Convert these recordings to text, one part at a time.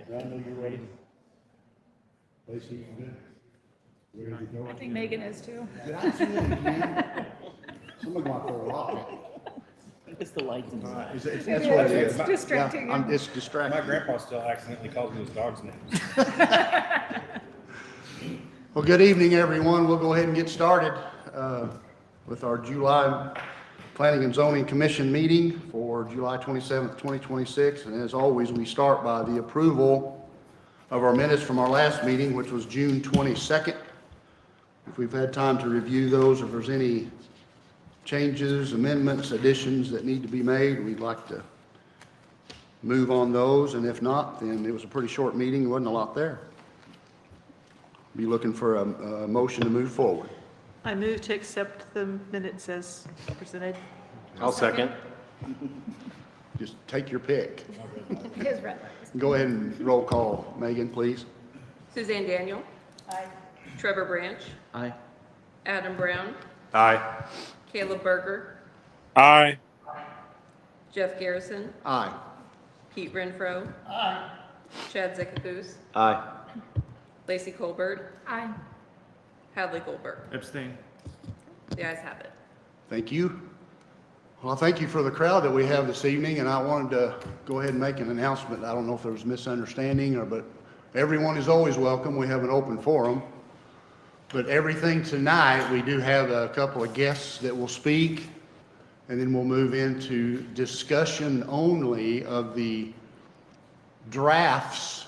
Brandon, you ready? Lacey, you good? Ready to go? I think Megan is too. Did I see it again? Someone got their lock. It's the lights inside. That's what it is. It's distracting. Yeah, it's My distracting. grandpa still accidentally calls me his dog's name. Well, good evening, everyone. We'll go ahead and get started with our July Planning and Zoning Commission meeting for July 27th, 2026. And as always, we start by the approval of our minutes from our last meeting, which was June 22nd. If we've had time to review those, if there's any changes, amendments, additions that need to be made, we'd like to move on those. And if not, then it was a pretty short meeting. There wasn't a lot there. Be looking for a motion to move forward. I move to accept the minutes as presented. I'll second. Just take your pick. His red. Go ahead and roll call. Megan, please. Suzanne Daniel. Aye. Trevor Branch. Aye. Adam Brown. Aye. Caleb Berger. Aye. Jeff Garrison. Aye. Pete Renfro. Chad Zickapoose. Aye. Lacey Colbert. Aye. Hadley Goldberg. Abstain. The ayes have it. Thank you. Well, thank you for the crowd that we have this evening, and I wanted to go ahead and make an announcement. I don't know if there was misunderstanding, but everyone is always welcome. We have an open forum. But everything tonight, we do have a couple of guests that will speak, and then we'll move into discussion only of the drafts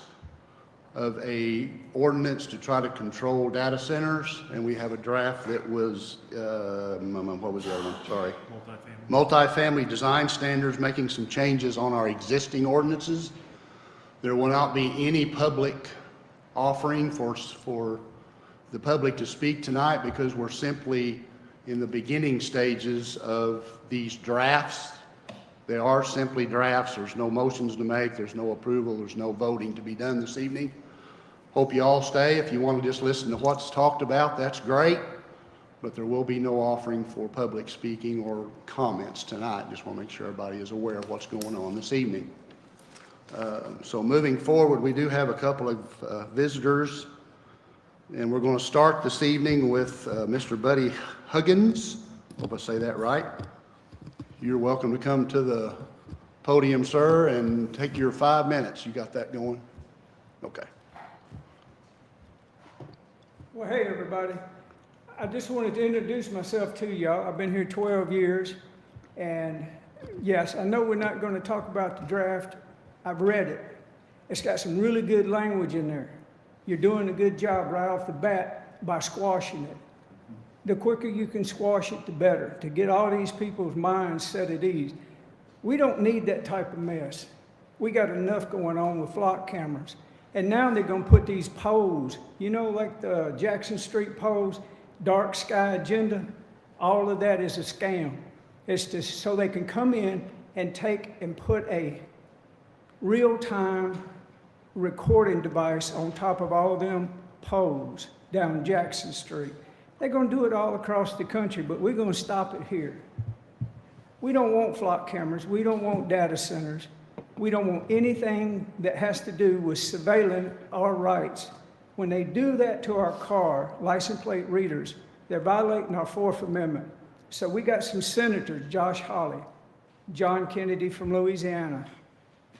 of a ordinance to try to control data centers, and we have a draft that was, what was the other one? Sorry. Multifamily design standards, making some changes on our existing ordinances. There will not be any public offering for the public to speak tonight because we're simply in the beginning stages of these drafts. They are simply drafts. There's no motions to make. There's no approval. There's no voting to be done this evening. Hope you all stay. If you want to just listen to what's talked about, that's great. But there will be no offering for public speaking or comments tonight. Just want to make sure everybody is aware of what's going on this evening. So moving forward, we do have a couple of visitors. And we're going to start this evening with Mr. Buddy Huggins. Hope I say that right. You're welcome to come to the podium, sir, and take your 5 minutes. You got that going? Okay. Well, hey, everybody. I just wanted to introduce myself to y'all. I've been here 12 years, and yes, I know we're not going to talk about the draft. I've read it. It's got some really good language in there. You're doing a good job right off the bat by squashing it. The quicker you can squash it, the better, to get all these people's minds set at ease. We don't need that type of mess. We got enough going on with flock cameras. And now they're going to put these poles, you know, like the Jackson Street poles, dark sky agenda. All of that is a scam. It's just so they can come in and take and put a real-time recording device on top of all of them poles down Jackson Street. They're going to do it all across the country, but we're going to stop it here. We don't want flock cameras. We don't want data centers. We don't want anything that has to do with surveilling our rights. When they do that to our car, license plate readers, they're violating our Fourth Amendment. So we got some senators, Josh Hawley, John Kennedy from Louisiana,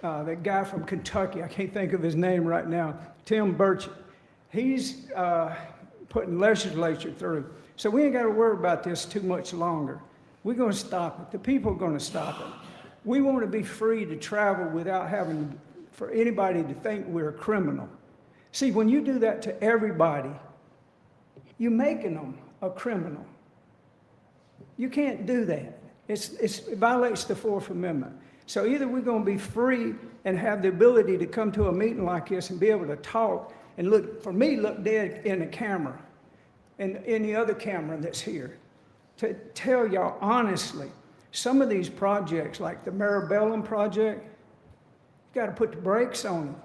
that guy from Kentucky, I can't think of his name right now, Tim Burchett. He's putting legislature through. So we ain't got to worry about this too much longer. We're going to stop it. The people are going to stop it. We want to be free to travel without having for anybody to think we're a criminal. See, when you do that to everybody, you're making them a criminal. You can't do that. It violates the Fourth Amendment. So either we're going to be free and have the ability to come to a meeting like this and be able to talk and look dead in the camera and any other camera that's here to tell y'all honestly, some of these projects like the Marabellum project, you got to put the brakes on them.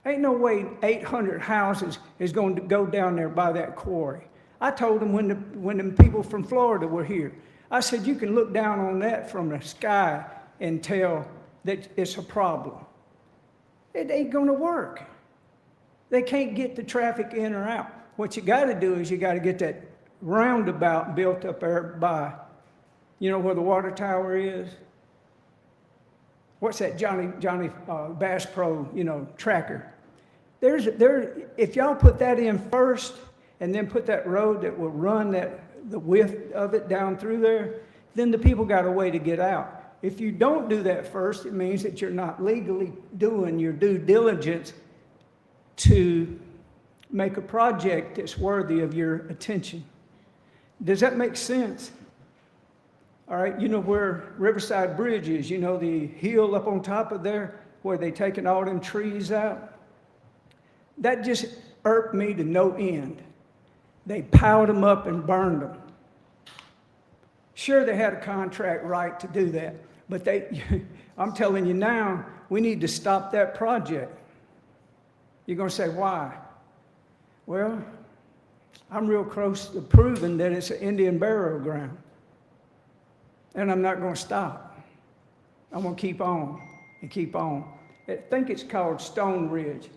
Ain't no way 800 houses is going to go down there by that quarry. I told them when the people from Florida were here, I said, you can look down on that from the sky and tell that it's a problem. It ain't gonna work. They can't get the traffic in or out. What you gotta do is you gotta get that roundabout built up there by, you know where the water tower is? What's that Johnny Bass Pro, tracker? If y'all put that in first and then put that road that will run the width of it down through there, then the people got a way to get out. If you don't do that first, it means that you're not legally doing your due diligence to make a project that's worthy of your attention. Does that make sense? All right, you know where Riverside Bridge is, the hill up on top of there where they taking all them trees out? That just irked me to no end. They piled them up and burned them. Sure, they had a contract right to do that, but I'm telling you now, we need to stop that project. You're going to say, why? Well, I'm real close to proving that it's an Indian burial ground. And I'm not going to stop. I'm going to keep on and keep on. I think it's called Stone Ridge.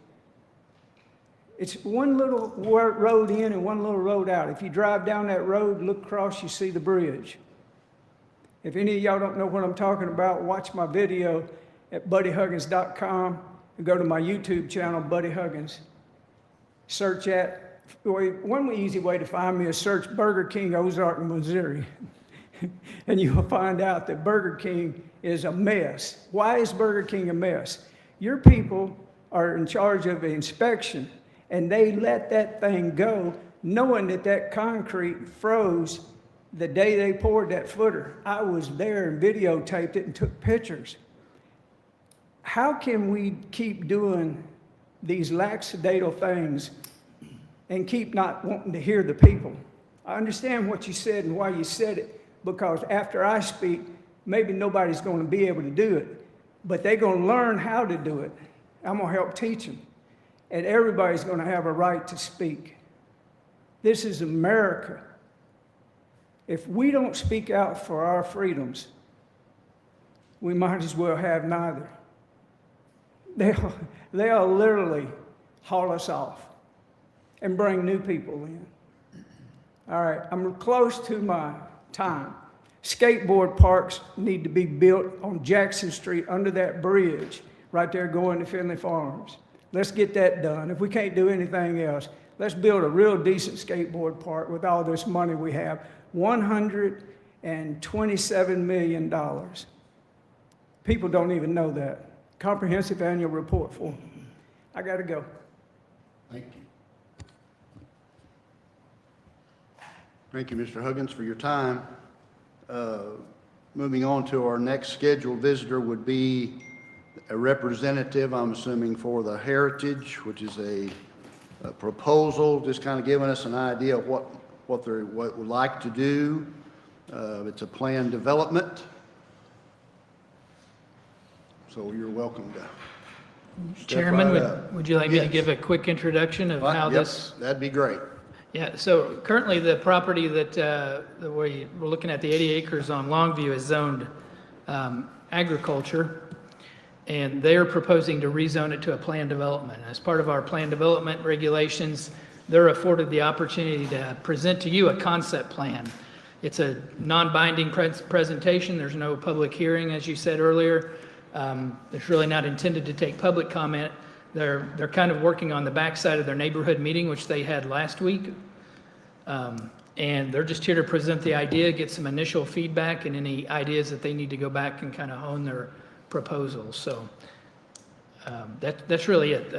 It's one little road in and one little road out. If you drive down that road, look across, you see the bridge. If any of y'all don't know what I'm talking about, watch my video at buddyhuggins.com and go to my YouTube channel, Buddy Huggins. Search one easy way to find me is search Burger King, Ozark, Missouri. And you'll find out that Burger King is a mess. Why is Burger King a mess? Your people are in charge of the inspection, and they let that thing go, knowing that concrete froze the day they poured that footer. I was there and videotaped it and took pictures. How can we keep doing these lackadaisical things and keep not wanting to hear the people? I understand what you said and why you said it, because after I speak, maybe nobody's going to be able to do it, but they're going to learn how to do it. I'm going to help teach them, and everybody's going to have a right to speak. This is America. If we don't speak out for our freedoms, we might as well have neither. They'll literally haul us off and bring new people in. All right, I'm close to my time. Skateboard parks need to be built on Jackson Street under that bridge right there going to Finley Farms. Let's get that done. If we can't do anything else, let's build a real decent skateboard park with all this money we have. $127 million. People don't even know that. Comprehensive annual report for them. I got to go. Thank you. Thank you, Mr. Huggins, for your time. Moving on to our next scheduled visitor would be a representative, I'm assuming, for the Heritage, which is a proposal, just kind of giving us an idea of what they would like to do. It's a planned development. So you're welcome to step Chairman, right up. would you like me to Yes. give a quick introduction of how Yep, this? that'd be great. Yeah, so currently the property that we're looking at, the 80 acres on Longview, is zoned agriculture, and they're proposing to rezone it to a planned development. As part of our planned development regulations, they're afforded the opportunity to present to you a concept plan. It's a non-binding presentation. There's no public hearing, as you said earlier. It's really not intended to take public comment. They're kind of working on the backside of their neighborhood meeting, which they had last week. And they're just here to present the idea, get some initial feedback, and any ideas that they need to go back and kind of hone their proposals. So that's really it.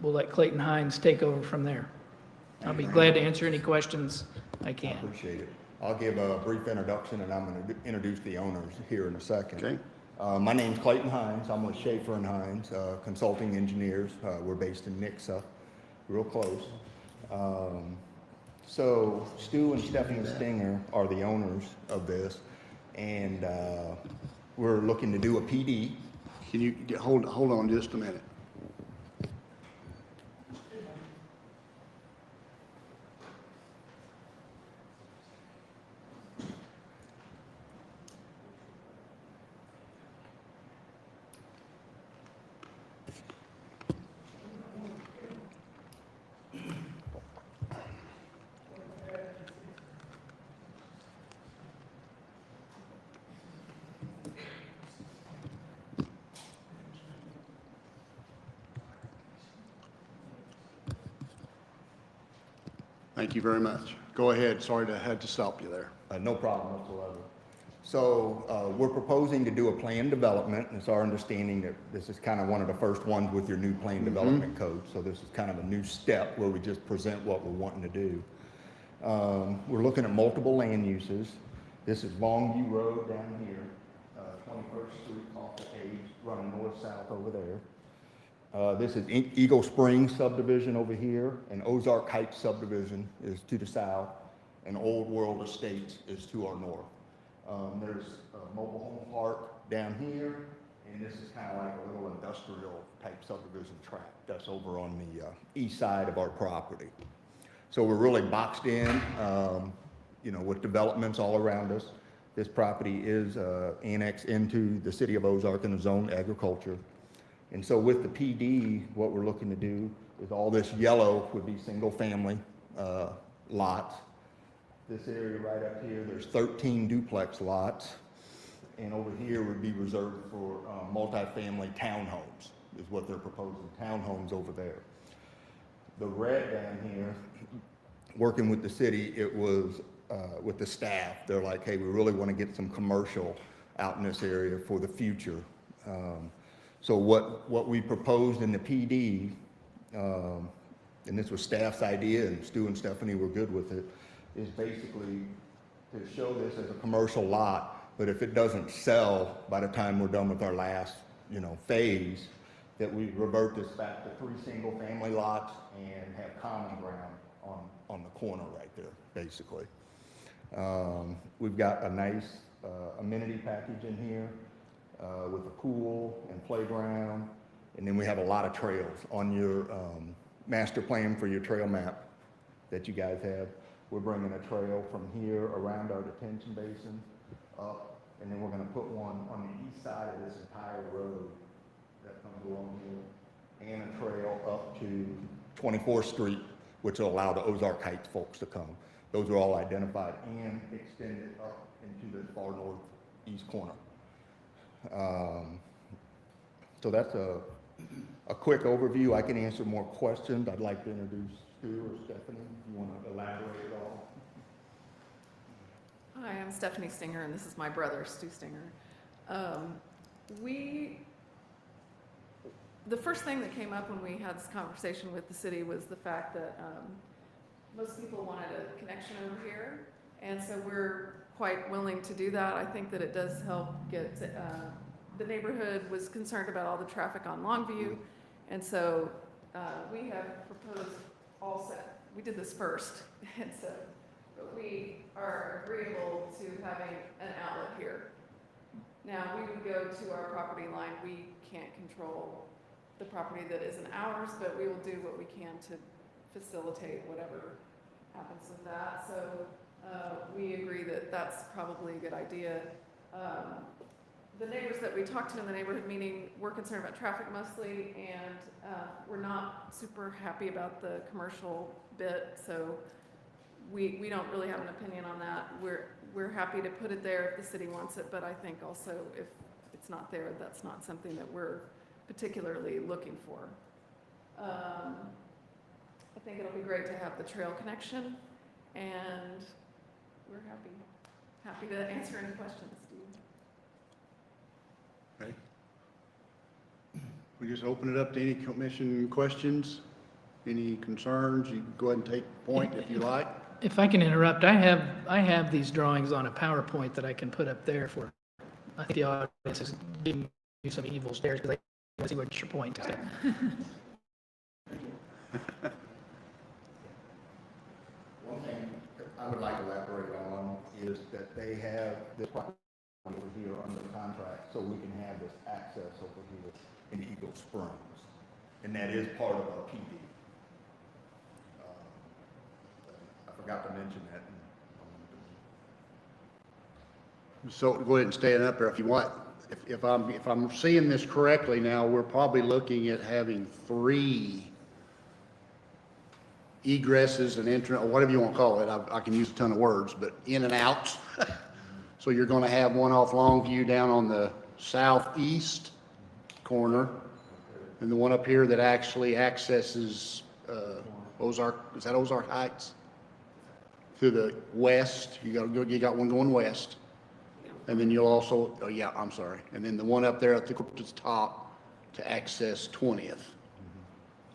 We'll let Clayton Hines take over from there. I'll be glad to answer any questions I can. Appreciate it. I'll give a brief introduction, and I'm going to introduce the owners here in a second. Okay. My name's Clayton Hines. I'm with Schaefer and Hines Consulting Engineers. We're based in Nixa, real close. So Stu and Stephanie Stinger are the owners of this, and we're looking to do a PD. Can you hold on just a minute? Thank you very much. Go ahead, sorry to have to stop you there. No problem whatsoever. So we're proposing to do a plan development, and it's our understanding that this is kind of one of the first ones with your new plan development code. So this is kind of a new step where we just present what we're wanting to do. We're looking at multiple land uses. This is Longview Road down here, 21st Street off the Page, running north-south over there. This is Eagle Springs subdivision over here, and Ozark Heights subdivision is to the south, and Old World Estates is to our north. There's a mobile home park down here, and this is kind of like a little industrial type subdivision tract that's over on the east side of our property. So we're really boxed in, you know, with developments all around us. This property is annexed into the city of Ozark in the zone agriculture. And so with the PD, what we're looking to do is all this yellow would be single family lots. This area right up here, there's 13 duplex lots. And over here would be reserved for multifamily townhomes, is what they're proposing, townhomes over there. The red down here, working with the city, it was with the staff. They're like, hey, we really want to get some commercial out in this area for the future. So what we proposed in the PD, and this was staff's idea, and Stu and Stephanie were good with it, is basically to show this as a commercial lot, but if it doesn't sell by the time we're done with our last, you know, phase, that we revert this back to 3 single family lots and have common ground on the corner right there, basically. We've got a nice amenity package in here with a pool and playground, and then we have a lot of trails on your master plan for your trail map that you guys have. We're bringing a trail from here around our detention basin up, and then we're going to put one on the east side of this entire road that comes along here, and a trail up to 24th Street, which will allow the Ozark Heights folks to come. Those are all identified and extended up into the far northeast corner. So that's a quick overview. I can answer more questions. I'd like to introduce Stu or Stephanie, if you want to elaborate at all. Hi, I'm Stephanie Stinger, and this is my brother, Stu Stinger. The first thing that came up when we had this conversation with the city was the fact that most people wanted a connection over here, and so we're quite willing to do that. I think that it does help get, the neighborhood was concerned about all the traffic on Longview, and so we have proposed we did this first, and so, but we are agreeable to having an outlet here. Now, we would go to our property line. We can't control the property that isn't ours, but we will do what we can to facilitate whatever happens with that. So we agree that that's probably a good idea. The neighbors that we talked to in the neighborhood meeting were concerned about traffic mostly, and we're not super happy about the commercial bit, so we don't really have an opinion on that. We're happy to put it there if the city wants it, but I think also if it's not there, that's not something that we're particularly looking for. I think it'll be great to have the trail connection, and we're happy to answer any questions, Steve. Okay. We just open it up to any commission questions, any concerns. You can go ahead and take point if you like. If I can interrupt, I have these drawings on a PowerPoint that I can put up there for, I think the audience is giving you some evil stares because they want to see what your point is. One thing I would like to elaborate on is that they have this property over here under contract, so we can have this access over here in Eagle Springs, and that is part of our PD. I forgot to mention that. So go ahead and stand up there if you want. If I'm seeing this correctly now, we're probably looking at having 3 egresses and entrance, or whatever you want to call it. I can use a ton of words, but in and outs. So you're going to have one off Longview down on the southeast corner, and the one up here that actually accesses Ozark. Is that Ozark Heights? to the west, you got one going west. And then you'll also, oh yeah, I'm sorry. And then the one up there at the top to access 20th.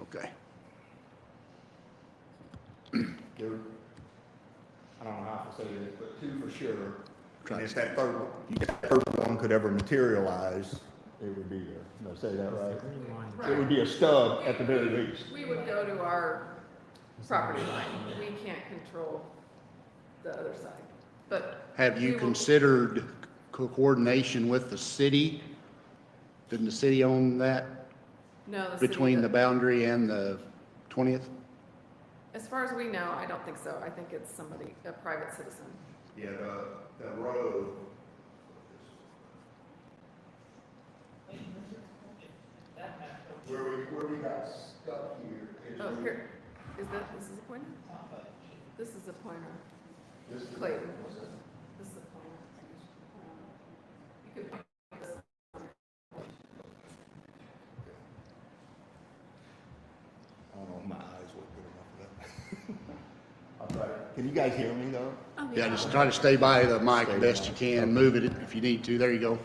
Okay. There, I don't know how to say this, but two for sure. Try And to if that third one could ever materialize, it would be, did I say that right? It would be a stub at the very least. We would go to our property line. We can't control the other side, but. Have we you will- considered coordination with the city? Didn't the city own that No, the city between the doesn't. boundary and the 20th? As far as we know, I don't think so. I think it's somebody, a private citizen. Yeah, the road. Where we got stuck here is. Oh, here, this is a pointer? This is a pointer. This is- Clayton. This is a pointer. You could point this. I don't know if my eyes look good enough for that. I'll try to, can you guys hear me though? Yeah, just try to stay by the mic best you can. Move it if you need to. There you go.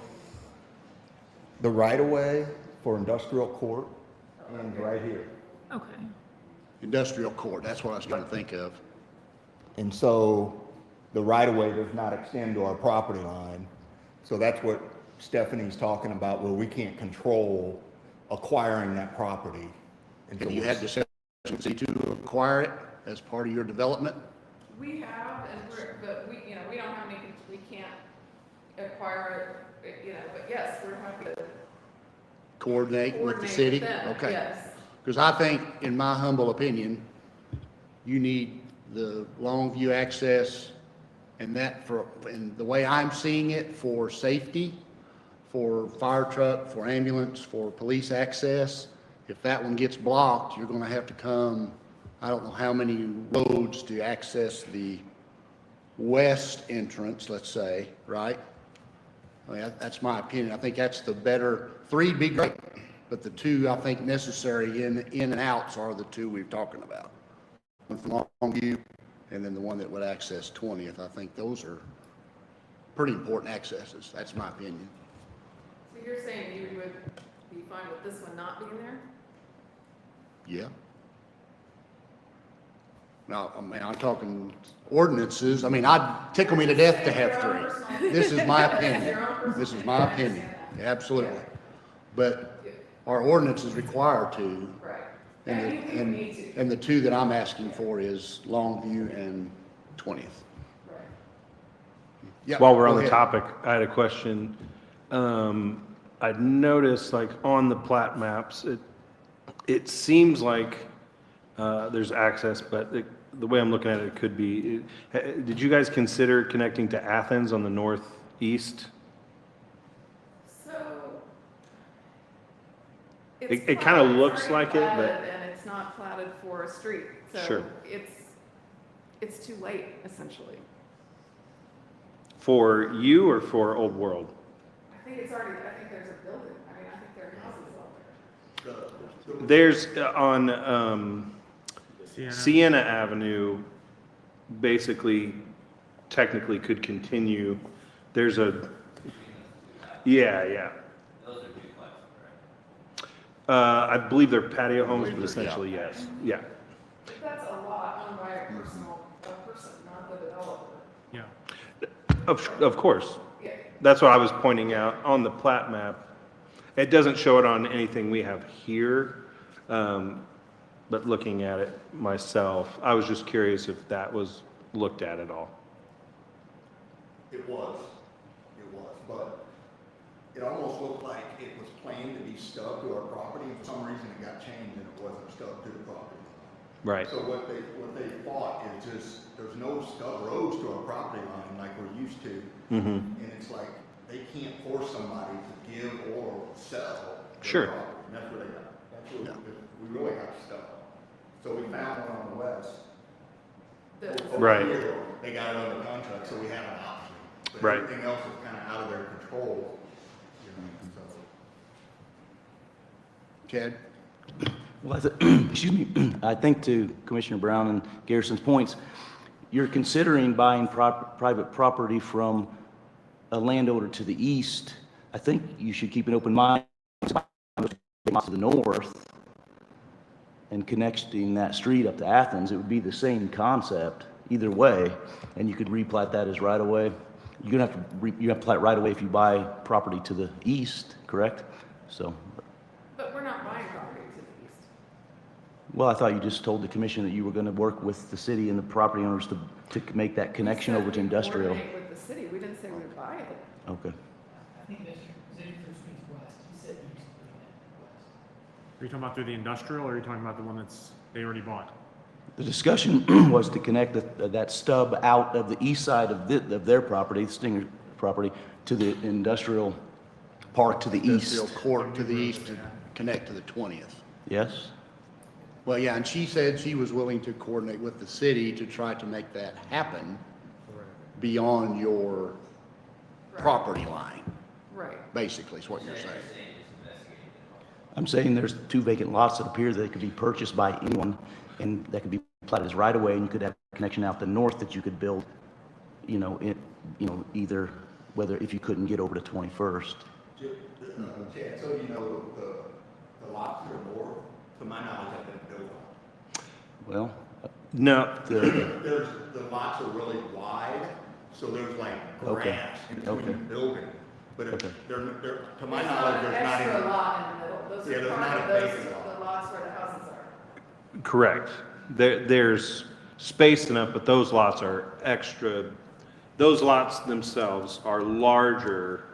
The right of way for industrial court ends right here. Okay. Industrial court, that's what I was trying to think of. And so the right of way does not extend to our property line. So that's what Stephanie's talking about, where we can't control acquiring that property. And Have so you had discussions with the city to acquire it as part of your development? We have, but we, we don't have any, we can't acquire it, but yes, we're happy to Coordinate with the coordinate city? with them, Okay. yes. Because I think, in my humble opinion, you need the Longview access and and the way I'm seeing it, for safety, for fire truck, for ambulance, for police access. If that one gets blocked, you're gonna have to come, I don't know how many roads to access the west entrance, let's say, right? I mean, that's my opinion. I think that's the better, 3'd be great, but the two I think necessary in and outs are the two we're talking about. One from Longview, and then the one that would access 20th. I think those are pretty important accesses. That's my opinion. So you're saying you would be fine with this one not being there? Yeah. Now, I mean, I'm talking ordinances. I mean, I'd tickle me to death to have three. This is my opinion. This is my opinion. Absolutely. But our ordinance is required to. Right. And the two that I'm asking for is Longview and 20th. Right. Yeah, While we're go on the ahead. topic, I had a question. I'd noticed, like, on the plat maps, it seems like there's access, but the way I'm looking at it could be, did you guys consider connecting to Athens on the northeast? So. It kinda platted, looks it's already like it, but- platted, and it's not platted for a street, so. Sure. It's too late, essentially. For you or for Old World? I think there's a building, I mean, I think there are houses out there. There's on Sienna Avenue, basically, technically could continue. There's yeah. I believe they're patio homes, but essentially, yes. Yeah. But that's a lot owned by a person, not the developer. Of course. Yeah. That's what I was pointing out on the plat map. It doesn't show it on anything we have here, but looking at it myself, I was just curious if that was looked at all. It was, but it almost looked like it was planned to be stuck to our property, and for some reason it got changed and it wasn't stuck to the property. Right. So what they thought is just, there's no stub roads to our property line like we're used to. Mm-hmm. And it's like, they can't force somebody to give or sell their Sure. property. And that's where they got, we really got stuck. So we found one on the west. Over Right. here, they got it under contract, so we have an option. But Right. everything else is kind of out of their control, you know, so. Chad? Well, excuse me, I think to Commissioner Brown and Garrison's points, you're considering buying private property from a landowner to the east, I think you should keep an open mind to the north and connecting that street up to Athens. It would be the same concept either way, and you could replat that as right of way. You're gonna have to you have to plat right away if you buy property to the east, correct? So, But we're not buying property to the east. well, I thought you just told the commission that you were gonna work with the city and the property owners to make that connection We said over to we'd industrial. coordinate with the city, we didn't say we'd buy it. Okay. I think Mr. Zanders means west. He said east. Are you talking about through the industrial, or are you talking about the one that's, they already bought? The discussion was to connect that stub out of the east side of their property, Stinger property, to the industrial park to the Industrial east. court to the east to connect to the 20th. Yes? Well, yeah, and she said she was willing to coordinate with the city to try to make that happen beyond your property line, Right. basically, is what you're saying. I'm saying there's 2 vacant lots that appear that could be purchased by anyone, and that could be platted as right of way, and you could have a connection out the north that you could build, either, whether, if you couldn't get over to 21st. Chad, so you know, the lots that are north, to my knowledge, have been built on. Well, No, There's, the lots are really wide, so there's like Okay. grass in between Okay. the building. But if Okay. they're, to my There's knowledge, not an there's not extra any. lot in the middle, those Yeah, are there's part not of a those, vacant lot. the lots where the houses are. correct. There's space enough, but those lots are extra. Those lots themselves are larger,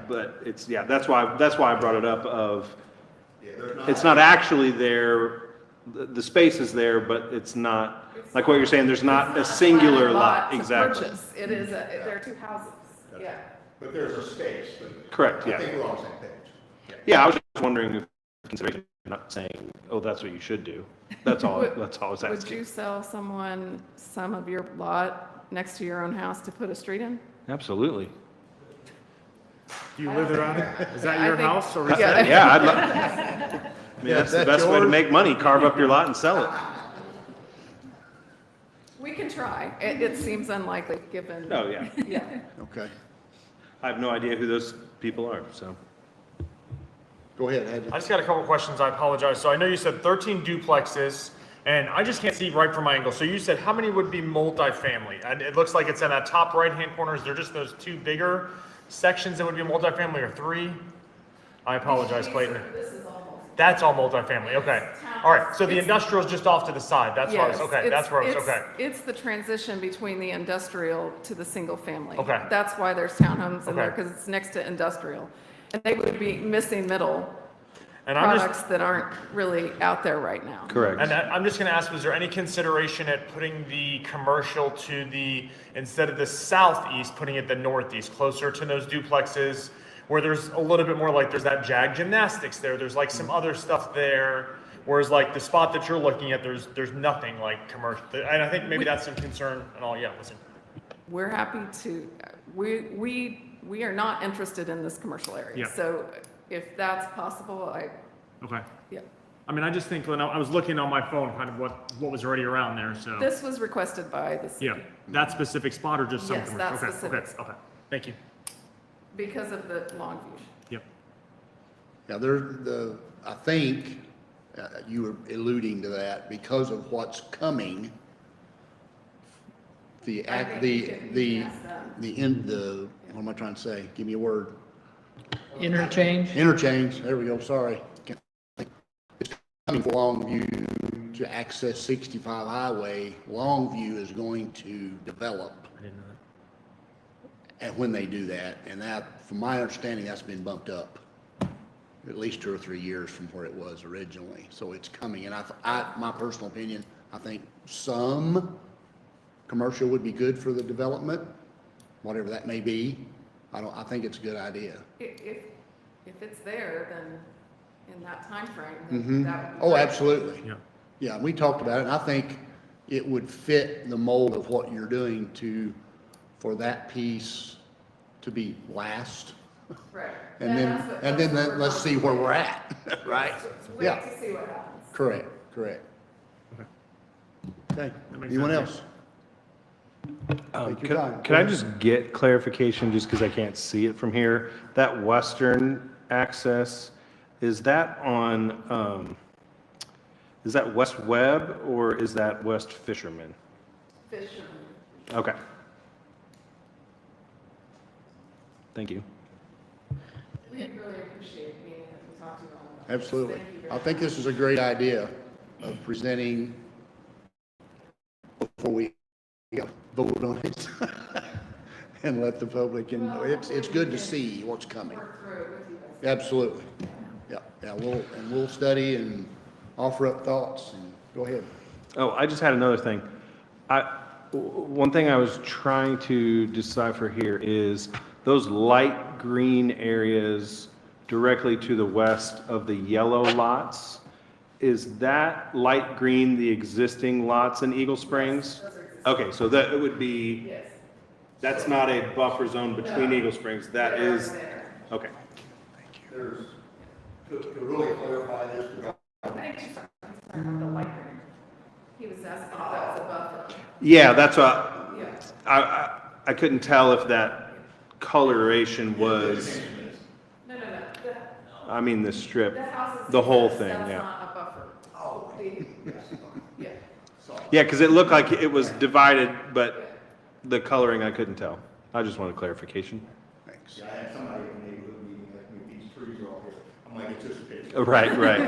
but it's, yeah, that's why I brought it up of, Yeah, there's not. it's not actually there, the space is there, but it's not, like what you're saying, there's not a It's not singular platted lot, to exactly. purchase. It is, there are two houses, yeah. But there's a space. but Correct, I yeah. think we're on the same page. Yeah, I was just wondering if consideration, not saying, oh, that's what you should do. That's all, Would- that's all I was Would asking. you sell someone some of your lot next to your own house to put a street in? Absolutely. Do you live around it? Is that I your think- house, or is Yeah. that? Yeah, I'd love, I mean, that's the that's best way to yours? make money, carve up your lot and sell it. We can try. It seems unlikely, given. Oh, yeah. Yeah. Okay, I have no idea who those people are, so. go ahead, Hadley. I just got a couple questions, I apologize. So I know you said 13 duplexes, and I just can't see right from my angle. So you said how many would be multifamily? And it looks like it's in that top right-hand corner. Is there just those 2 bigger sections that would be multifamily, or 3? I apologize, Clayton. This is almost. That's all multifamily, okay. All right, so the industrial's just off to the side, that's where I was, Yes, okay, that's where I was, it's- okay. It's the transition between the industrial to the single family. Okay. That's why there's townhomes in there, Okay. because it's next to industrial. And they would be missing middle And I'm just, products that aren't really out there right now. Correct. and I'm just gonna ask, was there any consideration at putting the commercial to the, instead of the southeast, putting it the northeast, closer to those duplexes, where there's a little bit more like, there's that JAG Gymnastics there, there's like some other stuff there, whereas like the spot that you're looking at, there's nothing like commercial, and I think maybe that's some concern and all, yeah, listen. We're happy to, we are not interested in this commercial area. Yeah. So if that's possible, Okay. yeah. I mean, I just think when I was looking on my phone, kind of what was already around there, so. This was requested by the city. Yeah, that specific spot or just some Yes, commercial? that Okay, specific okay, spot. okay, thank you. Because of the long view. Yep. Yeah, I think, you were alluding to that, because of what's coming, the, I act, think you can ask them. what am I trying to say? Give me a word. Interchange? Interchange, there we go, sorry. It's coming for Longview to access 65 Highway. Longview is going to develop, I didn't know that. and when they do that, and that, from my understanding, that's been bumped up at least 2 or 3 years from where it was originally. So it's coming, and my personal opinion, I think some commercial would be good for the development, whatever that may be. I think it's a good idea. If it's there, then in that timeframe, Mhm. then that would be. Oh, great. absolutely. Yeah. Yeah, we talked about it, and I think it would fit the mold of what you're doing for that piece to be last. Right. And then let's see where we're at, right? Wait Yeah, to see what happens. correct. Okay, That makes anyone sense, else? Take your time. Can I just get clarification, just because I can't see it from here? That western access, is that on, is that West Webb or is that West Fisherman? Fisherman. Okay. Thank you. We really appreciate meeting and talking to you all about this. Absolutely. Thank you very I think this is a great idea of presenting before we vote on it and let the public, and it's good to see what's coming. Absolutely. Yeah, we'll study and offer up thoughts, and go ahead. Oh, I just had another thing. One thing I was trying to decipher here is those light green areas directly to the west of the yellow lots. Is that light green the existing lots in Eagle Springs? Okay, so that it would be, Yes. that's not a buffer zone between Eagle Springs, that They're is, there. okay. There's, to really clarify this, I think she's talking about the white green. He was asking if that was a buffer. Yeah, that's what, Yeah. I couldn't tell if that coloration was, No. I mean, the strip, The house is. the whole that's thing, not yeah. a buffer. Oh. Yeah. Yeah, because it looked like it was divided, but the coloring I couldn't tell. I just wanted clarification. Thanks. I had somebody in the neighborhood meeting, ask me, these trees are all here. I'm like, it's just a picture. Right, right.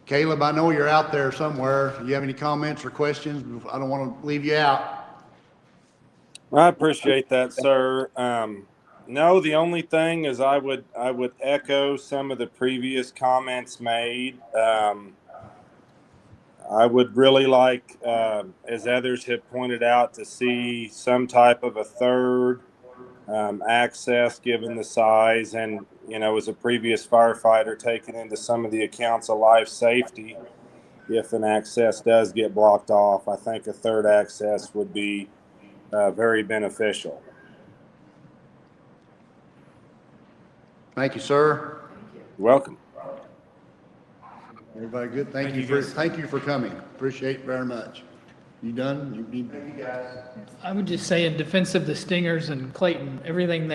Caleb, I know you're out there somewhere. Do you have any comments or questions? I don't want to leave you out. I appreciate that, sir. No, the only thing is I would echo some of the previous comments made. I would really like, as others have pointed out, to see some type of a third access given the size and, as a previous firefighter, taking into some of the accounts of life safety. If an access does get blocked off, I think a third access would be very beneficial. Thank you, sir. Welcome. Everybody good? Thank you for coming. Appreciate it very much. You done? You need? Thank you, guys. I would just say in defense of the Stingers and Clayton, everything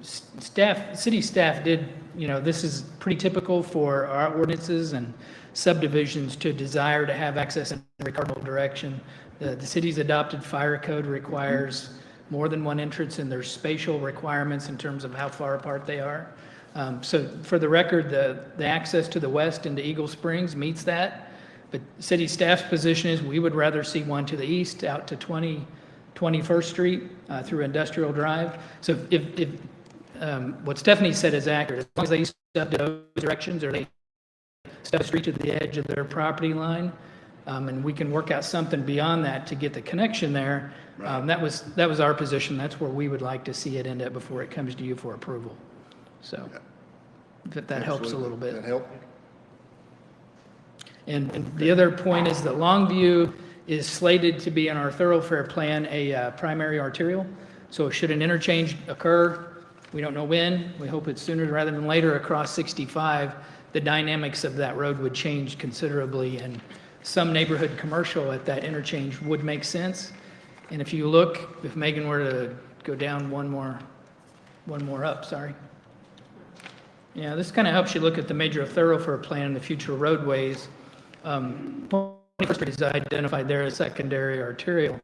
city staff did, this is pretty typical for our ordinances and subdivisions to desire to have access in every cardinal direction. The city's adopted fire code requires more than one entrance, and there's spatial requirements in terms of how far apart they are. So for the record, the access to the west into Eagle Springs meets that. But city staff's position is we would rather see one to the east out to 21st Street through Industrial Drive. So if what Stephanie said is accurate, as long as they step to those directions or they step straight to the edge of their property line, and we can work out something beyond that to get the connection there. That was our position. That's where we would like to see it end up before it comes to you for approval. So if that helps a little bit. That help? And the other point is that Longview is slated to be in our thoroughfare plan a primary arterial. So should an interchange occur, we don't know when, we hope it's sooner rather than later, across 65, the dynamics of that road would change considerably, and some neighborhood commercial at that interchange would make sense. And if you look, if Megan were to go down one more up, sorry. Yeah, this kind of helps you look at the major thoroughfare plan and the future roadways. 21st Street is identified there as secondary arterial.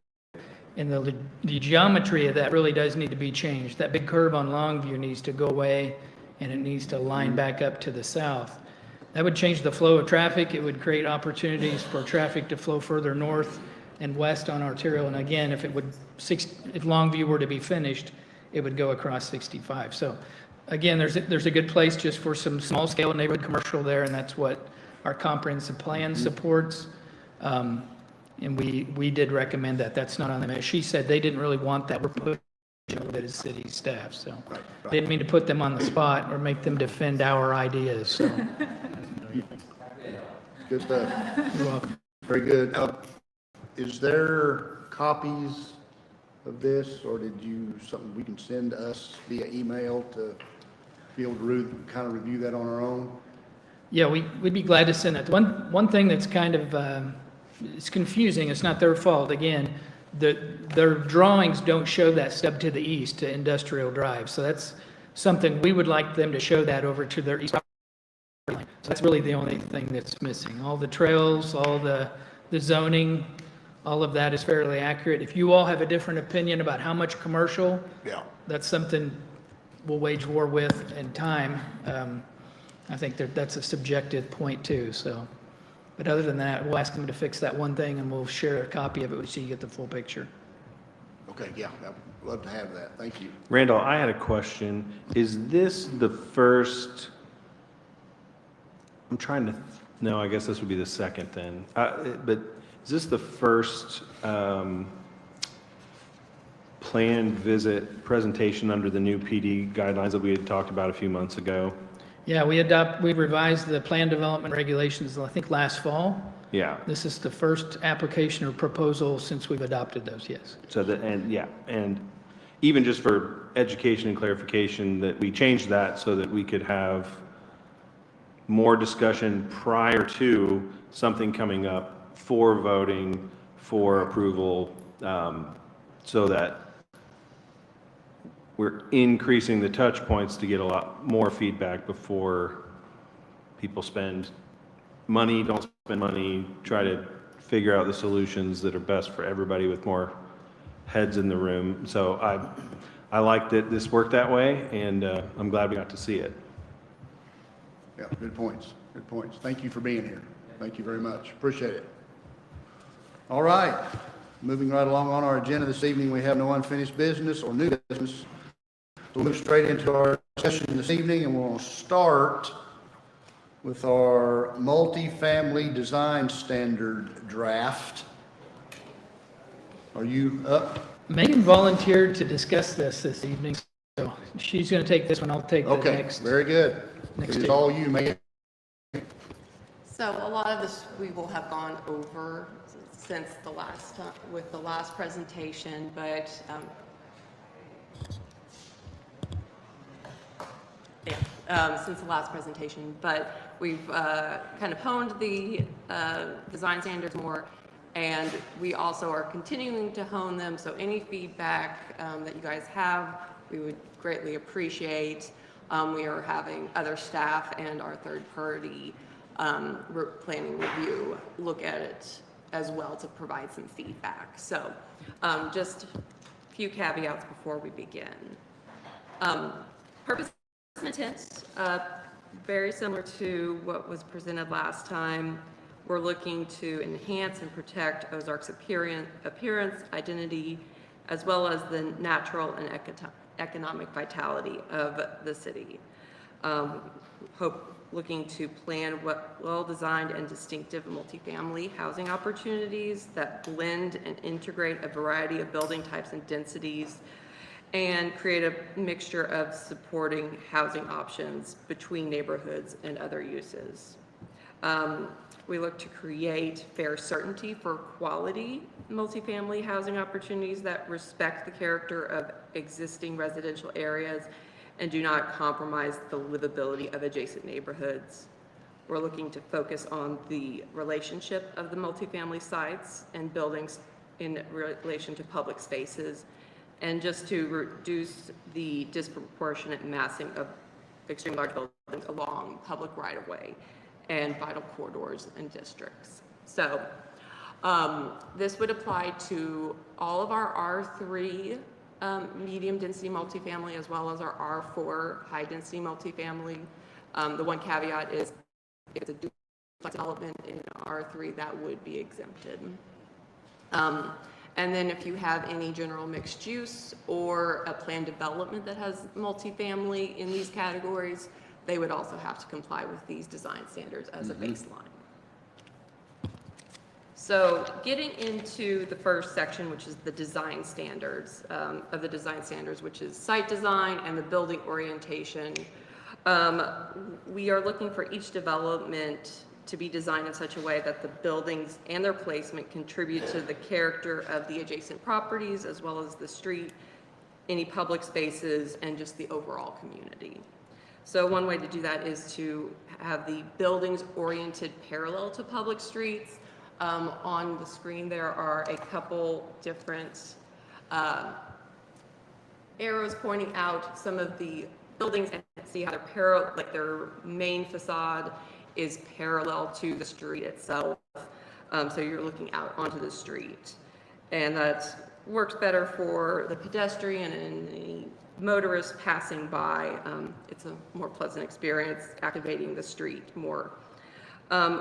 And the geometry of that really does need to be changed. That big curve on Longview needs to go away, and it needs to line back up to the south. That would change the flow of traffic. It would create opportunities for traffic to flow further north and west on arterial. And again, if Longview were to be finished, it would go across 65. So again, there's a good place just for some small scale neighborhood commercial there, and that's what our comprehensive plan supports. And we did recommend that. That's not on them. As she said, they didn't really want that. We're pushing a little bit as city staff, so. Didn't mean to put them on the spot or make them defend our ideas, so. Good stuff. You're welcome. Very good. Is there copies of this, or did you, something we can send us via email to be able to kind of review that on our own? Yeah, we'd be glad to send that. One thing that's kind of, it's confusing, it's not their fault, again, their drawings don't show that stub to the east to Industrial Drive, so that's something, we would like them to show that over to their east property line. So that's really the only thing that's missing. All the trails, all the zoning, all of that is fairly accurate. If you all have a different opinion about how much commercial, Yeah. that's something we'll wage war with in time. I think that's a subjective point too, so. But other than that, we'll ask them to fix that one thing and we'll share a copy of it so you get the full picture. Okay, yeah, I'd love to have that. Thank you. Randall, I had a question. Is this the first, I'm trying to, no, I guess this would be the second then. But is this the first planned visit presentation under the new PD guidelines that we had talked about a few months ago? Yeah, we revised the plan development regulations, I think last fall. Yeah. This is the first application or proposal since we've adopted those, yes. So that, and even just for education and clarification, that we changed that so that we could have more discussion prior to something coming up for voting, for approval, so that we're increasing the touch points to get a lot more feedback before people spend money, don't spend money, try to figure out the solutions that are best for everybody with more heads in the room. So I like that this worked that way, and I'm glad we got to see it. Yeah, good points. Good points. Thank you for being here. Thank you very much. Appreciate it. All right. Moving right along on our agenda this evening, we have no unfinished business or new business. We'll move straight into our session this evening, and we'll start with our multifamily design standard draft. Are you up? Megan volunteered to discuss this evening, so she's going to take this one, I'll take the Okay, next. very good. next It is table. all you, Megan. So a lot of this we will have gone over since the last time, with the last presentation, but since the last presentation, but we've kind of honed the design standards more, and we also are continuing to hone them. So any feedback that you guys have, we would greatly appreciate. We are having other staff and our third party planning review look at it as well to provide some feedback. So just a few caveats before we begin. Purpose and intent, very similar to what was presented last time. We're looking to enhance and protect Ozark's appearance, identity, as well as the natural and economic vitality of the city. Looking to plan well-designed and distinctive multifamily housing opportunities that blend and integrate a variety of building types and densities, and create a mixture of supporting housing options between neighborhoods and other uses. We look to create fair certainty for quality multifamily housing opportunities that respect the character of existing residential areas and do not compromise the livability of adjacent neighborhoods. We're looking to focus on the relationship of the multifamily sites and buildings in relation to public spaces, and just to reduce the disproportionate massing of extremely large buildings along public right-of-way and vital corridors and districts. So this would apply to all of our R3 medium density multifamily, as well as our R4 high density multifamily. The one caveat is if it's a duplex development in R3, that would be exempted. And then if you have any general mixed use or a planned development that has multifamily in these categories, they would also have to comply with these design standards as a baseline. So getting into the first section, which is the design standards, of the design standards, which is site design and the building orientation. We are looking for each development to be designed in such a way that the buildings and their placement contribute to the character of the adjacent properties, as well as the street, any public spaces, and just the overall community. So one way to do that is to have the buildings oriented parallel to public streets. On the screen, there are a couple different arrows pointing out some of the buildings, and see how they're parallel, like their main facade is parallel to the street itself. So you're looking out onto the street. And that works better for the pedestrian and the motorist passing by. It's a more pleasant experience activating the street more.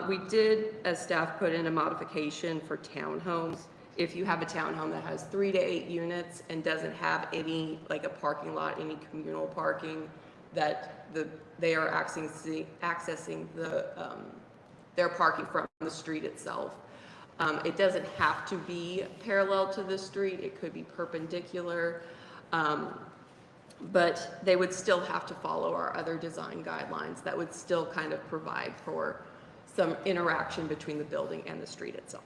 We did, as staff, put in a modification for townhomes. If you have a townhome that has 3 to 8 units and doesn't have any, like a parking lot, any communal parking, that they are accessing their parking from the street itself. It doesn't have to be parallel to the street. It could be perpendicular. But they would still have to follow our other design guidelines that would still kind of provide for some interaction between the building and the street itself.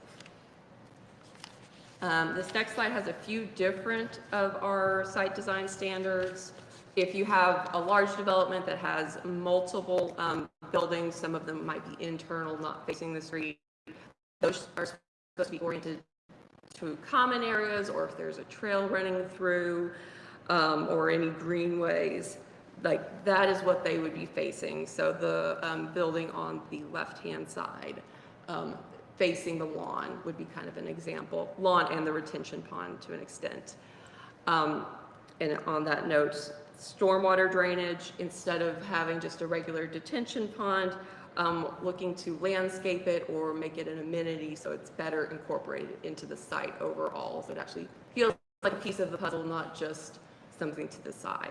This next slide has a few different of our site design standards. If you have a large development that has multiple buildings, some of them might be internal, not facing the street, those are supposed to be oriented to common areas, or if there's a trail running through, or any greenways, like that is what they would be facing. So the building on the left-hand side, facing the lawn would be kind of an example. Lawn and the retention pond to an extent. And on that note, stormwater drainage, instead of having just a regular detention pond, looking to landscape it or make it an amenity so it's better incorporated into the site overall. So it actually feels like a piece of the puzzle, not just something to the side.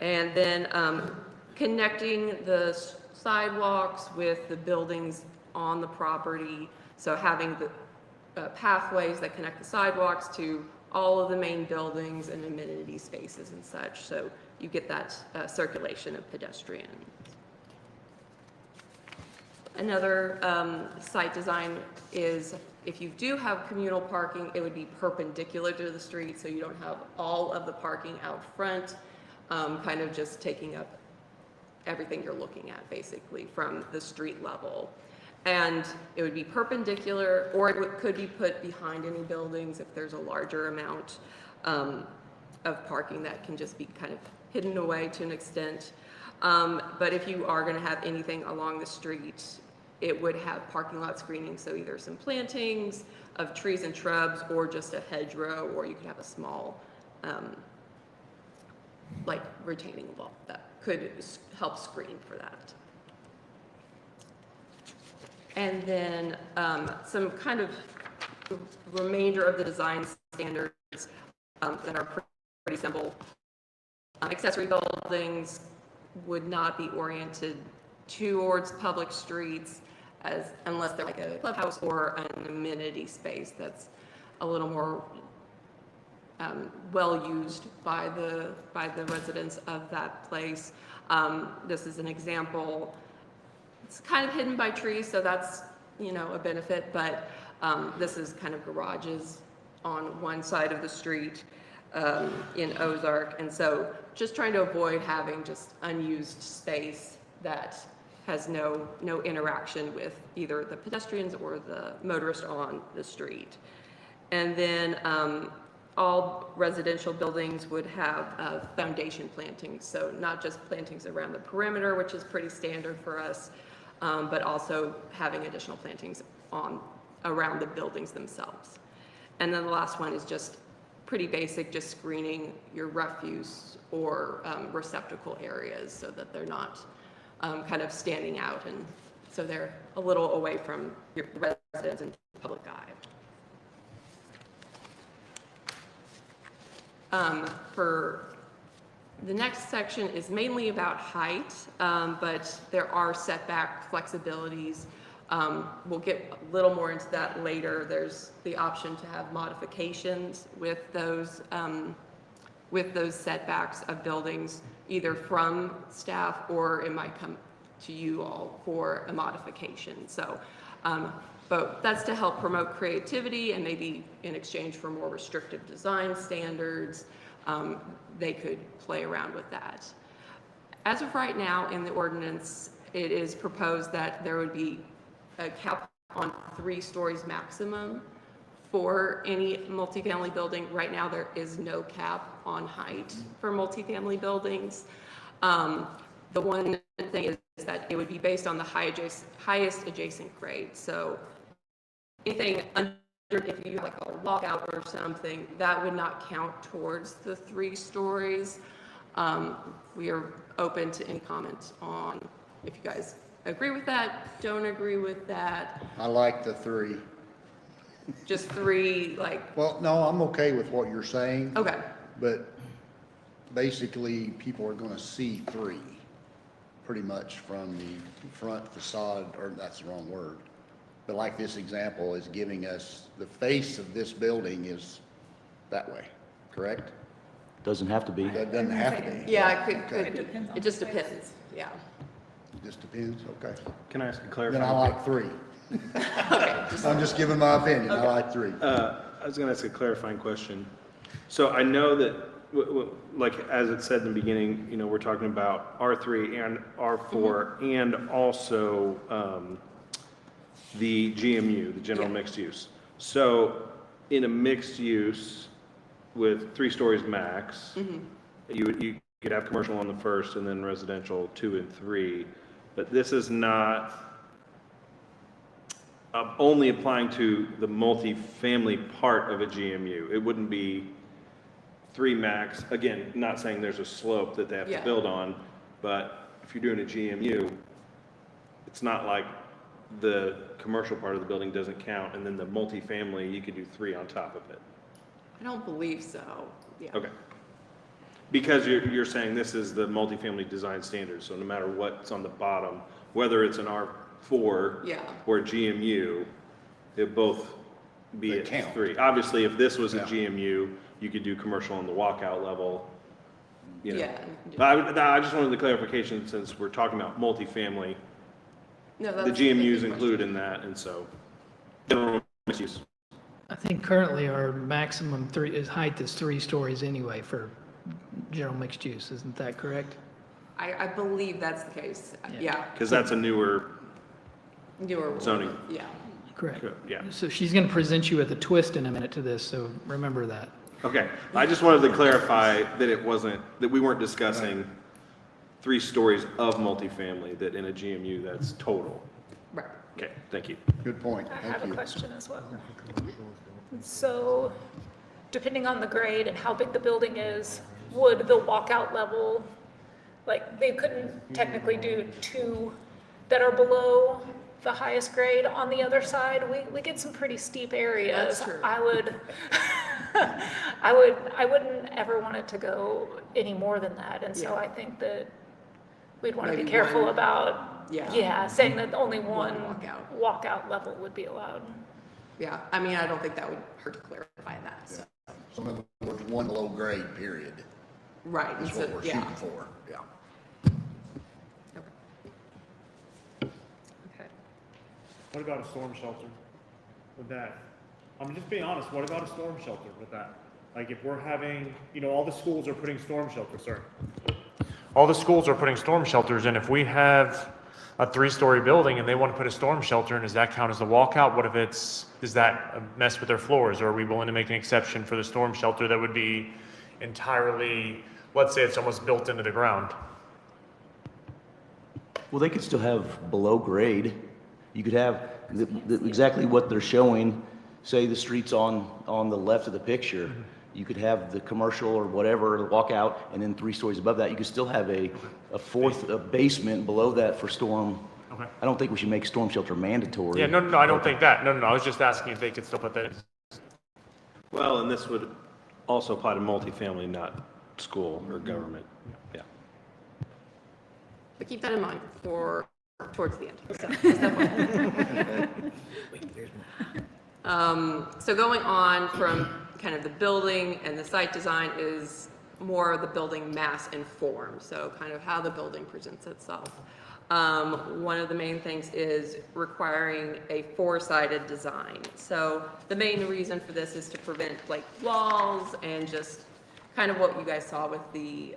And then connecting the sidewalks with the buildings on the property. So having the pathways that connect the sidewalks to all of the main buildings and amenity spaces and such. So you get that circulation of pedestrians. Another site design is if you do have communal parking, it would be perpendicular to the street, so you don't have all of the parking out front, kind of just taking up everything you're looking at basically from the street level. And it would be perpendicular, or it could be put behind any buildings if there's a larger amount of parking that can just be kind of hidden away to an extent. But if you are going to have anything along the street, it would have parking lot screening, so either some plantings of trees and shrubs, or just a hedgerow, or you could have a small, like retaining wall that could help screen for that. And then some kind of remainder of the design standards that are pretty simple. Accessory buildings would not be oriented towards public streets unless they're like a clubhouse or an amenity space that's a little more well used by the residents of that place. This is an example. It's kind of hidden by trees, so that's, you know, a benefit, but this is kind of garages on one side of the street in Ozark, and so just trying to avoid having just unused space that has no interaction with either the pedestrians or the motorist on the street. And then all residential buildings would have foundation plantings, so not just plantings around the perimeter, which is pretty standard for us, but also having additional plantings around the buildings themselves. And then the last one is just pretty basic, just screening your refuse or receptacle areas so that they're not kind of standing out, and so they're a little away from your residents and public eye. For the next section is mainly about height, but there are setback flexibilities. We'll get a little more into that later. There's the option to have modifications with those setbacks of buildings, either from staff or it might come to you all for a modification. So, but that's to help promote creativity, and maybe in exchange for more restrictive design standards, they could play around with that. As of right now, in the ordinance, it is proposed that there would be a cap on 3 stories maximum for any multifamily building. Right now, there is no cap on height for multifamily buildings. The one thing is that it would be based on the highest adjacent grade. So anything under, if you like a walkout or something, that would not count towards the 3 stories. We are open to any comments on if you guys agree with that, don't agree with that, I like the 3. just 3, like, Well, no, I'm okay with what you're saying, okay. but basically, people are gonna see 3, pretty much from the front facade, or that's the wrong word. But like this example is giving us, the face of this building is that way, correct? Doesn't have to be. That doesn't have to be. Yeah, it Okay. could, it just depends, yeah. It just depends, okay. Can I ask a Then clarifying? I like 3. Okay, I'm just giving my opinion, I like 3. I was gonna ask a clarifying question. So I know that, like, as it said in the beginning, you know, we're talking about R3 and R4 and also, the GMU, the general Yeah. mixed use. So in a mixed use with 3 stories max, you could have commercial on the first and then residential 2 and 3, but this is not only applying to the multifamily part of a GMU. It wouldn't be 3 max, again, not saying there's a slope that they have to Yeah. build on, but if you're doing a GMU, it's not like the commercial part of the building doesn't count, and then the multifamily, you could do 3 on top of it. I don't believe so, yeah. Okay. Because you're saying this is the multifamily design standard, so no matter what's on the bottom, whether it's an R4 Yeah. or a GMU, it both be They at count. 3. Obviously, if this was a Yeah. GMU, you could do commercial on the walkout level, you know. Yeah, you can do But I just wanted the clarification, since we're talking about multifamily, No, the that's a GMUs good include in that, and so, general mixed use. I think currently our maximum height is 3 stories anyway for general mixed use, isn't that correct? I believe that's the case, yeah. Because that's a newer Newer one. zoning. Yeah. Correct. Yeah. So she's going to present you with a twist in a minute to this, so remember that. Okay, I just wanted to clarify that it wasn't, that we weren't discussing 3 stories of multifamily, that in a GMU, that's total. Right. Okay, thank you. Good point, I thank have a you. question as well. So, depending on the grade and how big the building is, would the walkout level, like, they couldn't technically do 2 that are below the highest grade on the other side? We get some pretty steep areas. That's true. I wouldn't ever want it to go any more than that, and so Yeah. I think that we'd want to be Maybe careful one. about, Yeah. saying that only One one walkout. walkout level would be allowed. Yeah, I mean, I don't think that would hurt to clarify that, so. So in other words, 1 low grade, period, Right, is and so, what we're yeah. shooting for, yeah. Okay. What about a storm shelter with that? I'm just being honest, what about a storm shelter with that? Like if we're having, you know, all the schools are putting storm shelters, sorry. All the schools are putting storm shelters, and if we have a 3-story building and they want to put a storm shelter in, does that count as a walkout? What if does that mess with their floors? Or are we willing to make an exception for the storm shelter that would be entirely, let's say it's almost built into the ground? Well, they could still have below grade. You could have exactly what they're showing, say the street's on the left of the picture. You could have the commercial or whatever, the walkout, and then 3 stories above that. You could still have a basement below that for storm. Okay. I don't think we should make storm shelter mandatory. Yeah, no, I don't think that. No, I was just asking if they could still put that in. Well, and this would also apply to multifamily, not school or government. Yeah. But keep that in mind for towards the end. So going on from kind of the building and the site design is more of the building mass and form, so kind of how the building presents itself. One of the main things is requiring a 4-sided design. So the main reason for this is to prevent like walls and just kind of what you guys saw with the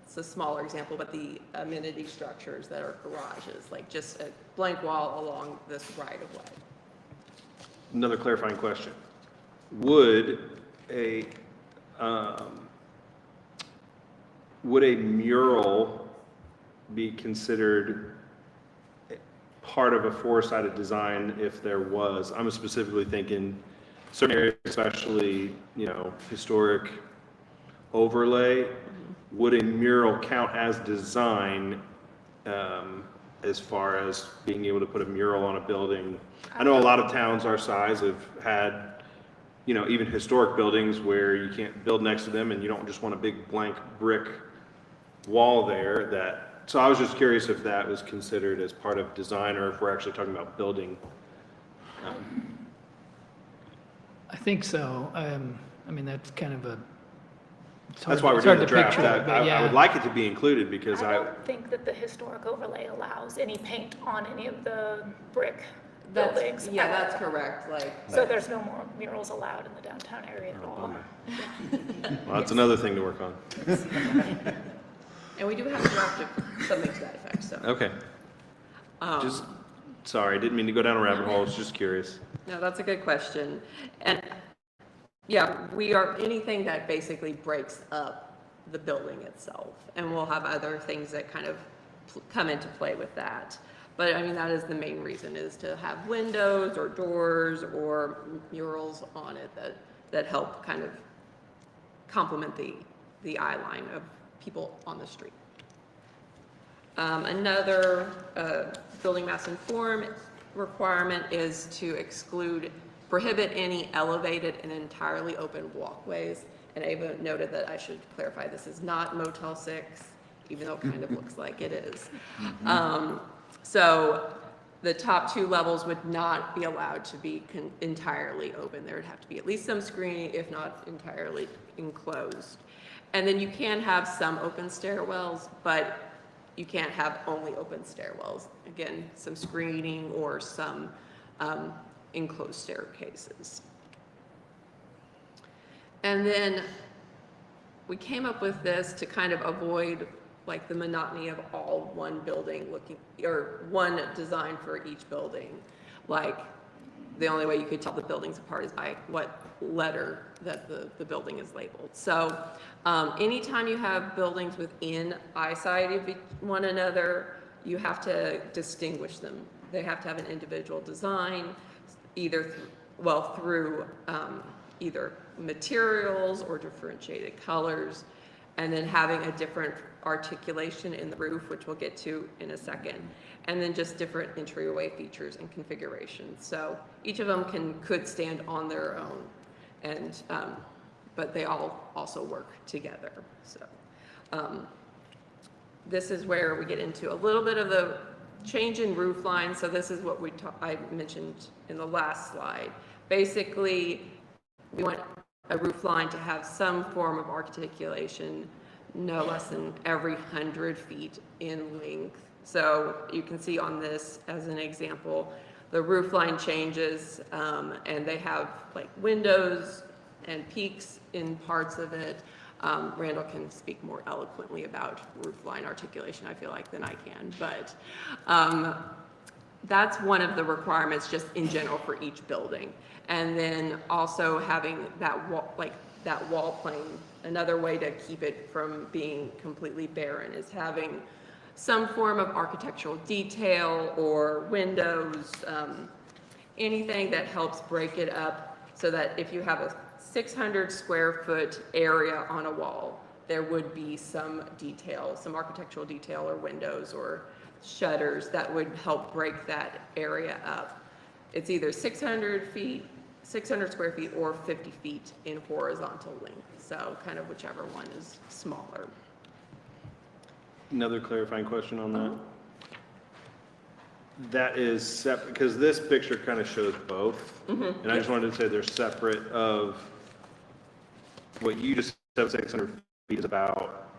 it's a smaller example, but the amenity structures that are garages, like just a blank wall along this right of way. Another clarifying question. Would a mural be considered part of a four-sided design if there was? I'm specifically thinking certain areas, especially, historic overlay. Would a mural count as design as far as being able to put a mural on a building? I know a lot of towns our size have had, even historic buildings where you can't build next to them and you don't just want a big blank brick wall there so I was just curious if that was considered as part of design or if we're actually talking about building. I think so. I mean, that's kind of That's why we're it's doing hard the to draft. picture it, but I would yeah. like it to be included because I don't think that the historic overlay allows any paint on any of the brick buildings. Yeah, that's correct, like. So there's no more murals allowed in the downtown area at all. well, that's another thing to work on. And we do have a draft of something to that effect, so. Okay. Just, sorry, didn't mean to go down a rabbit hole. I was just curious. No, that's a good question. And yeah, we are anything that basically breaks up the building itself. And we'll have other things that kind of come into play with that. But I mean, that is the main reason, is to have windows or doors or murals on it that help kind of complement the eye line of people on the street. Another building mass and form requirement is to prohibit any elevated and entirely open walkways. And Ava noted that I should clarify, this is not Motel 6, even though it kind of looks like it is. So the top two levels would not be allowed to be entirely open. There would have to be at least some screening, if not entirely enclosed. And then you can have some open stairwells, but you can't have only open stairwells. Again, some screening or some enclosed staircases. And then we came up with this to kind of avoid like the monotony of all one building or one design for each building. Like the only way you could tell the buildings apart is by what letter that the building is labeled. So anytime you have buildings within eyesight of one another, you have to distinguish them. They have to have an individual design, either through either materials or differentiated colors, and then having a different articulation in the roof, which we'll get to in a second, and then just different entryway features and configurations. So each of them could stand on their own, and but they all also work together. So this is where we get into a little bit of the change in roof line. So this is what I mentioned in the last slide. Basically, we want a roof line to have some form of articulation, no less than every 100 feet in length. So you can see on this as an example, the roof line changes and they have like windows and peaks in parts of it. Randall can speak more eloquently about roof line articulation, I feel like, than I can, but that's one of the requirements just in general for each building. And then also having that wall plane. Another way to keep it from being completely barren is having some form of architectural detail or windows, anything that helps break it up so that if you have a 600 square foot area on a wall, there would be some detail, some architectural detail or windows or shutters that would help break that area up. It's either 600 square feet or 50 feet in horizontal length. So kind of whichever one is smaller. Another clarifying question on that. That is separate, because this picture kind of shows both. And I just wanted to say they're separate of what you just said, 600 feet is about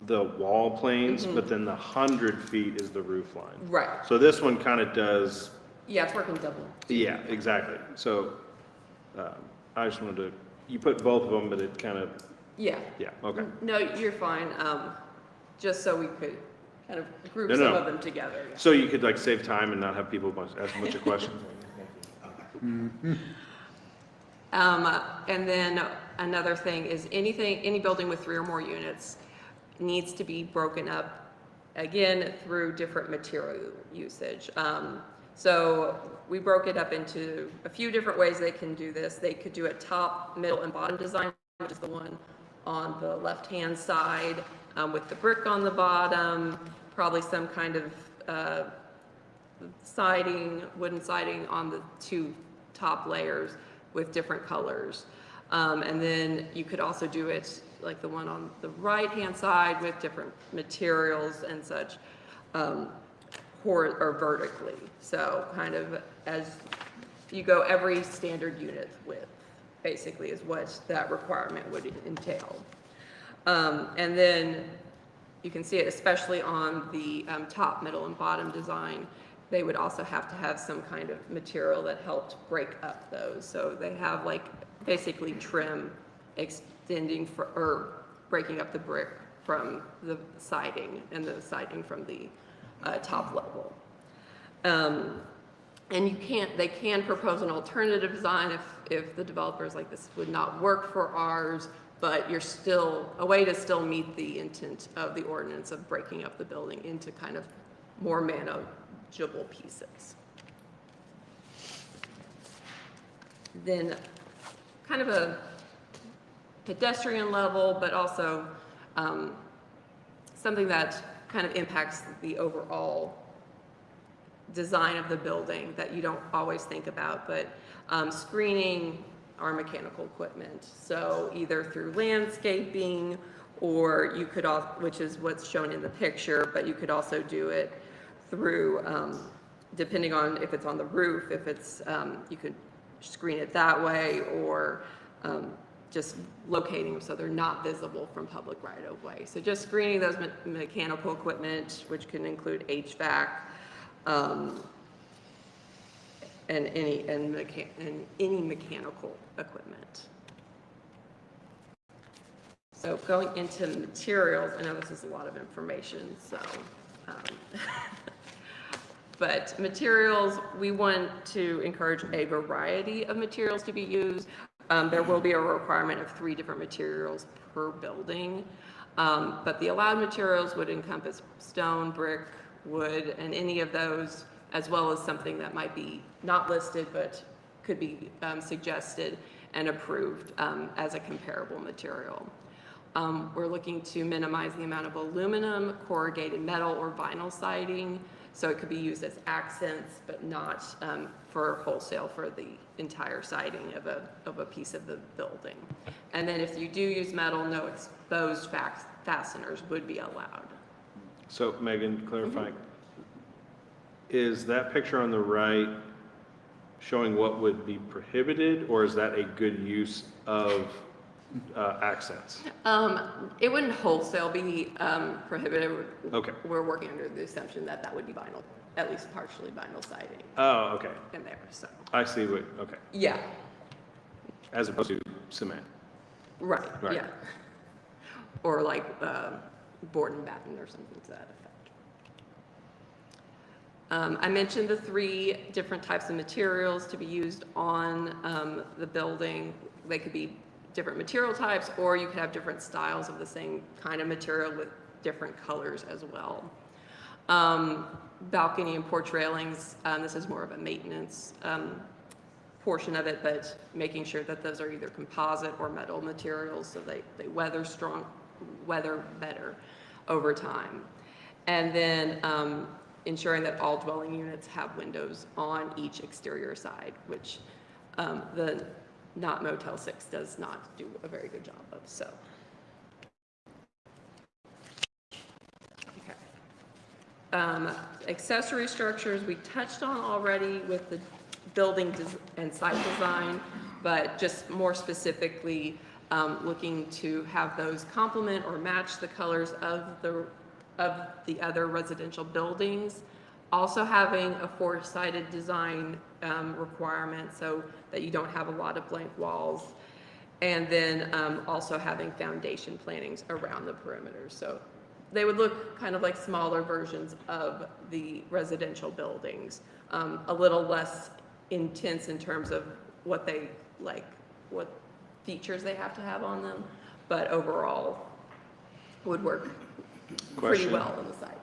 the wall planes, but then the 100 feet is the roof line. Right. So this one kind of does. Yeah, it's working double. Yeah, exactly. So I just wanted to, you put both of them, but it kind of. Yeah. Yeah, okay. No, you're fine. just so we could kind of group No, some no. of them together. Yeah. So you could like save time and not have people ask a bunch of questions? And then another thing is any building with 3 or more units needs to be broken up, again, through different material usage. So we broke it up into a few different ways they can do this. They could do a top, middle, and bottom design, which is the one on the left-hand side, with the brick on the bottom, probably some kind of siding, wooden siding on the 2 top layers with different colors. And then you could also do it like the one on the right-hand side with different materials and such, or vertically. So kind of as you go every standard unit width, basically is what that requirement would entail. And then you can see it especially on the top, middle, and bottom design. They would also have to have some kind of material that helped break up those. So they have like basically trim extending or breaking up the brick from the siding and the siding from the top level. And they can propose an alternative design if the developer is like, this would not work for ours, but you're still, a way to still meet the intent of the ordinance of breaking up the building into kind of more manageable pieces. Then kind of a pedestrian level, but also something that kind of impacts the overall design of the building that you don't always think about, but screening our mechanical equipment. So either through landscaping, or you could also, which is what's shown in the picture, but you could also do it through, depending on if it's on the roof, if it's, you could screen it that way, or just locating them so they're not visible from public right of way. So just screening those mechanical equipment, which can include HVAC, and any mechanical equipment. So going into materials, I know this is a lot of information, so, but materials, we want to encourage a variety of materials to be used. There will be a requirement of 3 different materials per building, but the allowed materials would encompass stone, brick, wood, and any of those, as well as something that might be not listed but could be suggested and approved as a comparable material. We're looking to minimize the amount of aluminum, corrugated metal, or vinyl siding, so it could be used as accents, but not for wholesale for the entire siding of a piece of the building. And then if you do use metal, no exposed fasteners would be allowed. So Megan, clarifying, is that picture on the right showing what would be prohibited, or is that a good use of accents? It wouldn't wholesale be prohibited. Okay. We're working under the assumption that that would be vinyl, at least partially vinyl siding Oh, okay. in there, so. I see what, okay. Yeah, As opposed to cement. right, Right. yeah. Or like board and batten or something to that effect. I mentioned the 3 different types of materials to be used on the building. They could be different material types, or you could have different styles of the same kind of material with different colors as well. Balcony and porch railings, this is more of a maintenance portion of it, but making sure that those are either composite or metal materials so they weather better over time. And then ensuring that all dwelling units have windows on each exterior side, which the not Motel 6 does not do a very good job of, so. Okay. Accessory structures we touched on already with the building and site design, but just more specifically looking to have those complement or match the colors of the other residential buildings. Also having a 4-sided design requirement so that you don't have a lot of blank walls. And then also having foundation plantings around the perimeter. So they would look kind of like smaller versions of the residential buildings, a little less intense in terms of what they like, what features they have to have on them, but overall would work pretty Question. well on the site.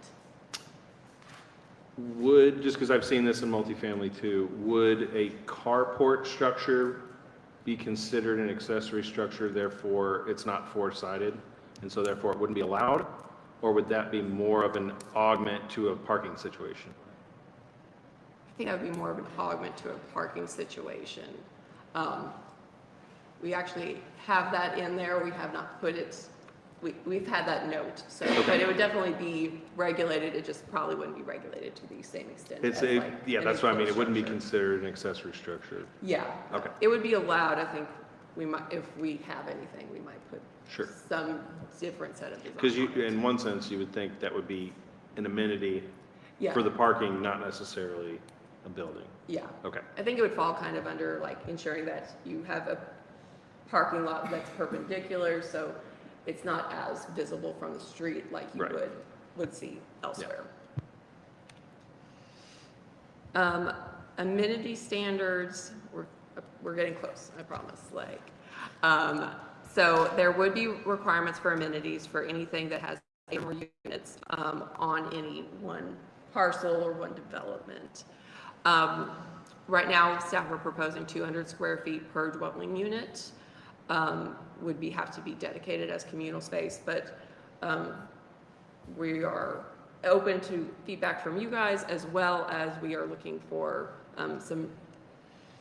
Would, just because I've seen this in multifamily too, would a carport structure be considered an accessory structure, therefore it's not four-sided, and so therefore it wouldn't be allowed? Or would that be more of an augment to a parking situation? I think that would be more of an augment to a parking situation. We actually have that in there. We have not put it, we've had that note. So, but it would definitely be regulated. It just probably wouldn't be regulated to the same extent. It's as, a, like, yeah, an that's what I mean. It enclosed wouldn't be structure. considered an accessory structure. Yeah. Okay. It would be allowed. I think we might, if we have anything, we might put Sure. some different set of design. Because you, on it. in one sense, you would think that would be an amenity Yeah. for the parking, not necessarily a building. Yeah. Okay. I think it would fall kind of under like ensuring that you have a parking lot that's perpendicular, so it's not as visible from the street like you Right. would see elsewhere. Amenity standards, we're getting close, I promise, like, so there would be requirements for amenities for anything that has 8 or more units, on any one parcel or one development. Right now, staff are proposing 200 square feet per dwelling unit, would have to be dedicated as communal space, but we are open to feedback from you guys, as well as we are looking for some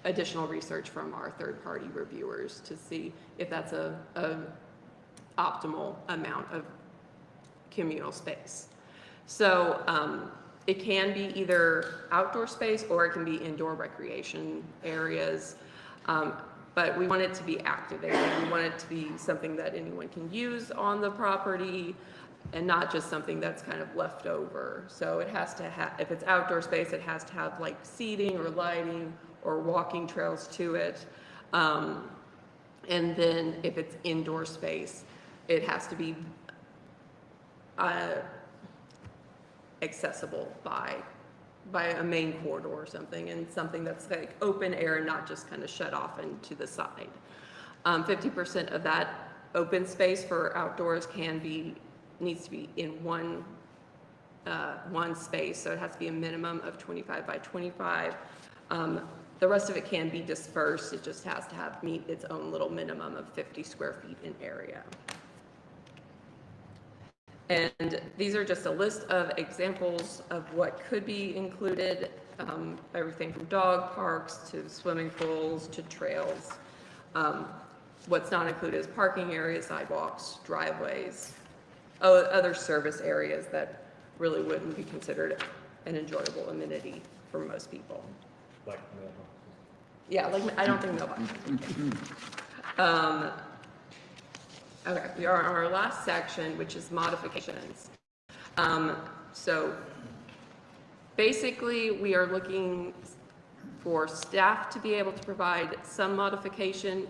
additional research from our third-party reviewers to see if that's a optimal amount of communal space. So it can be either outdoor space or it can be indoor recreation areas. But we want it to be activated. We want it to be something that anyone can use on the property and not just something that's kind of left over. So it has to have, if it's outdoor space, it has to have like seating or lighting or walking trails to it. And then if it's indoor space, it has to be accessible by a main corridor or something, and something that's like open air and not just kind of shut off and to the side. 50% of that open space for outdoors needs to be in one space, so it has to be a minimum of 25 by 25. The rest of it can be dispersed. It just has to meet its own little minimum of 50 square feet in area. And these are just a list of examples of what could be included, everything from dog parks to swimming pools to trails. What's not included is parking areas, sidewalks, driveways, other service areas that really wouldn't be considered an enjoyable amenity for most people. Like Yeah, like, I don't think nobody. Okay, we are on our last section, which is modifications. So basically, we are looking for staff to be able to provide some modification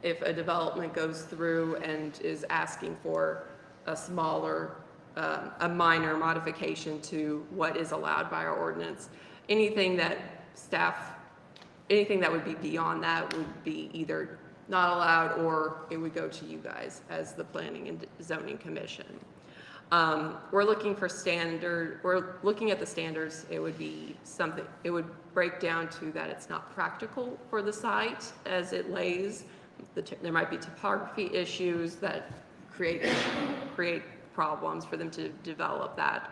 if a development goes through and is asking for a smaller, a minor modification to what is allowed by our ordinance. Anything that would be beyond that would be either not allowed, or it would go to you guys as the Planning and Zoning Commission. We're looking at the standards. It would be something, it would break down to that it's not practical for the site as it lays. There might be topography issues that create problems for them to develop that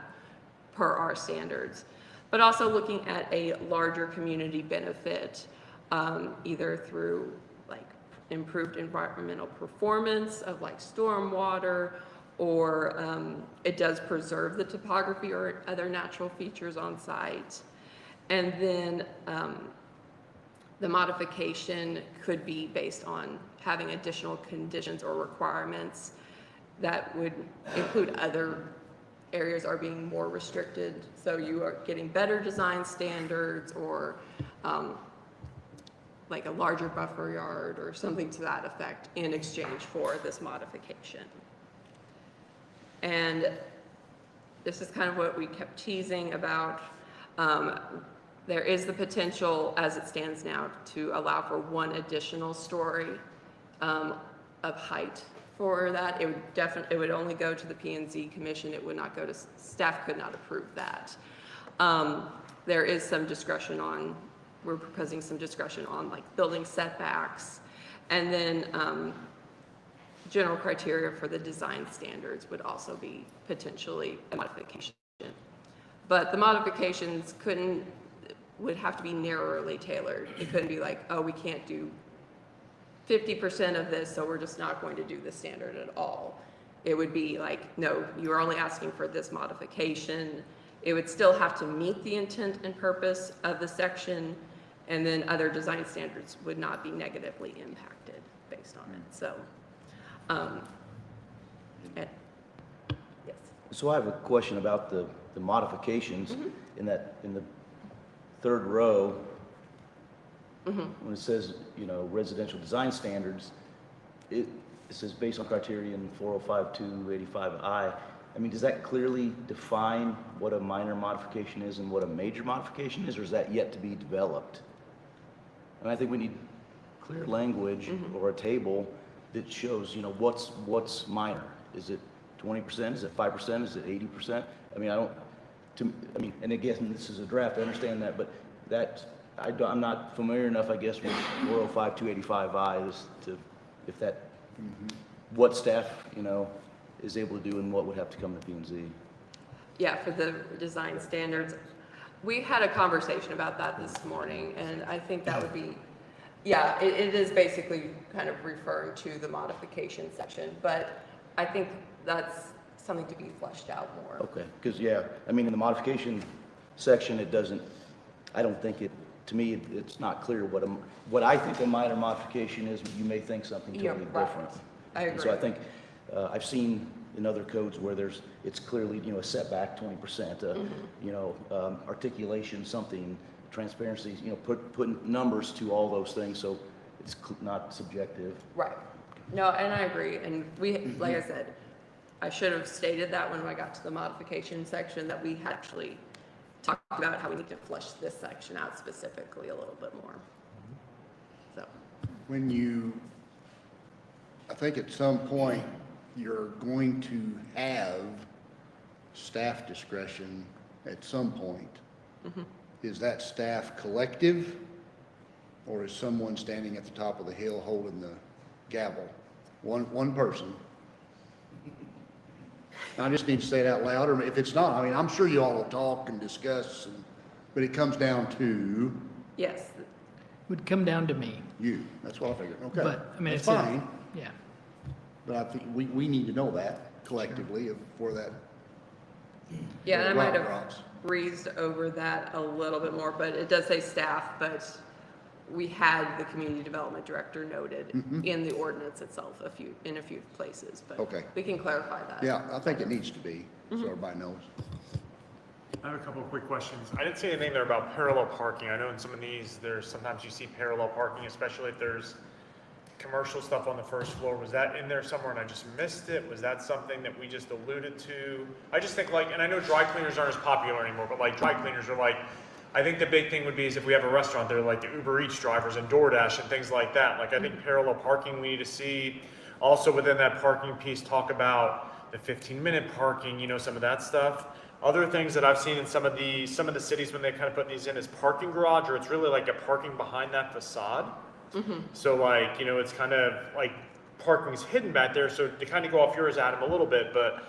per our standards. But also looking at a larger community benefit, either through like improved environmental performance of like stormwater, or it does preserve the topography or other natural features on site. And then the modification could be based on having additional conditions or requirements that would include other areas are being more restricted. So you are getting better design standards, or like a larger buffer yard or something to that effect in exchange for this modification. And this is kind of what we kept teasing about. There is the potential, as it stands now, to allow for one additional story of height for that. It would definitely, it would only go to the P and Z commission. It would not go to, staff could not approve that. There is some discretion on, we're proposing some discretion on like building setbacks. And then general criteria for the design standards would also be potentially a modification. But the modifications would have to be narrowly tailored. It couldn't be like, oh, we can't do 50% of this, so we're just not going to do the standard at all. It would be like, no, you are only asking for this modification. It would still have to meet the intent and purpose of the section, and then other design standards would not be negatively impacted based on it. So, yes. So I have a question about the modifications in the third row. When it says, residential design standards, it says based on criterion 405285I. I mean, does that clearly define what a minor modification is and what a major modification is, or is that yet to be developed? And I think we need clear language or a table that shows, what's minor. Is it 20%? Is it 5%? Is it 80%? I mean, and again, this is a draft, I understand that, but I'm not familiar enough, I guess, with 405285I what staff, is able to do and what would have to come to P and Z. Yeah, for the design standards. We had a conversation about that this morning, and I think that would be, yeah, it is basically kind of referring to the modification section, but I think that's something to be fleshed out more. Okay, because, I mean, in the modification section, I don't think to me, it's not clear what I think a minor modification is, but you may think something totally different. I agree. And so I think, I've seen in other codes where it's clearly, a setback 20%, articulation, something, transparency, putting numbers to all those things, so it's not subjective. Right. No, and I agree. And we, like I said, I should have stated that when I got to the modification section, that we had actually talked about how we need to flesh this section out specifically a little bit more. So. I think at some point, you're going to have staff discretion at some point. Is that staff collective, or is someone standing at the top of the hill holding the gavel? One person. I just need to say it out loud, or if it's not, I mean, I'm sure you all will talk and discuss, but it comes down to Yes. Would come down to me. you. That's what I figured. Okay. But, I mean, That's it's a- fine, Yeah. but I think we need to know that collectively for that. Yeah, and I might have Rocks. breezed over that a little bit more, but it does say staff, but we had the community development director noted in the ordinance itself in a few places, but Okay. we can clarify that. Yeah, I think it needs to be, so everybody knows. I have a couple of quick questions. I didn't see anything there about parallel parking. I know in some of these, sometimes you see parallel parking, especially if there's commercial stuff on the first floor. Was that in there somewhere and I just missed it? Was that something that we just alluded to? I just think and I know dry cleaners aren't as popular anymore, but dry cleaners are I think the big thing would be is if we have a restaurant there, like the Uber Eats drivers and DoorDash and things like that. I think parallel parking we need to see. Also within that parking piece, talk about the 15-minute parking, some of that stuff. Other things that I've seen in some of the cities when they kind of put these in is parking garage, or it's really like a parking behind that facade. So it's kind of parking's hidden back there. So to kind of go off yours, Adam, a little bit, but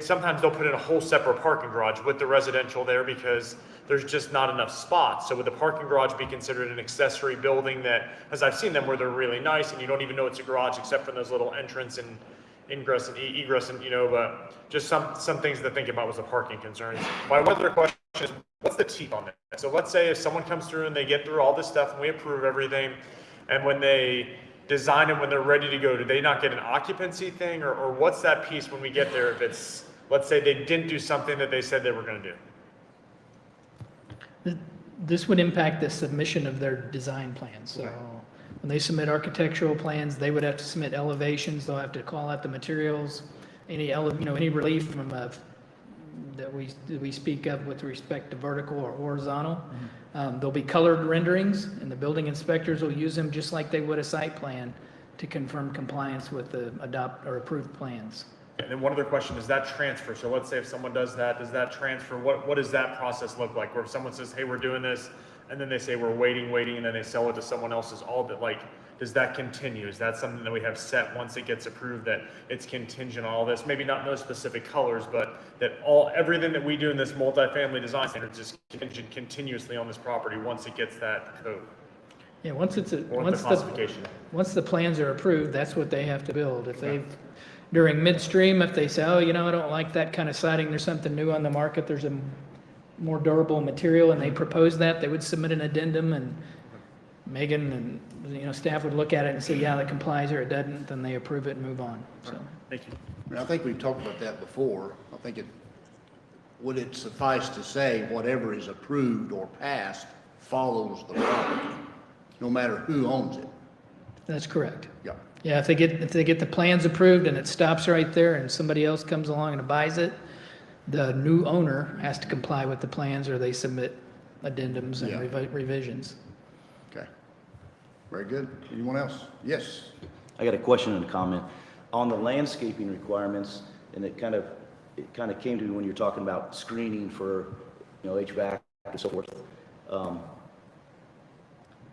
sometimes they'll put in a whole separate parking garage with the residential there because there's just not enough spots. So would the parking garage be considered an accessory building that, as I've seen them, where they're really nice and you don't even know it's a garage except for those little entrance and ingress and egress and, but just some things to think about was the parking concerns. My other question is, what's the teeth on this? So let's say if someone comes through and they get through all this stuff and we approve everything, and when they design it, when they're ready to go, do they not get an occupancy thing, or what's that piece when we get there if it's, let's say they didn't do something that they said they were going to do? This would impact the submission of their design plans. So when they submit architectural plans, they would have to submit elevations. They'll have to call out the materials, any relief from that we speak of with respect to vertical or horizontal. There'll be colored renderings, and the building inspectors will use them just like they would a site plan to confirm compliance with the adopt or approved plans. And then one other question, does that transfer? So let's say if someone does that, does that transfer? What does that process look like? Where if someone says, hey, we're doing this, and then they say we're waiting, and then they sell it to someone else's, all that, like, does that continue? Is that something that we have set once it gets approved, that it's contingent on all this? Maybe not no specific colors, but that everything that we do in this multifamily design standards is contingent continuously on this property once it gets that code Yeah, once it's, or the classification. once the plans are approved, that's what they have to build. If they've, during midstream, if they say, oh, you know, I don't like that kind of siding, there's something new on the market, there's a more durable material, and they propose that, they would submit an addendum, and Megan and, staff would look at it and say, yeah, that complies, or it doesn't, then they approve it and move on, so. Thank you. And I think we've talked about that before. I think would it suffice to say whatever is approved or passed follows the property, no matter who owns it? That's correct. Yeah. Yeah, if they get the plans approved and it stops right there and somebody else comes along and buys it, the new owner has to comply with the plans, or they submit addendums and Yeah. revisions. Okay. Very good. Anyone else? Yes. I got a question and a comment. On the landscaping requirements, and it kind of came to me when you're talking about screening for, HVAC and so forth.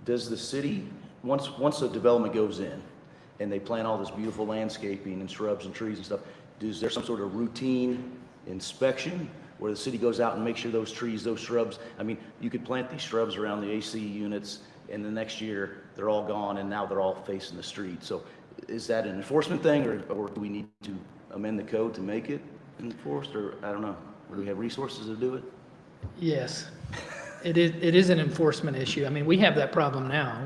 Does the city, once a development goes in and they plant all this beautiful landscaping and shrubs and trees and stuff, is there some sort of routine inspection where the city goes out and makes sure those trees, those shrubs, I mean, you could plant these shrubs around the AC units and the next year they're all gone and now they're all facing the street. So is that an enforcement thing, or do we need to amend the code to make it enforced, or I don't know, do we have resources to do it? Yes, it is an enforcement issue. I mean, we have that problem now.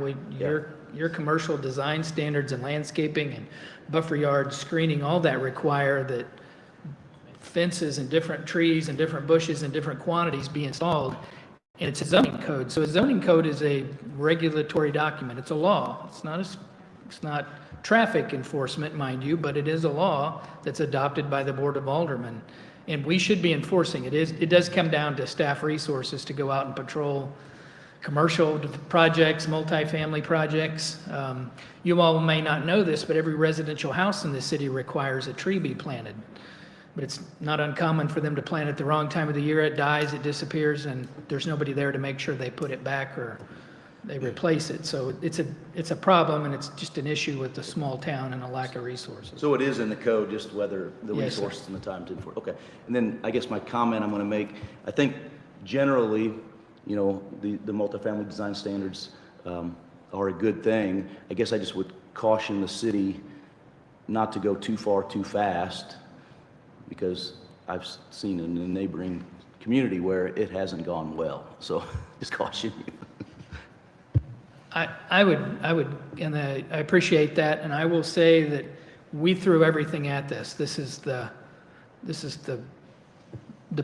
Your commercial design standards and landscaping and buffer yards, screening, all that require that fences and different trees and different bushes and different quantities be installed. And it's a zoning code. So a zoning code is a regulatory document. It's a law. It's not traffic enforcement, mind you, but it is a law that's adopted by the Board of Aldermen. And we should be enforcing it. It does come down to staff resources to go out and patrol commercial projects, multifamily projects. You all may not know this, but every residential house in the city requires a tree be planted. But it's not uncommon for them to plant it the wrong time of the year. It dies, it disappears, and there's nobody there to make sure they put it back or they replace it. So it's a problem, and it's just an issue with the small town and a lack of resources. So it is in the code, just whether the Yes, sir. resources and the time to enforce. Okay. And then I guess my comment I'm going to make, I think generally, the multifamily design standards are a good thing. I guess I just would caution the city not to go too far too fast, because I've seen in the neighboring community where it hasn't gone well. So just caution you. I would, and I appreciate that, and I will say that we threw everything at this. This is the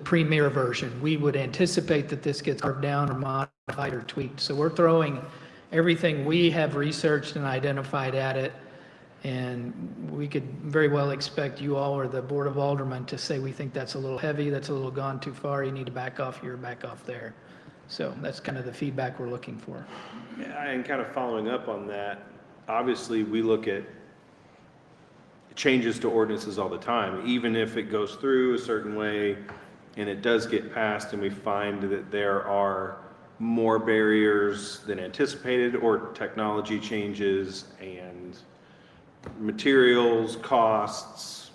premier version. We would anticipate that this gets carved down or modified or tweaked. So we're throwing everything we have researched and identified at it, and we could very well expect you all or the Board of Aldermen to say, we think that's a little heavy, that's a little gone too far, you need to back off here, back off there. So that's kind of the feedback we're looking for. Yeah, and kind of following up on that, obviously, we look at changes to ordinances all the time, even if it goes through a certain way and it does get passed and we find that there are more barriers than anticipated, or technology changes and materials, costs,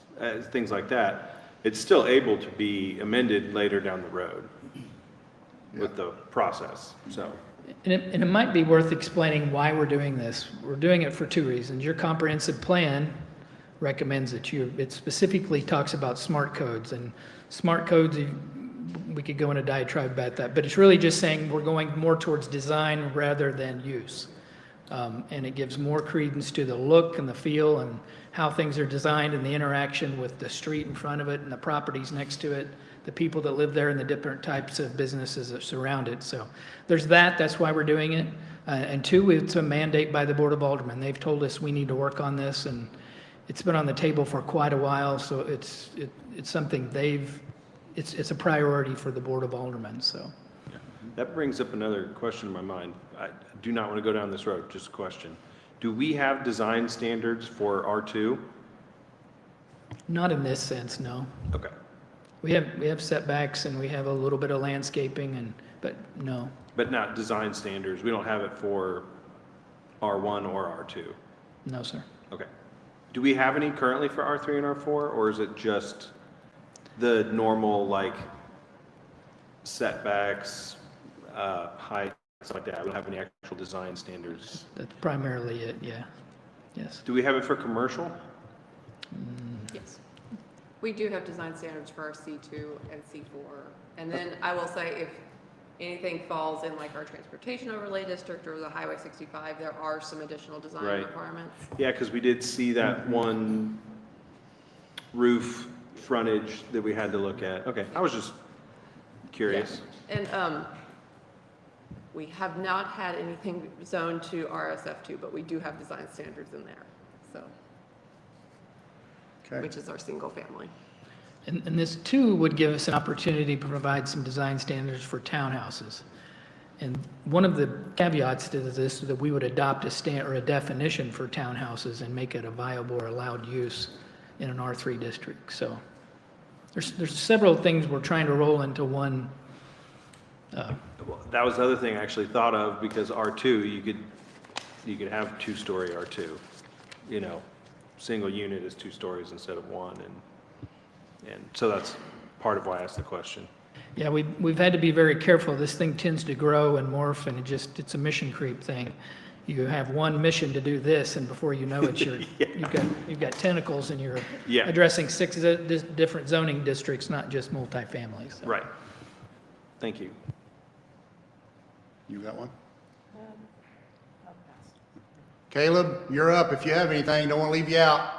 things like that, it's still able to be amended later down the road with the process, so. And it might be worth explaining why we're doing this. We're doing it for two reasons. Your comprehensive plan recommends that it specifically talks about smart codes, and smart codes, we could go into a diatribe about that, but it's really just saying we're going more towards design rather than use. And it gives more credence to the look and the feel and how things are designed and the interaction with the street in front of it and the properties next to it, the people that live there and the different types of businesses that surround it. So there's that's why we're doing it. And two, it's a mandate by the Board of Aldermen. They've told us we need to work on this, and it's been on the table for quite a while, so it's something they've it's a priority for the Board of Aldermen, so. That brings up another question in my mind. I do not want to go down this road, just a question. Do we have design standards for R2? Not in this sense, no. Okay. We have setbacks and we have a little bit of landscaping but no. But not design standards. We don't have it for R1 or R2. No, sir. Okay. Do we have any currently for R3 and R4, or is it just the normal, like, setbacks, height, stuff like that? We don't have any actual design standards. That's primarily it, yeah. Yes. Do we have it for commercial? Yes. We do have design standards for our C2 and C4. And then I will say if anything falls in like our transportation overlay district or the Highway 65, there are some additional design Right. requirements. Yeah, because we did see that one roof frontage that we had to look at. Okay, I was just curious. And we have not had anything zoned to RSF2, but we do have design standards in there, so, Okay. which is our single family. And this too would give us an opportunity to provide some design standards for townhouses. And one of the caveats to this is that we would adopt a definition for townhouses and make it a viable or allowed use in an R3 district. So there's several things we're trying to roll into one. Well, that was the other thing I actually thought of, because R2, you could have two-story R2. You know, single unit is 2 stories instead of 1, and so that's part of why I asked the question. Yeah, we've had to be very careful. This thing tends to grow and morph, and it's a mission creep thing. You have one mission to do this, and before you know it, you've got tentacles, and you're Yeah. addressing 6 different zoning districts, not just multifamily. So. Right. Thank you. You got one? Caleb, you're up. If you have anything, don't want to leave you out.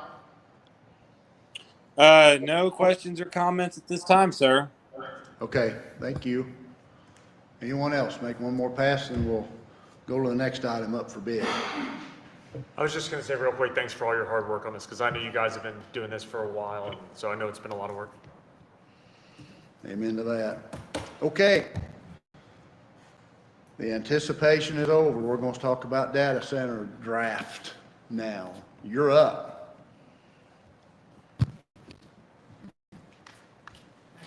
No questions or comments at this time, sir. Okay, thank you. Anyone else? Make one more pass and we'll go to the next item up for bid. I was just going to say real quick, thanks for all your hard work on this, because I know you guys have been doing this for a while, and so I know it's been a lot of work. Amen to that. Okay. The anticipation is over. We're going to talk about data center draft now. You're up. I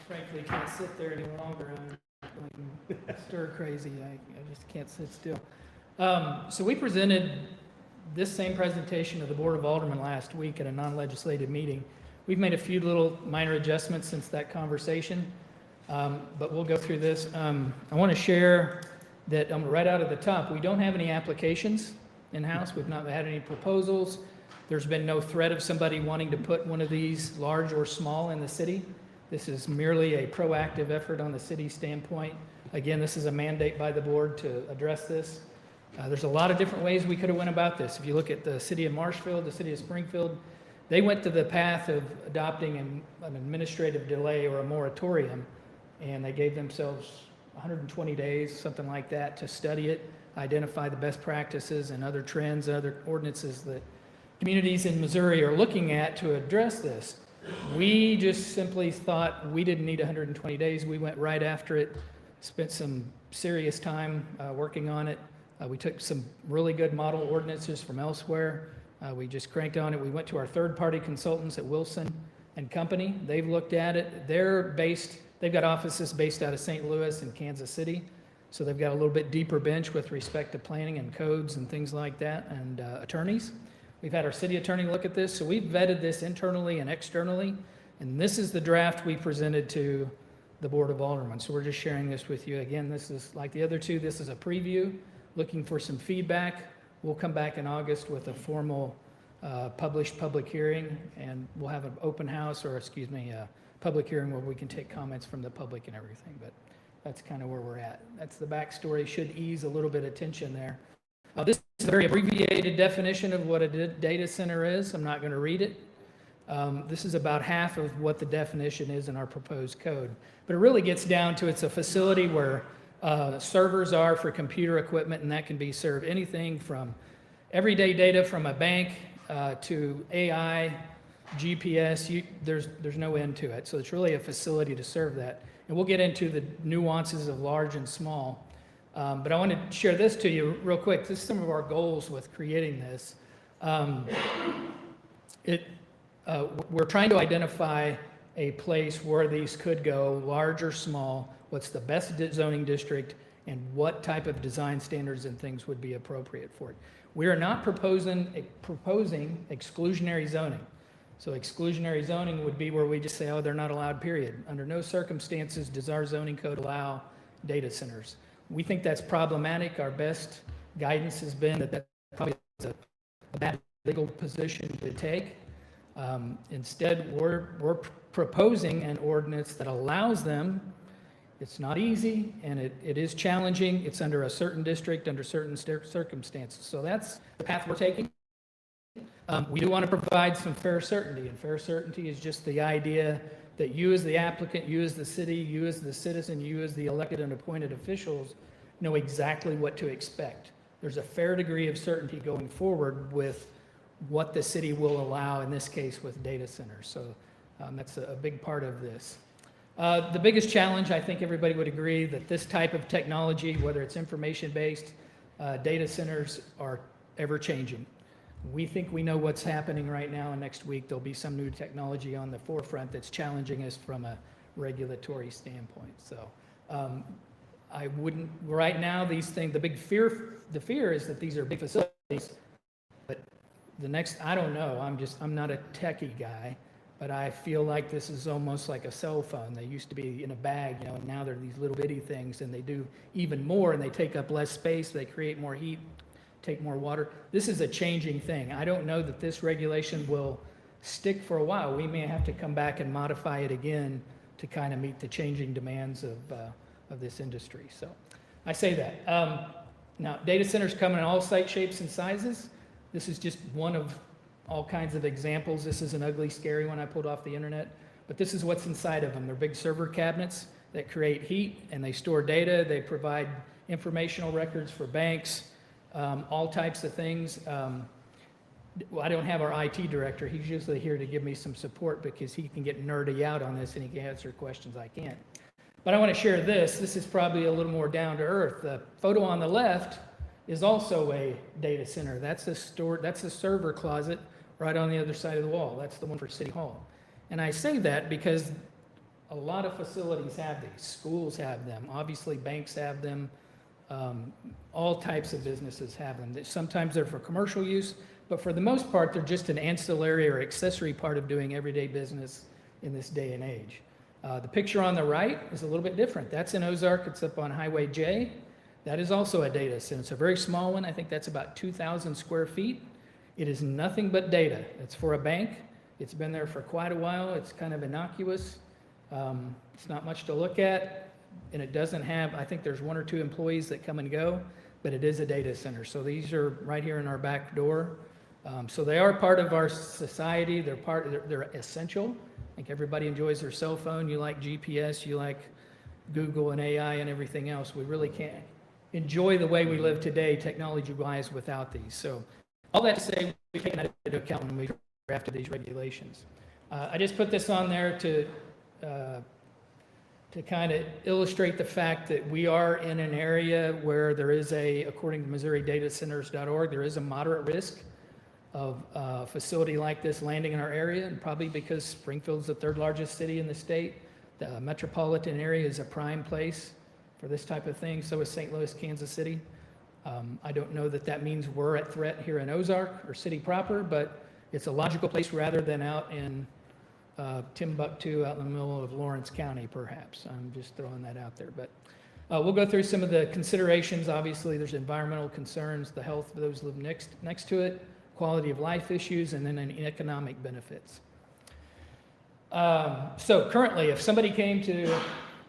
frankly can't sit there any longer. I'm going stir crazy. I just can't sit still. So we presented this same presentation to the Board of Aldermen last week at a non-legislative meeting. We've made a few little minor adjustments since that conversation, but we'll go through this. I want to share that right out of the top, we don't have any applications in-house. We've not had any proposals. There's been no threat of somebody wanting to put one of these, large or small, in the city. This is merely a proactive effort on the city standpoint. Again, this is a mandate by the board to address this. There's a lot of different ways we could have went about this. If you look at the city of Marshfield, the city of Springfield, they went to the path of adopting an administrative delay or a moratorium, and they gave themselves 120 days, something like that, to study it, identify the best practices and other trends, other ordinances that communities in Missouri are looking at to address this. We just simply thought we didn't need 120 days. We went right after it, spent some serious time working on it. We took some really good model ordinances from elsewhere. We just cranked on it. We went to our third-party consultants at Wilson and Company. They've looked at it. They've got offices based out of St. Louis and Kansas City. So they've got a little bit deeper bench with respect to planning and codes and things like that, and attorneys. We've had our city attorney look at this, so we've vetted this internally and externally, and this is the draft we presented to the Board of Aldermen. So we're just sharing this with you. Again, this is like the other two, this is a preview, looking for some feedback. We'll come back in August with a formal published public hearing, and we'll have an open house, or a public hearing where we can take comments from the public and everything, but that's kind of where we're at. That's the backstory, should ease a little bit of tension there. This is a very abbreviated definition of what a data center is. I'm not going to read it. This is about half of what the definition is in our proposed code. But it really gets down to it's a facility where servers are for computer equipment, and that can be served anything from everyday data from a bank to AI GPS, there's no end to it. So it's really a facility to serve that. And we'll get into the nuances of large and small. But I want to share this to you real quick. This is some of our goals with creating this. We're trying to identify a place where these could go, large or small, what's the best zoning district, and what type of design standards and things would be appropriate for it. We are not proposing exclusionary zoning. So exclusionary zoning would be where we just say, oh, they're not allowed, period. Under no circumstances does our zoning code allow data centers. We think that's problematic. Our best guidance has been that probably is a bad legal position to take. Instead, we're proposing an ordinance that allows them. It's not easy, and it is challenging. It's under a certain district, under certain circumstances. So that's the path we're taking. We do want to provide some fair certainty, and fair certainty is just the idea that you as the applicant, you as the city, you as the citizen, you as the elected and appointed officials know exactly what to expect. There's a fair degree of certainty going forward with what the city will allow, in this case with data centers. So that's a big part of this. The biggest challenge, I think everybody would agree, that this type of technology, whether it's information-based, data centers are ever-changing. We think we know what's happening right now, and next week there'll be some new technology on the forefront that's challenging us from a regulatory standpoint. So I wouldn't, right now, these things, the fear is that these are big facilities, but the next, I don't know, I'm not a techie guy, but I feel like this is almost like a cell phone. They used to be in a bag, and now they're these little bitty things, and they do even more, and they take up less space, they create more heat, take more water. This is a changing thing. I don't know that this regulation will stick for a while. We may have to come back and modify it again to kind of meet the changing demands of this industry. So I say that. Now, data centers come in all site shapes and sizes. This is just one of all kinds of examples. This is an ugly, scary one I pulled off the internet, but this is what's inside of them. They're big server cabinets that create heat, and they store data. They provide informational records for banks, all types of things. Well, I don't have our IT director. He's usually here to give me some support because he can get nerdy out on this and he can answer questions I can't. But I want to share this. This is probably a little more down to earth. The photo on the left is also a data center. That's a server closet right on the other side of the wall. That's the one for City Hall. And I say that because a lot of facilities have these. Schools have them. Obviously, banks have them. All types of businesses have them. Sometimes they're for commercial use, but for the most part, they're just an ancillary or accessory part of doing everyday business in this day and age. The picture on the right is a little bit different. That's in Ozark. It's up on Highway J. That is also a data center. It's a very small one. I think that's about 2,000 square feet. It is nothing but data. It's for a bank. It's been there for quite a while. It's kind of innocuous. It's not much to look at, and it doesn't have, I think there's 1 or 2 employees that come and go, but it is a data center. So these are right here in our back door. So they are part of our society. They're essential. I think everybody enjoys their cell phone. You like GPS, you like Google and AI and everything else. We really can't enjoy the way we live today, technology-wise, without these. So all that to say, we've taken that into account when we drafted these regulations. I just put this on there to kind of illustrate the fact that we are in an area where there is according to MissouriDataCenters.org, there is a moderate risk of a facility like this landing in our area, and probably because Springfield's the 3rd largest city in the state. The metropolitan area is a prime place for this type of thing. So is St. Louis, Kansas City. I don't know that that means we're at threat here in Ozark or city proper, but it's a logical place rather than out in Timbuktu, out in the middle of Lawrence County, perhaps. I'm just throwing that out there. But we'll go through some of the considerations. Obviously, there's environmental concerns, the health of those who live next to it, quality of life issues, and then any economic benefits. So currently, if somebody came to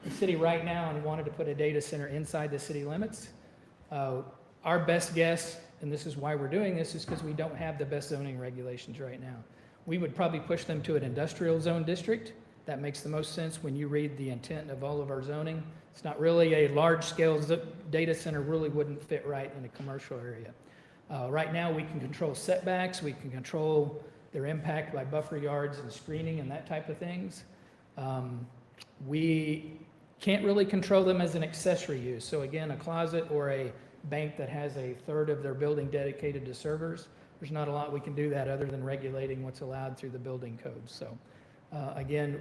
the city right now and wanted to put a data center inside the city limits, our best guess, and this is why we're doing this, is because we don't have the best zoning regulations right now. We would probably push them to an industrial zone district. That makes the most sense when you read the intent of all of our zoning. It's not really a large-scale data center, really wouldn't fit right in a commercial area. Right now, we can control setbacks, we can control their impact by buffer yards and screening and that type of things. We can't really control them as an accessory use. So again, a closet or a bank that has a third of their building dedicated to servers, there's not a lot we can do that other than regulating what's allowed through the building code. So again,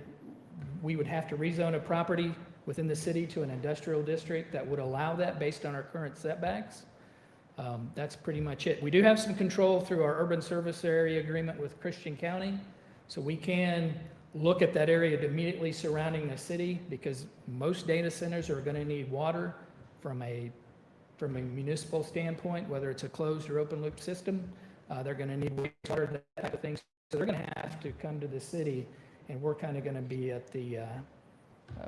we would have to rezone a property within the city to an industrial district that would allow that based on our current setbacks. That's pretty much it. We do have some control through our urban service area agreement with Christian County. So we can look at that area immediately surrounding the city because most data centers are going to need water from a municipal standpoint, whether it's a closed or open loop system. They're going to need wastewater, that type of thing. So they're going to have to come to the city, and we're kind of going to be at the,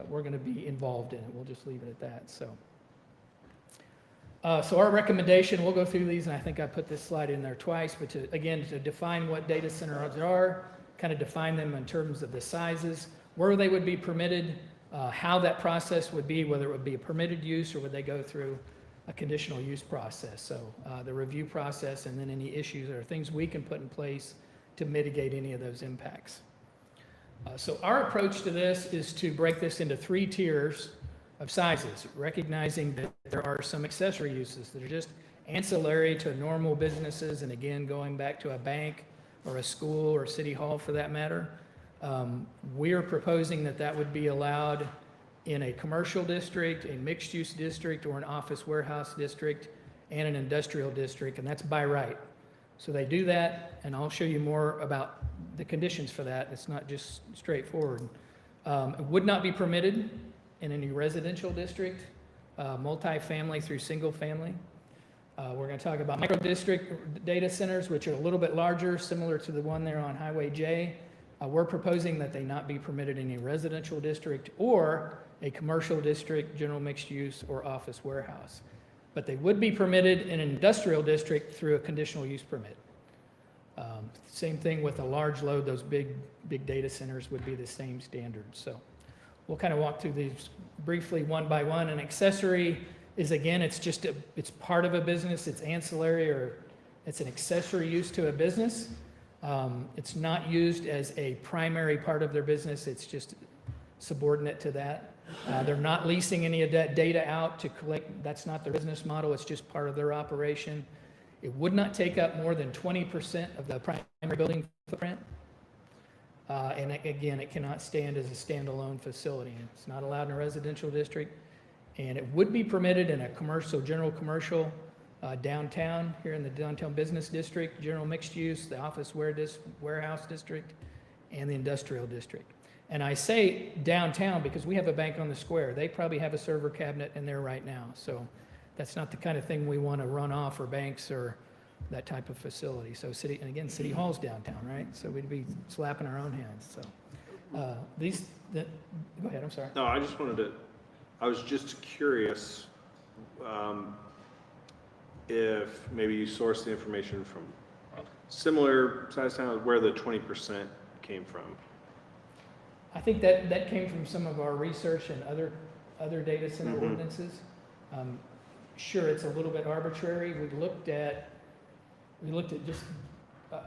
we're going to be involved in it. We'll just leave it at that. So our recommendation, we'll go through these, and I think I put this slide in there twice, but again, to define what data centers are, kind of define them in terms of the sizes, where they would be permitted, how that process would be, whether it would be a permitted use or would they go through a conditional use process. So the review process and then any issues or things we can put in place to mitigate any of those impacts. So our approach to this is to break this into 3 tiers of sizes, recognizing that there are some accessory uses that are just ancillary to normal businesses, and again, going back to a bank or a school or city hall for that matter. We're proposing that that would be allowed in a commercial district, a mixed-use district, or an office warehouse district, and an industrial district, and that's by right. So they do that, and I'll show you more about the conditions for that. It's not just straightforward. It would not be permitted in any residential district, multifamily through single family. We're going to talk about micro district data centers, which are a little bit larger, similar to the one there on Highway J. We're proposing that they not be permitted in a residential district or a commercial district, general mixed use, or office warehouse. But they would be permitted in an industrial district through a conditional use permit. Same thing with a large load, those big data centers would be the same standard. So we'll kind of walk through these briefly one by one. An accessory is, again, it's part of a business, it's ancillary, or it's an accessory use to a business. It's not used as a primary part of their business, it's just subordinate to that. They're not leasing any of that data out to collect, that's not their business model, it's just part of their operation. It would not take up more than 20% of the primary building footprint. And again, it cannot stand as a standalone facility. It's not allowed in a residential district. And it would be permitted in a commercial, general commercial, downtown, here in the downtown business district, general mixed use, the office warehouse district, and the industrial district. And I say downtown because we have a bank on the square. They probably have a server cabinet in there right now. So that's not the kind of thing we want to run off for banks or that type of facility. So City Hall's downtown, right? So we'd be slapping our own hands. So go ahead, I'm sorry. No, I was just curious if maybe you sourced the information from similar size towns where the 20% came from. I think that came from some of our research and other data center ordinances. Sure, it's a little bit arbitrary. We looked at just,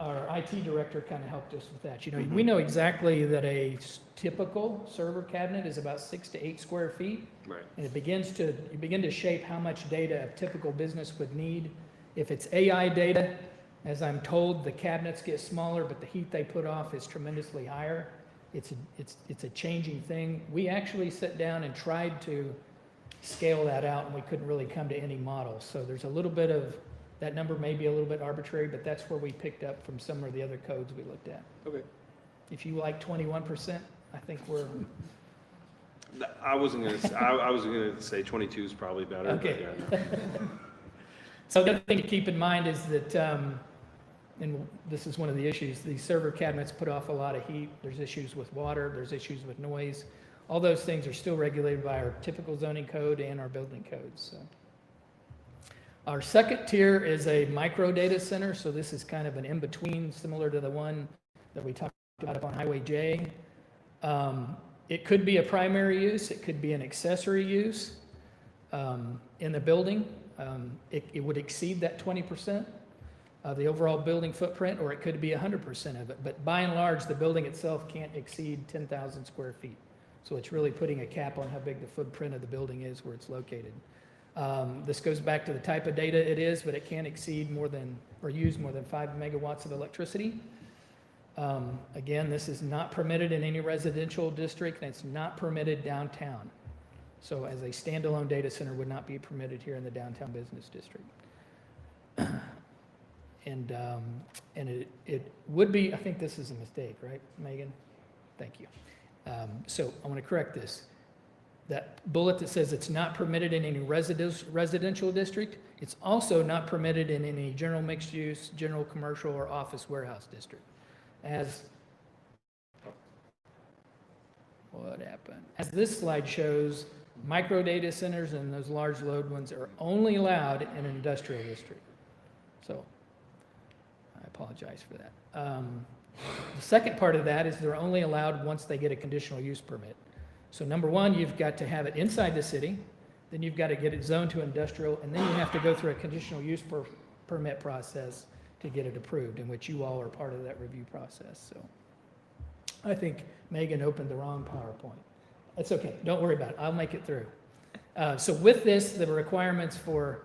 our IT director kind of helped us with that. You know, we know exactly that a typical server cabinet is about 6 to 8 square feet. Right. And you begin to shape how much data a typical business would need. If it's AI data, as I'm told, the cabinets get smaller, but the heat they put off is tremendously higher. It's a changing thing. We actually sat down and tried to scale that out, and we couldn't really come to any model. So there's a little bit of, that number may be a little bit arbitrary, but that's where we picked up from some of the other codes we looked at. Okay. If you like 21%, I think we're, I was gonna say 22 is probably better. okay. But yeah. So the other thing to keep in mind is that, and this is one of the issues, these server cabinets put off a lot of heat. There's issues with water, there's issues with noise. All those things are still regulated by our typical zoning code and our building codes. So. Our second tier is a micro data center. So this is kind of an in-between, similar to the one that we talked about up on Highway J. It could be a primary use. It could be an accessory use in the building. It would exceed that 20%. of the overall building footprint, or it could be 100% of it. But by and large, the building itself can't exceed 10,000 square feet. So it's really putting a cap on how big the footprint of the building is where it's located. This goes back to the type of data it is, but it can't exceed more than, or use more than 5 megawatts of electricity. Again, this is not permitted in any residential district, and it's not permitted downtown. So as a standalone data center would not be permitted here in the downtown business district. And it would be, I think this is a mistake, right, Megan? Thank you. So I want to correct this. That bullet that says it's not permitted in any residential district, it's also not permitted in any general mixed use, general commercial, or office warehouse district. What happened? As this slide shows, micro data centers and those large load ones are only allowed in an industrial district. So I apologize for that. The second part of that is they're only allowed once they get a conditional use permit. So number one, you've got to have it inside the city, then you've got to get it zoned to industrial, and then you have to go through a conditional use permit process to get it approved, in which you all are part of that review process. So I think Megan opened the wrong PowerPoint. That's okay, don't worry about it, I'll make it through. So with this, the requirements for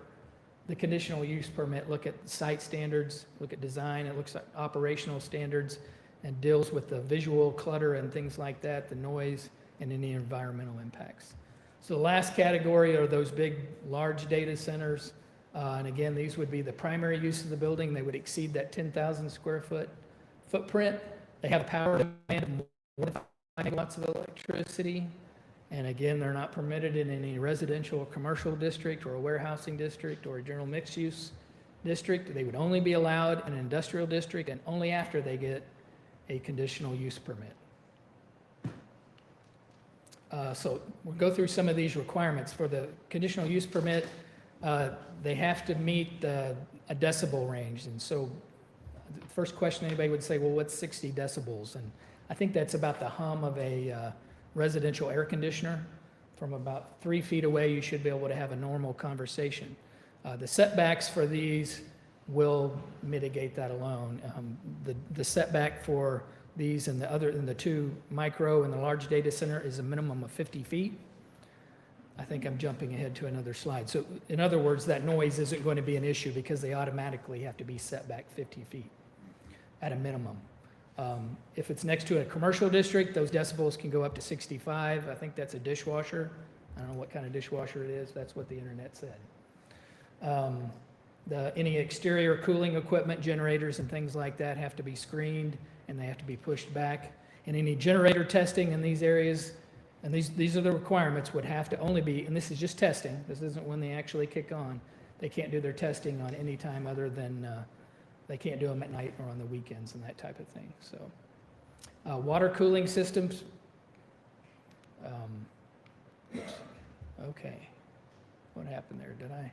the conditional use permit look at site standards, look at design, it looks at operational standards, and deals with the visual clutter and things like that, the noise, and any environmental impacts. So the last category are those big, large data centers. And again, these would be the primary use of the building. They would exceed that 10,000 square foot footprint. They have power demand of more than 5 megawatts of electricity. And again, they're not permitted in any residential or commercial district or a warehousing district or a general mixed use district. They would only be allowed in an industrial district and only after they get a conditional use permit. So we'll go through some of these requirements. For the conditional use permit, they have to meet a decibel range. And so the first question anybody would say, well, what's 60 decibels? And I think that's about the hum of a residential air conditioner. From about 3 feet away, you should be able to have a normal conversation. The setbacks for these will mitigate that alone. The setback for these and the two micro and the large data center is a minimum of 50 feet. I think I'm jumping ahead to another slide. So in other words, that noise isn't going to be an issue because they automatically have to be set back 50 feet at a minimum. If it's next to a commercial district, those decibels can go up to 65. I think that's a dishwasher. I don't know what kind of dishwasher it is. That's what the internet said. Any exterior cooling equipment, generators and things like that have to be screened and they have to be pushed back. And any generator testing in these areas, and these are the requirements, would have to only be, and this is just testing, this isn't when they actually kick on. They can't do their testing on any time other than, they can't do them at night or on the weekends and that type of thing. So, water cooling systems. Okay, what happened there? I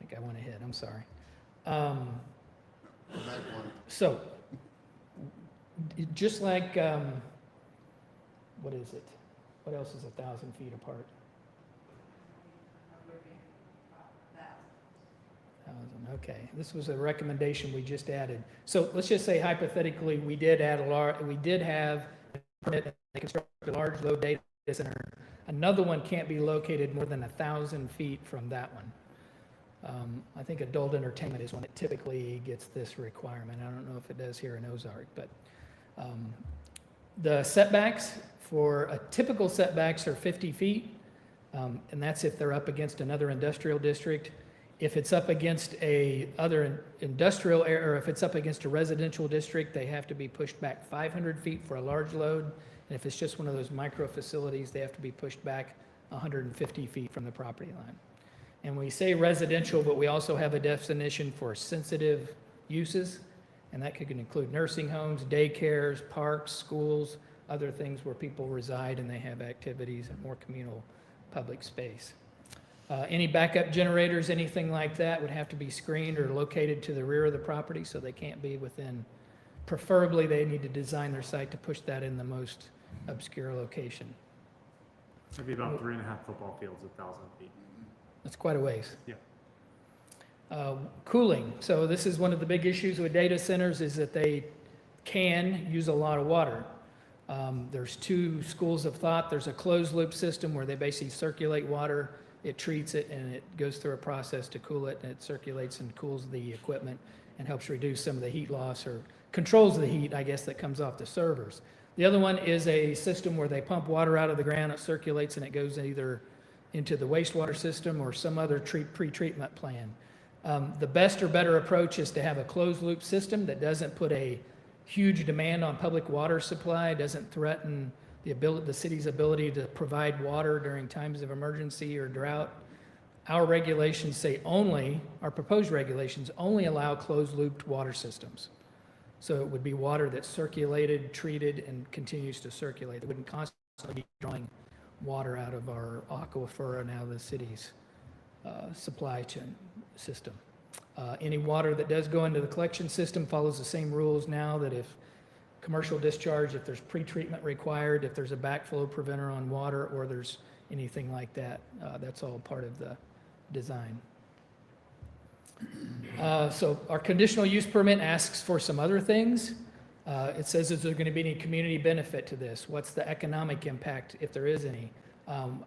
think I went ahead, I'm sorry. So, just like, what is it? What else is 1,000 feet apart? 1,000, okay. This was a recommendation we just added. So let's just say hypothetically, we did have a permit to construct a large load data center. Another one can't be located more than 1,000 feet from that one. I think adult entertainment is one that typically gets this requirement. I don't know if it does here in Ozark, but the setbacks for a typical setbacks are 50 feet, and that's if they're up against another industrial district. If it's up against other industrial area, or if it's up against a residential district, they have to be pushed back 500 feet for a large load. And if it's just one of those micro facilities, they have to be pushed back 150 feet from the property line. And we say residential, but we also have a definition for sensitive uses, and that could include nursing homes, daycares, parks, schools, other things where people reside and they have activities and more communal public space. Any backup generators, anything like that would have to be screened or located to the rear of the property, so they can't be within, preferably they need to design their site to push that in the most obscure location. Maybe about 3.5 football fields, 1,000 feet. That's quite a ways. Yeah. Cooling. So this is one of the big issues with data centers is that they can use a lot of water. There's two schools of thought. There's a closed loop system where they basically circulate water, it treats it, and it goes through a process to cool it, and it circulates and cools the equipment and helps reduce some of the heat loss or controls the heat, I guess, that comes off the servers. The other one is a system where they pump water out of the ground, it circulates, and it goes either into the wastewater system or some other pre-treatment plan. The best or better approach is to have a closed loop system that doesn't put a huge demand on public water supply, doesn't threaten the city's ability to provide water during times of emergency or drought. Our regulations say our proposed regulations only allow closed looped water systems. So it would be water that's circulated, treated, and continues to circulate. It wouldn't constantly be drawing water out of our aquifer and out of the city's supply chain system. Any water that does go into the collection system follows the same rules now that if commercial discharge, if there's pre-treatment required, if there's a backflow preventer on water, or there's anything like that, that's all part of the design. So our conditional use permit asks for some other things. It says, is there going to be any community benefit to this? What's the economic impact, if there is any?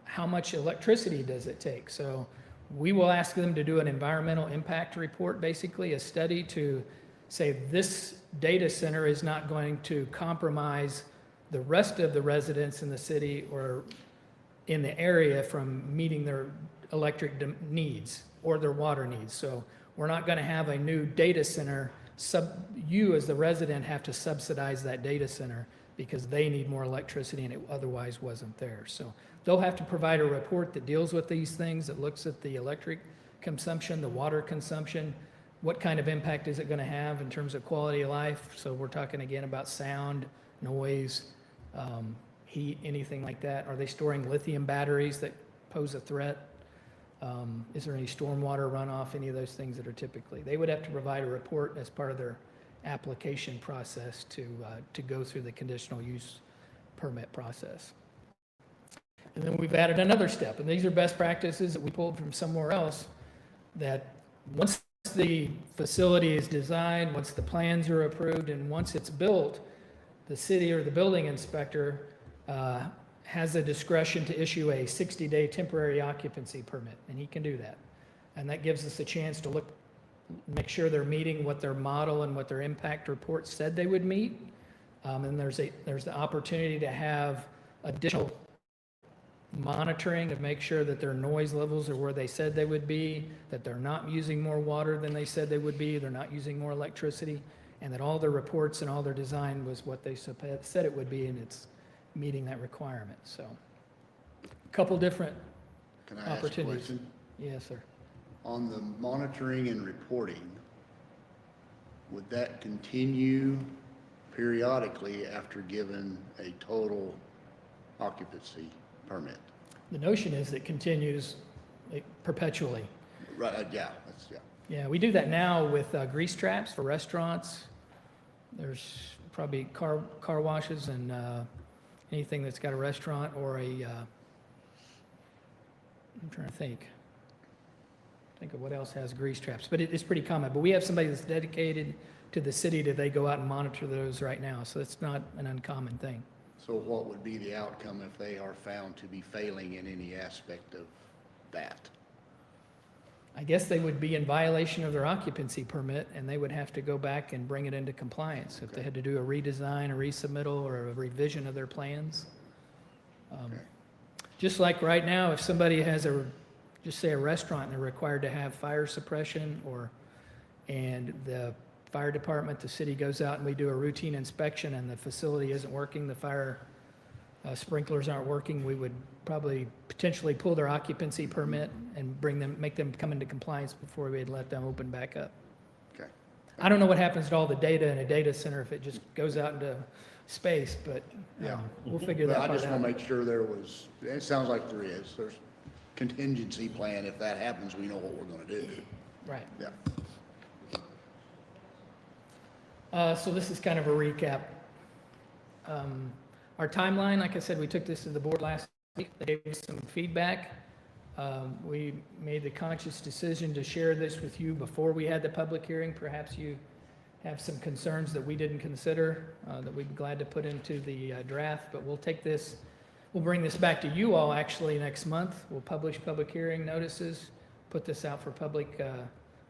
How much electricity does it take? So we will ask them to do an environmental impact report, basically a study to say this data center is not going to compromise the rest of the residents in the city or in the area from meeting their electric needs or their water needs. So we're not going to have a new data center. You as the resident have to subsidize that data center because they need more electricity and it otherwise wasn't there. So they'll have to provide a report that deals with these things, that looks at the electric consumption, the water consumption, what kind of impact is it going to have in terms of quality of life. So we're talking again about sound, noise, heat, anything like that. Are they storing lithium batteries that pose a threat? Is there any stormwater runoff, any of those things that are typically? They would have to provide a report as part of their application process to go through the conditional use permit process. And then we've added another step, and these are best practices that we pulled from somewhere else, that once the facility is designed, once the plans are approved, and once it's built, the city or the building inspector has the discretion to issue a 60-day temporary occupancy permit, and he can do that. And that gives us a chance to make sure they're meeting what their model and what their impact report said they would meet. And there's the opportunity to have additional monitoring to make sure that their noise levels are where they said they would be, that they're not using more water than they said they would be, they're not using more electricity, and that all their reports and all their design was what they said it would be, and it's meeting that requirement. So a couple different Can I ask a opportunities. question? Yes, sir. On the monitoring and reporting, would that continue periodically after given a total occupancy permit? The notion is it continues perpetually. Right, yeah, yeah. Yeah, we do that now with grease traps for restaurants. There's probably car washes and anything that's got a restaurant or I'm trying to think of what else has grease traps, but it's pretty common. But we have somebody that's dedicated to the city that they go out and monitor those right now, so it's not an uncommon thing. So what would be the outcome if they are found to be failing in any aspect of that? I guess they would be in violation of their occupancy permit, and they would have to go back and bring it into compliance if they had to do a redesign, a resubmittal, or a revision of their plans. Just like right now, if somebody has just say a restaurant, and they're required to have fire suppression, and the fire department, the city goes out and we do a routine inspection and the facility isn't working, the fire sprinklers aren't working, we would probably potentially pull their occupancy permit and make them come into compliance before we'd let them open back up. Okay. I don't know what happens to all the data in a data center if it just goes out into space, but Yeah. we'll figure But that I part just want out. to make sure it sounds like there's contingency plan. If that happens, we know what we're going to do. Right. Yeah. So this is kind of a recap. Our timeline, like I said, we took this to the board last week. They gave us some feedback. We made the conscious decision to share this with you before we had the public hearing. Perhaps you have some concerns that we didn't consider, that we'd be glad to put into the draft, but we'll take this, we'll bring this back to you all actually next month. We'll publish public hearing notices, put this out for public,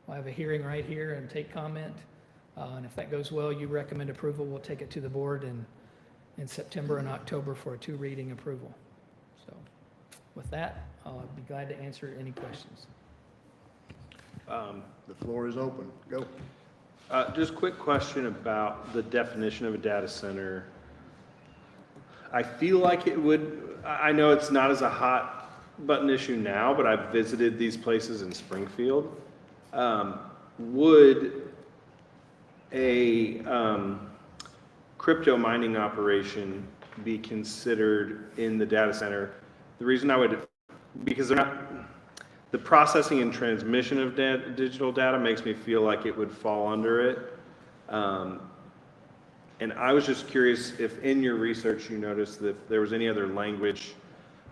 we'll have a hearing right here and take comment. And if that goes well, you recommend approval, we'll take it to the board in September and October for a 2-reading approval. So with that, I'll be glad to answer any questions. The floor is open. Go. Just quick question about the definition of a data center. I feel like it would, I know it's not as a hot button issue now, but I've visited these places in Springfield. Would a crypto mining operation be considered in the data center? The reason I would, because they're not, the processing and transmission of digital data makes me feel like it would fall under it. And I was just curious if in your research you noticed that there was any other language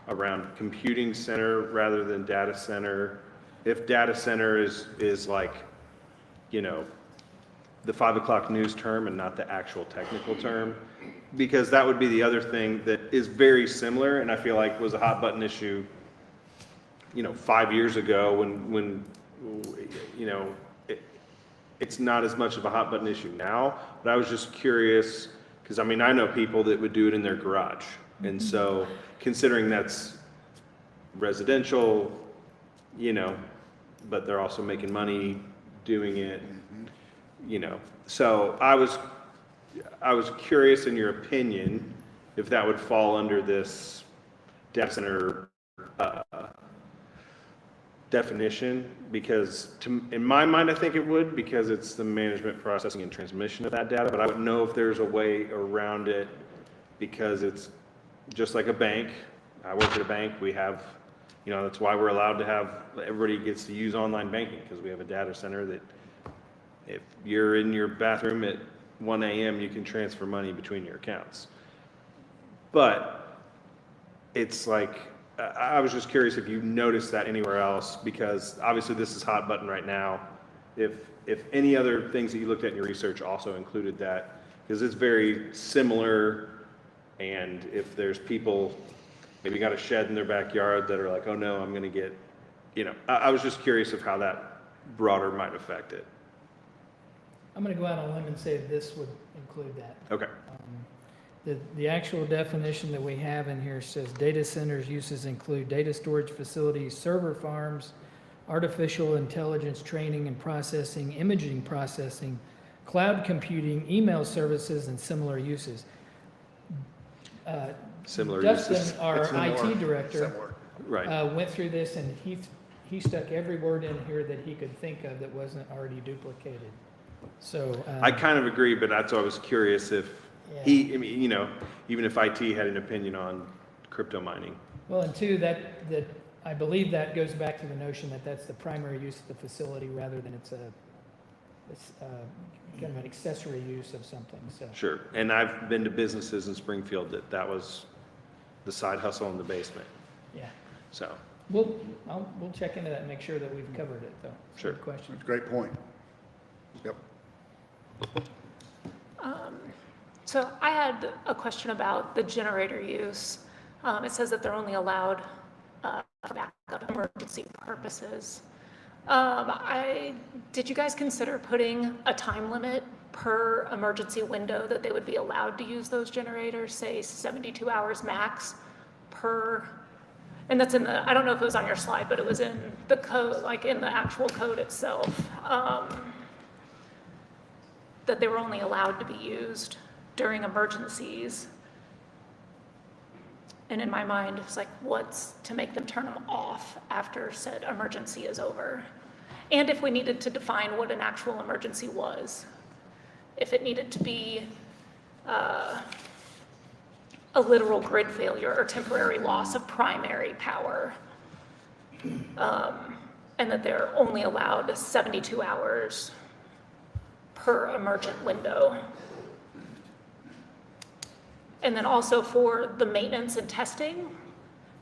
around computing center rather than data center. If data center is like, you know, the 5 o'clock news term and not the actual technical term, because that would be the other thing that is very similar and I feel like was a hot button issue, you know, 5 years ago when you know, it's not as much of a hot button issue now, but I was just curious because I mean, I know people that would do it in their garage. And so considering that's residential, you know, but they're also making money doing it, you know. So I was curious in your opinion if that would fall under this data center definition, because in my mind I think it would, because it's the management, processing, and transmission of that data, but I don't know if there's a way around it because it's just like a bank. I work at a bank, we have, you know, that's why we're allowed to have, everybody gets to use online banking because we have a data center that if you're in your bathroom at 1 a.m. you can transfer money between your accounts. But it's like, I was just curious if you noticed that anywhere else, because obviously this is hot button right now. If any other things that you looked at in your research also included that, because it's very similar, and if there's people maybe got a shed in their backyard that are like, oh no, I'm going to get, you know, I was just curious of how that broader might affect it. I'm going to go out on a limb and say this would include that. Okay. The actual definition that we have in here says data centers uses include data storage facilities, server farms, artificial intelligence training and processing, imaging processing, cloud computing, email services, and similar uses. Similar Dustin, uses. our Similar. IT director, Right. went through this and he stuck every word in here that he could think of that wasn't already duplicated. So I kind of agree, but that's why I was curious if I mean, you know, even if IT had an opinion on crypto mining. well, and two, that I believe that goes back to the notion that that's the primary use of the facility rather than it's kind of an accessory use of something. So Sure. And I've been to businesses in Springfield that was the side hustle in the basement. yeah, So, we'll check into that and make sure that we've covered it though. Sure. Good question. That's a great point. Yep. So I had a question about the generator use. It says that they're only allowed for backup emergency purposes. Did you guys consider putting a time limit per emergency window that they would be allowed to use those generators, say 72 hours max per, and that's in the, I don't know if it was on your slide, but it was in the code, like in the actual code itself, that they were only allowed to be used during emergencies. And in my mind, it's like, what's to make them turn them off after said emergency is over? And if we needed to define what an actual emergency was, if it needed to be a literal grid failure or temporary loss of primary power, and that they're only allowed 72 hours per emergent window. And then also for the maintenance and testing,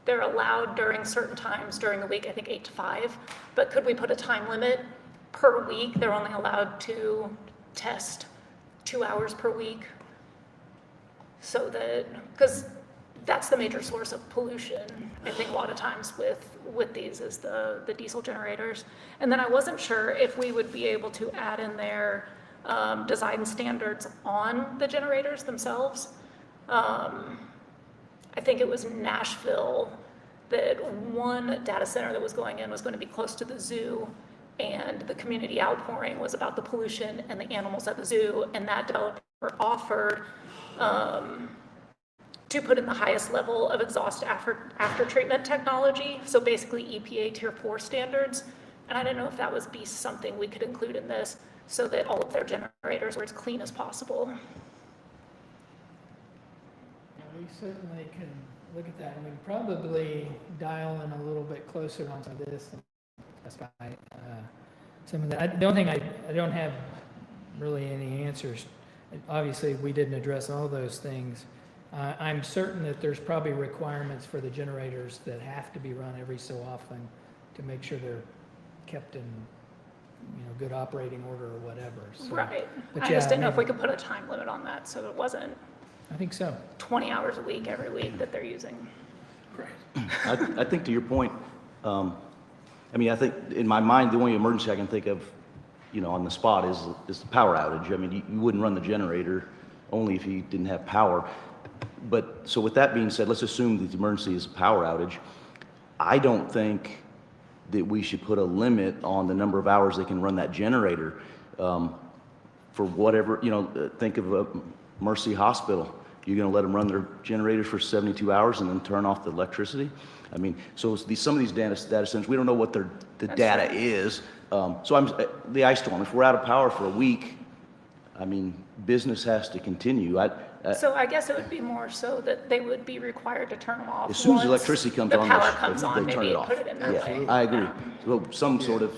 They're allowed during certain times during the week, I think 8 to 5, but could we put a time limit per week? They're only allowed to test 2 hours per week. So that, because that's the major source of pollution, I think a lot of times with these is the diesel generators. And then I wasn't sure if we would be able to add in there design standards on the generators themselves. I think it was Nashville that one data center that was going in was going to be close to the zoo, and the community outpouring was about the pollution and the animals at the zoo, and that developer offered to put in the highest level of exhaust after treatment technology, so basically EPA Tier 4 standards. And I didn't know if that would be something we could include in this so that all of their generators were as clean as possible. We certainly can look at that. I mean, probably dial in a little bit closer on some of this and specify some of that. The only thing I don't have really any answers. Obviously, we didn't address all those things. I'm certain that there's probably requirements for the generators that have to be run every so often to make sure they're kept in, good operating order or whatever. So, Right. but I yeah, just didn't know if mean, we could put a time limit on that so it wasn't I think so. 20 hours a week every week that they're using. I think to your point, I think in my mind, the only emergency I can think of, on the spot is the power outage. I mean, you wouldn't run the generator only if you didn't have power. But, so with that being said, let's assume that the emergency is a power outage. I don't think that we should put a limit on the number of hours they can run that generator. For whatever, think of Mercy Hospital. You're going to let them run their generators for 72 hours and then turn off the electricity? I mean, so some of these data centers, we don't know what the data true. is. So the ice storm, if we're out of power for a week, I mean, business has to continue. So I guess it would be more so that they would be required to turn them off. As soon as once electricity comes the on, power they comes on, turn maybe it off. put it in that way. I agree. So some sort of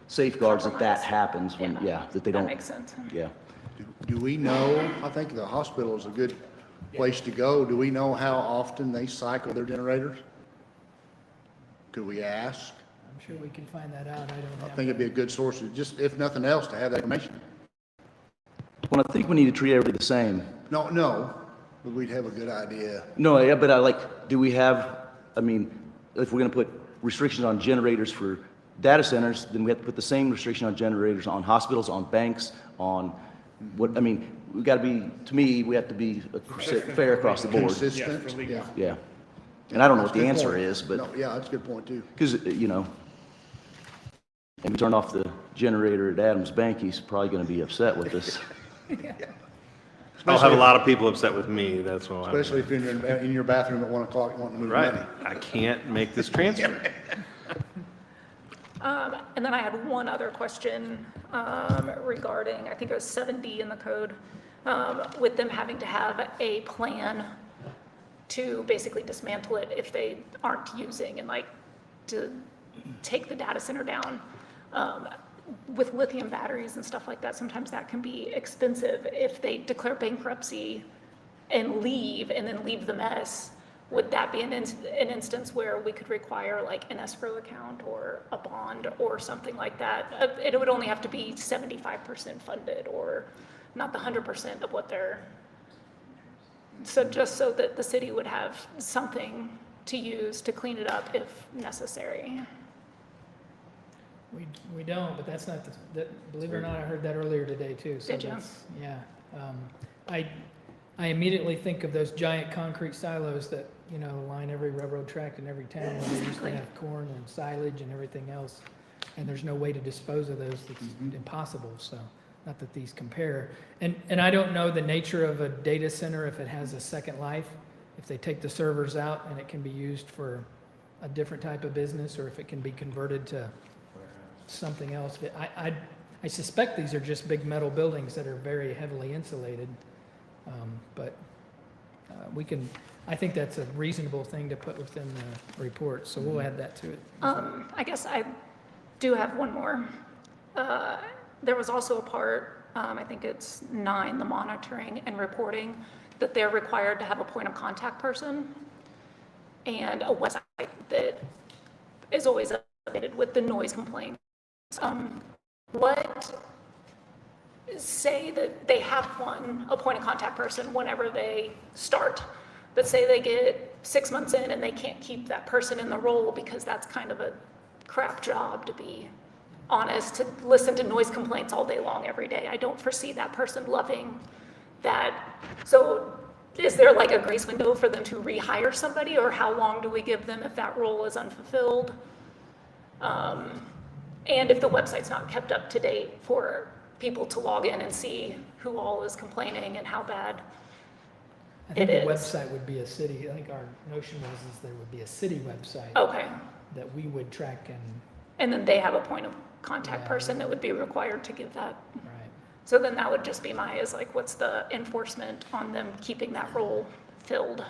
safeguards that happens when, that they That don't, makes sense. yeah. Do we know, I think the hospital is a good place to go. Do we know how often they cycle their generators? Could we ask? I'm sure we can find that out. I don't I have think it'd be a good source of just, if nothing else, to have that information. Well, I think we need to treat everybody the same. No, but we'd have a good idea. No, yeah, but do we have, if we're gonna put restrictions on generators for data centers, then we have to put the same restriction on generators on hospitals, on banks, on we gotta be, to me, we have to be fair across the board. Consistent, yeah. Yeah. And I don't know what the Good answer point. is, but, No, yeah, that's a good point too. because, and we turn off the generator at Adams Bank, he's probably gonna be upset with us. I'll have a lot of people upset with me, that's why. Especially if you're in your bathroom at 1 o'clock wanting to move Right, money. I can't make this transfer. And then I had one other question regarding, I think it was 7D in the code, with them having to have a plan to basically dismantle it if they aren't using and to take the data center down. With lithium batteries and stuff like that, sometimes that can be expensive. If they declare bankruptcy and then leave the mess, would that be an instance where we could require an escrow account or a bond or something like that? It would only have to be 75% funded or not the 100% of what they're, so just so that the city would have something to use to clean it up if necessary. We don't, but that's not, believe it or not, I heard that earlier today too. So Did you? that's- Yeah. I immediately think of those giant concrete silos that, line every railroad track in every town where they used to have corn and silage and everything else. And there's no way to dispose of those. It's impossible. So not that these compare. And I don't know the nature of a data center, if it has a second life, if they take the servers out and it can be used for a different type of business, or if it can be converted to something else. I suspect these are just big metal buildings that are very heavily insulated. But I think that's a reasonable thing to put within the report, so we'll add that to it. I guess I do have one more. There was also a part, I think it's 9, the monitoring and reporting, that they're required to have a point of contact person and a website that is always updated with the noise complaints. What, say that they have a point of contact person whenever they start, but say they get 6 months in and they can't keep that person in the role because that's kind of a crap job, to be honest, to listen to noise complaints all day long every day. I don't foresee that person loving that. So is there like a grace window for them to rehire somebody, or how long do we give them if that role is unfulfilled? And if the website's not kept up to date for people to log in and see who all is complaining and how bad I think it the is. website would be a city, I think our notion was is there would be a city website Okay, that we would track and then they have a point of contact Yeah. person that would be required to give that. right. So then that would just be is like, what's the enforcement on them keeping that role filled?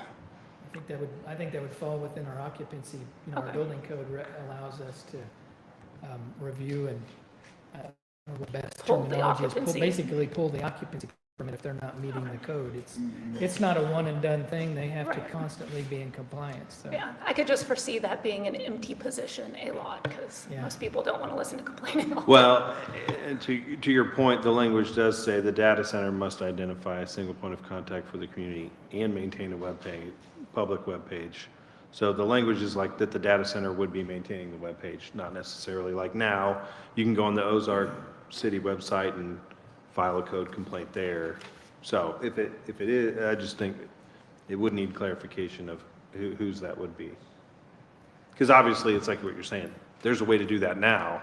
I think that would fall within our occupancy, our Okay. building code allows us to review and, I don't know what the best Pull the terminology is, occupancy. basically pull the occupancy permit if they're not meeting the code. It's not a one and done thing, they have to Right. constantly be in compliance, so. Yeah, I could just foresee that being an empty position a lot, because Yeah. most people don't want to listen to complaining all day. Well, and to your point, the language does say the data center must identify a single point of contact for the community and maintain a public web page. So the language is like that the data center would be maintaining the web page, not necessarily like now. You can go on the Ozark City website and file a code complaint there. So if it is, I just think it would need clarification of whose that would be. Because obviously, it's like what you're saying, there's a way to do that now,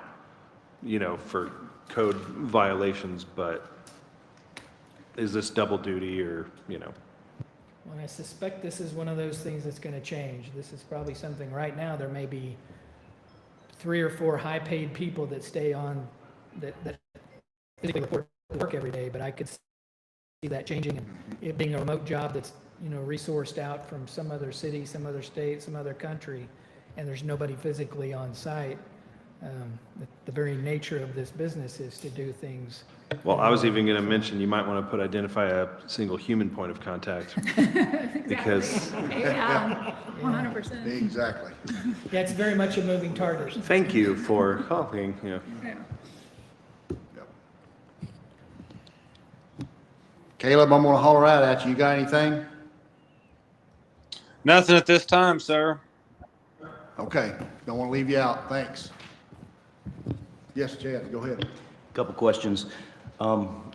for code violations, but is this double duty or? Well, I suspect this is one of those things that's gonna change. This is probably something, right now, there may be 3 or 4 high-paid people that stay on, that physically report to work every day, but I could see that changing and it being a remote job that's, resourced out from some other city, some other state, some other country, and there's nobody physically on site. The very nature of this business is to do things. Well, I was even going to mention, you might want to identify a single human point of contact. Because, Yeah, 100%. Exactly. Yeah, it's very much a moving target. thank you for calling, Yeah. Yep. Caleb, I'm gonna holler out at you. You got anything? Nothing at this time, sir. Okay, don't want to leave you out. Thanks. Yes, Chad, go ahead. Couple questions.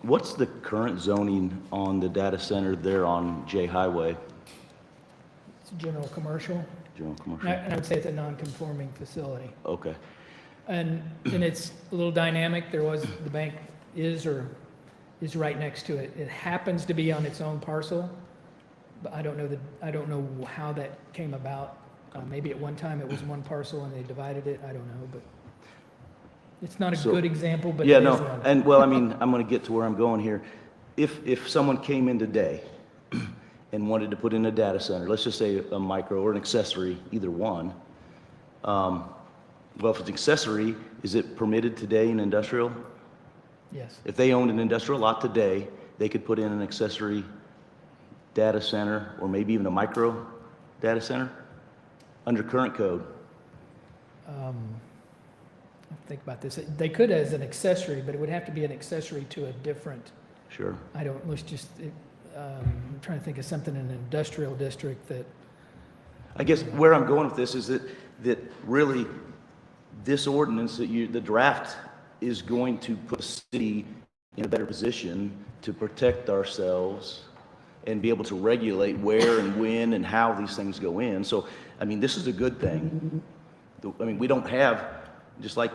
What's the current zoning on the data center there on J Highway, It's general commercial, general and commercial? I would say it's a non-conforming facility. Okay, And it's a little dynamic. The bank is right next to it. It happens to be on its own parcel, but I don't know how that came about. Maybe at one time it was one parcel and they divided it. I don't know, but it's not a So- good example, but yeah, it is no, one. and well, I mean, I'm gonna get to where I'm going here. If someone came in today and wanted to put in a data center, let's just say a micro or an accessory, either one. Well, if it's accessory, is it permitted today in industrial? Yes, If they owned an industrial lot today, they could put in an accessory data center or maybe even a micro data center under current code. think about this. They could as an accessory, but it would have to be an accessory to a different, Sure. I'm trying to think of something in an industrial district that, I guess where I'm going with this is that really this ordinance the draft is going to put the city in a better position to protect ourselves and be able to regulate where and when and how these things go in. So, I mean, this is a good thing. I mean, we don't have, just like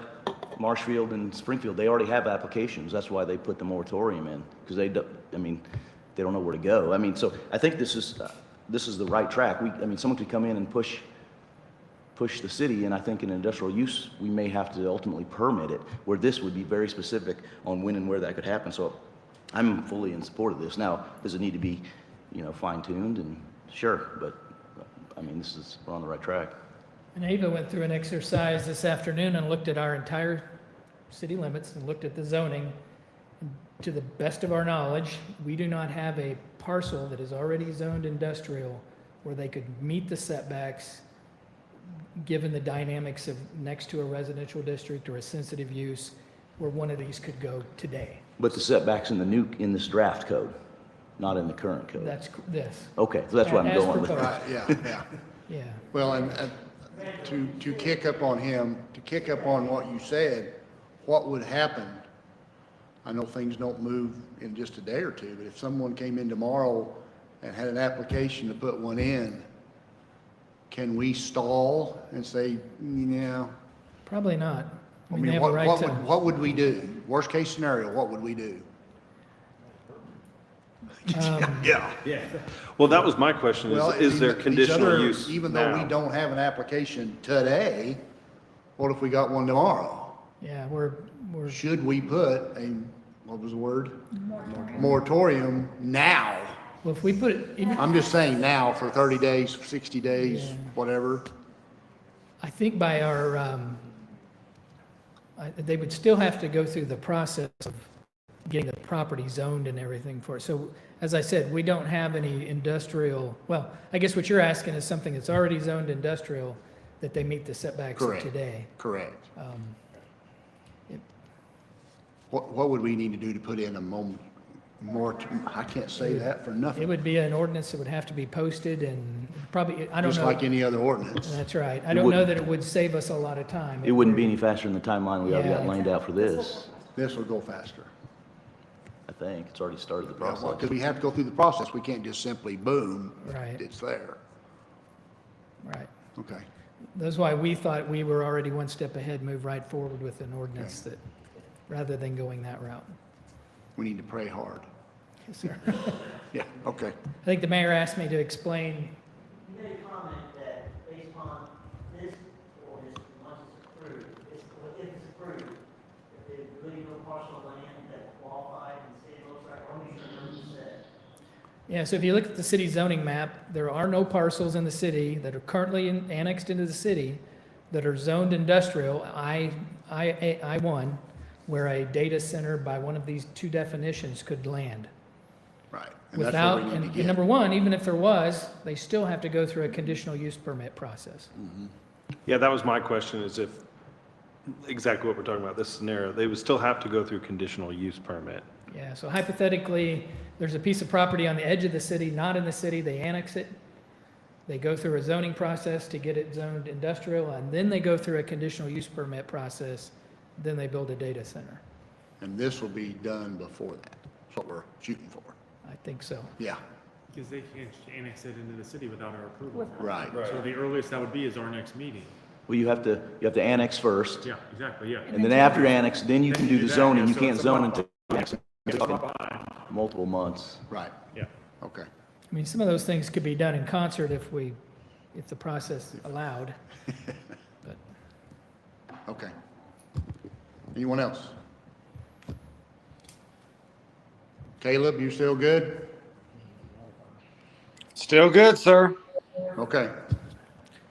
Marshfield and Springfield, they already have applications. That's why they put the moratorium in, because they don't know where to go. I mean, so I think this is the right track. Someone could come in and push the city, and I think in industrial use, we may have to ultimately permit it, where this would be very specific on when and where that could happen. So I'm fully in support of this. Now, does it need to be, fine-tuned? And sure, but we're on the right track. and Ava went through an exercise this afternoon and looked at our entire city limits and looked at the zoning. And to the best of our knowledge, we do not have a parcel that is already zoned industrial where they could meet the setbacks given the dynamics of next to a residential district or a sensitive use, where one of these could go today. But the setbacks in this draft code, not in the current code. That's this. Okay, so that's what I'm As going with. proposed. Right, yeah, yeah. Yeah. Well, and to kick up on him, to kick up on what you said, what would happen? I know things don't move in just a day or two, but if someone came in tomorrow and had an application to put one in, can we stall and say, yeah? Probably not. I They mean, have a right to. what would we do? Worst case scenario, what would we do? Yeah. Well, that was my question, Well, is there these conditional other- use Even though we now? don't have an application today, what if we got one tomorrow? Yeah, we're, Should we put a, what was the word? Moratorium now. well, if we put it, even, I'm just saying now for 30 days, 60 days, Yeah. whatever. I think by our, they would still have to go through the process of getting the property zoned and everything for it. So, as I said, we don't have any industrial, well, I guess what you're asking is something that's already zoned industrial, that they meet the setbacks of Correct. today. Correct. It- What would we need to do to put in a more, I can't say that for It nothing. would be an ordinance that would have to be posted and probably, I don't Just know. like any other ordinance. That's right. I don't know that it would save us a lot of time. It wouldn't be any faster than the timeline we already got Yeah. lined out for this, This will go faster. I think. It's already started the Because process. we have to go through the process. We can't just simply boom, Right. it's there. Right. Okay. That's why we thought we were already one step ahead, move right forward with an ordinance that, rather than going that route. We need to pray hard. Yes, sir. Yeah, okay. I think the mayor asked me to explain, You made a comment that based upon this ordinance, once it's approved, if it's approved, if there's really no parcel of land that qualified and the city looks like, only you said. yeah, so if you look at the city zoning map, there are no parcels in the city that are currently annexed into the city that are zoned industrial, I-1, where a data center by one of these two definitions could land. Right. And that's what Without, we need to and get. number one, even if there was, they still have to go through a conditional use permit process. Yeah, that was my question, is if, exactly what we're talking about, this scenario, they would still have to go through conditional use permit. Yeah, so hypothetically, there's a piece of property on the edge of the city, not in the city, they annex it. They go through a zoning process to get it zoned industrial, and then they go through a conditional use permit process, then they build a data center. And this will be done before that. That's what we're shooting for. I think so. Yeah, Because they can't annex it into the city without our approval. right. So the earliest that would be is our next meeting. Well, you have to annex first, Yeah, exactly, yeah. and then after you annex, then you Then can you do do the that, zoning. yeah, You so can't it's zone about- until It's about behind. multiple months. Right. Yeah. Okay. I mean, some of those things could be done in concert if the process allowed. But Okay. Anyone else? Caleb, you still good? Still good, sir. Okay.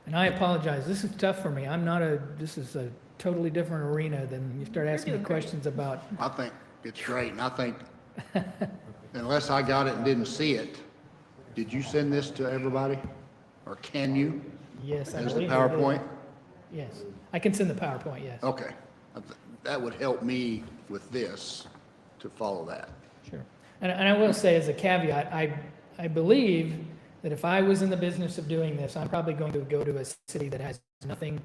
And I apologize, this is tough for me. This is a totally different arena than you start asking me questions about. I think it's great, and I think, unless I got it and didn't see it, did you send this to everybody? Or can you? Yes, I As the believe I did. PowerPoint? Yes, I can send the PowerPoint, yes. Okay. That would help me with this, to follow that. Sure. And I will say as a caveat, I believe that if I was in the business of doing this, I'm probably going to go to a city that has nothing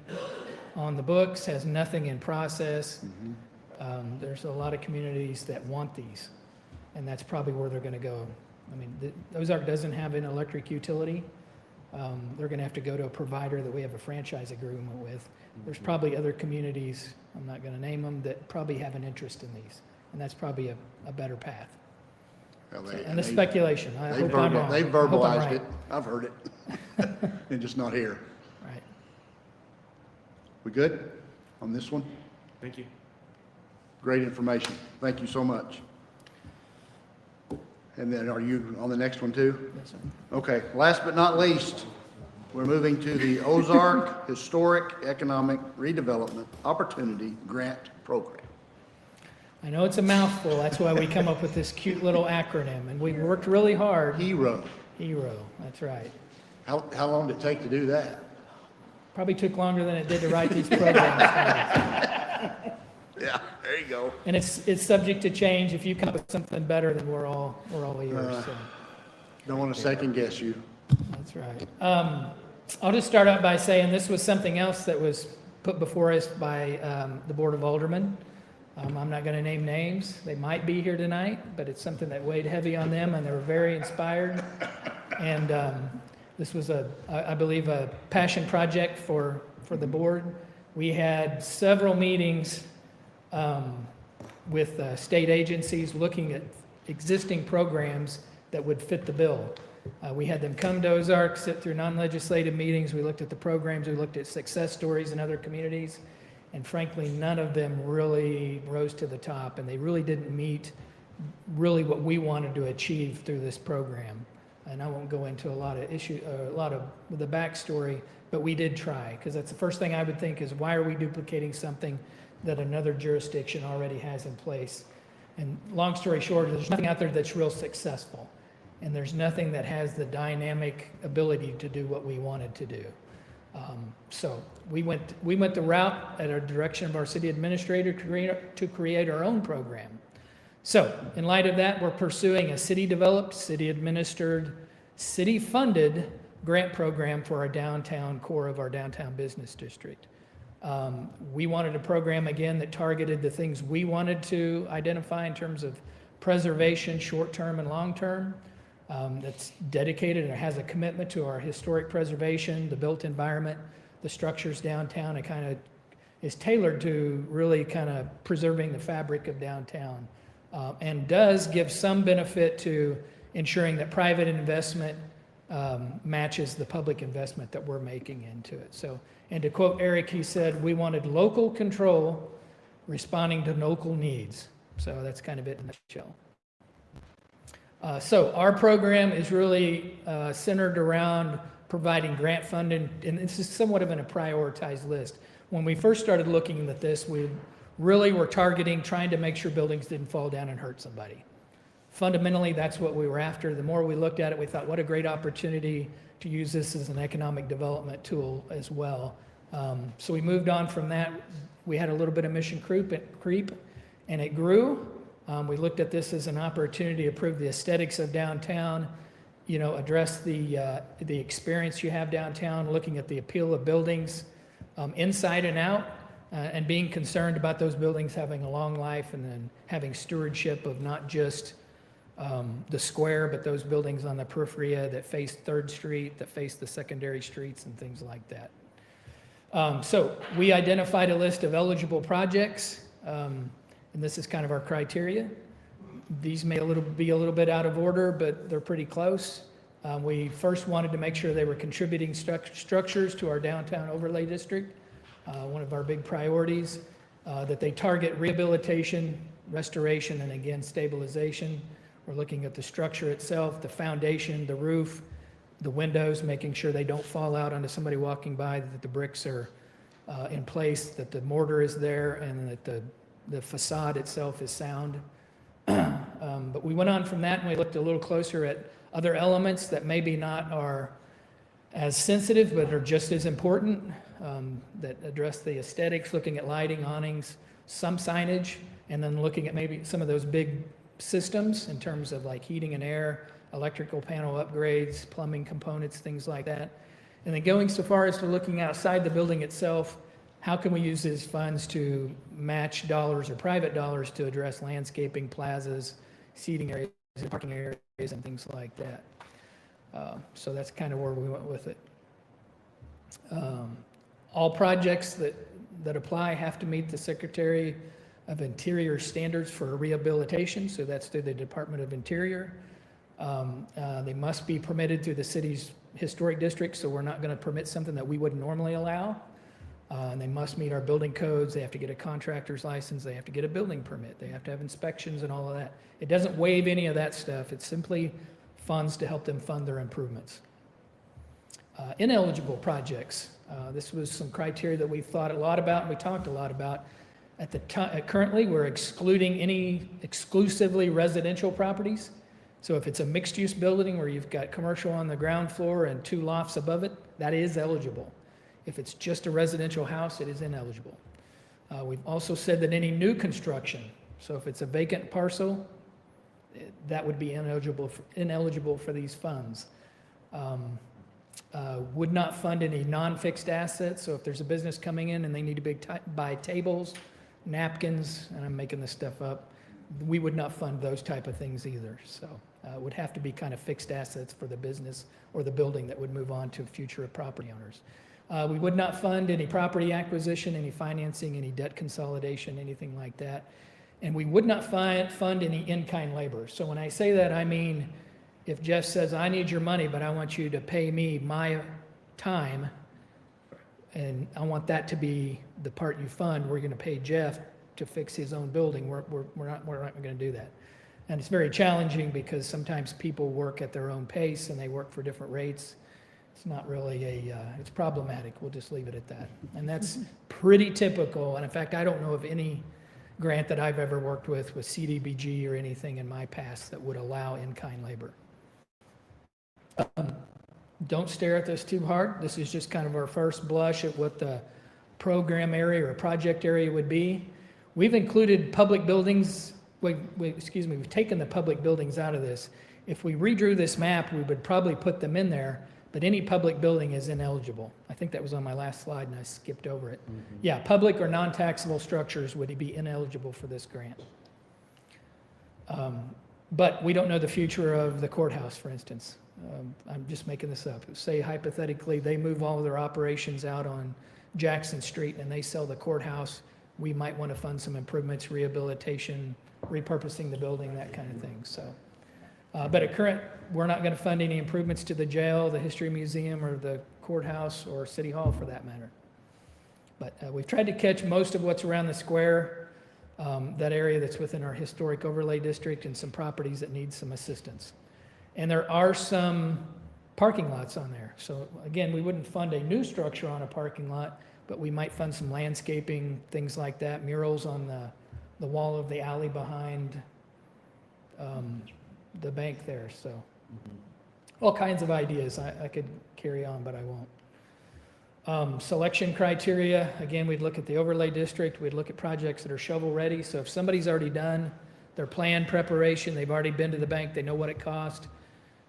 on the books, has nothing in process. There's a lot of communities that want these, and that's probably where they're going to go. I mean, Ozark doesn't have an electric utility. They're going to have to go to a provider that we have a franchise agreement with. There's probably other communities, I'm not going to name them, that probably have an interest in these, and that's probably a better path. Well, And the speculation, I They hope I'm wrong. They I hope I'm verbalized right. it. I've heard it. And just not here. Right. We good on this one? Thank you. Great information. Thank you so much. And then are you on the next one too? Yes, sir. Okay, last but not least, we're moving to the Ozark Historic Economic Redevelopment Opportunity Grant Program. I know it's a mouthful, that's why we come up with this cute little acronym, and we worked really hard. HERO. HERO, that's right. How long did it take to do that? Probably took longer than it did to write these programs. Yeah, there you go. And it's subject to change. If you come up with something better, then we're all ears, so. Don't want to second guess you. That's right. I'll just start out by saying this was something else that was put before us by the Board of Aldermen. I'm not going to name names. They might be here tonight, but it's something that weighed heavy on them, and they were very inspired. And this was, I believe, a passion project for the board. We had several meetings with state agencies looking at existing programs that would fit the bill. We had them come to Ozark, sit through non-legislative meetings. We looked at the programs. We looked at success stories in other communities. And frankly, none of them really rose to the top, and they really didn't meet really what we wanted to achieve through this program. And I won't go into a lot of the backstory, but we did try, because that's the first thing I would think is, why are we duplicating something that another jurisdiction already has in place? And long story short, there's nothing out there that's real successful, and there's nothing that has the dynamic ability to do what we wanted to do. So we went the route at our direction of our city administrator to create our own program. So in light of that, we're pursuing a city-developed, city-administered, city-funded grant program for our downtown core of our downtown business district. We wanted a program, again, that targeted the things we wanted to identify in terms of preservation, short-term and long-term, that's dedicated and has a commitment to our historic preservation, the built environment, the structures downtown. It kind of is tailored to really kind of preserving the fabric of downtown, and does give some benefit to ensuring that private investment matches the public investment that we're making into it. So, and to quote Eric, he said, we wanted local control responding to local needs. So that's kind of it in a nutshell. So our program is really centered around providing grant funding, and this is somewhat of a prioritized list. When we first started looking at this, we really were targeting trying to make sure buildings didn't fall down and hurt somebody. Fundamentally, that's what we were after. The more we looked at it, we thought, what a great opportunity to use this as an economic development tool as well. So we moved on from that. We had a little bit of mission creep, and it grew. We looked at this as an opportunity to improve the aesthetics of downtown, address the experience you have downtown, looking at the appeal of buildings inside and out, and being concerned about those buildings having a long life, and then having stewardship of not just the square, but those buildings on the periphery that face 3rd Street, that face the secondary streets and things like that. So we identified a list of eligible projects, and this is kind of our criteria. These may be a little bit out of order, but they're pretty close. We first wanted to make sure they were contributing structures to our downtown overlay district, one of our big priorities, that they target rehabilitation, restoration, and again, stabilization. We're looking at the structure itself, the foundation, the roof, the windows, making sure they don't fall out onto somebody walking by, that the bricks are in place, that the mortar is there, and that the facade itself is sound. But we went on from that, and we looked a little closer at other elements that maybe not are as sensitive, but are just as important, that address the aesthetics, looking at lighting, awnings, some signage, and then looking at maybe some of those big systems in terms of like heating and air, electrical panel upgrades, plumbing components, things like that. And then going so far as to looking outside the building itself, how can we use these funds to match dollars or private dollars to address landscaping, plazas, seating areas, parking areas, and things like that. So that's kind of where we went with it. All projects that apply have to meet the Secretary of Interior standards for rehabilitation, so that's through the Department of Interior. They must be permitted through the city's historic district, so we're not going to permit something that we wouldn't normally allow. And they must meet our building codes. They have to get a contractor's license. They have to get a building permit. They have to have inspections and all of that. It doesn't waive any of that stuff. It's simply funds to help them fund their improvements. Ineligible projects. This was some criteria that we thought a lot about and we talked a lot about. At the time, currently, we're excluding any exclusively residential properties. So if it's a mixed-use building where you've got commercial on the ground floor and 2 lofts above it, that is eligible. If it's just a residential house, it is ineligible. We've also said that any new construction, so if it's a vacant parcel, that would be ineligible for these funds. Would not fund any non-fixed assets, so if there's a business coming in and they need to buy tables, napkins, and I'm making this stuff up, we would not fund those type of things either. So it would have to be kind of fixed assets for the business or the building that would move on to future property owners. We would not fund any property acquisition, any financing, any debt consolidation, anything like that. And we would not fund any in-kind labor. So when I say that, I mean, if Jeff says, I need your money, but I want you to pay me my time, and I want that to be the part you fund, we're going to pay Jeff to fix his own building. We're not going to do that. And it's very challenging because sometimes people work at their own pace and they work for different rates. It's not really it's problematic. We'll just leave it at that. And that's pretty typical. And in fact, I don't know of any grant that I've ever worked with CDBG or anything in my past that would allow in-kind labor. Don't stare at this too hard. This is just kind of our first blush at what the program area or project area would be. We've included public buildings. We've taken the public buildings out of this. If we redrew this map, we would probably put them in there, but any public building is ineligible. I think that was on my last slide and I skipped over it. Yeah, public or non-taxable structures would be ineligible for this grant. But we don't know the future of the courthouse, for instance. I'm just making this up. Say hypothetically they move all of their operations out on Jackson Street and they sell the courthouse, we might want to fund some improvements, rehabilitation, repurposing the building, that kind of thing. So, but at current, we're not going to fund any improvements to the jail, the history museum, or the courthouse, or city hall for that matter. But we've tried to catch most of what's around the square, that area that's within our historic overlay district, and some properties that need some assistance. And there are some parking lots on there. So again, we wouldn't fund a new structure on a parking lot, but we might fund some landscaping, things like that, murals on the wall of the alley behind the bank there. So all kinds of ideas. I could carry on, but I won't. Selection criteria, again, we'd look at the overlay district. We'd look at projects that are shovel ready. So if somebody's already done their plan preparation, they've already been to the bank, they know what it cost,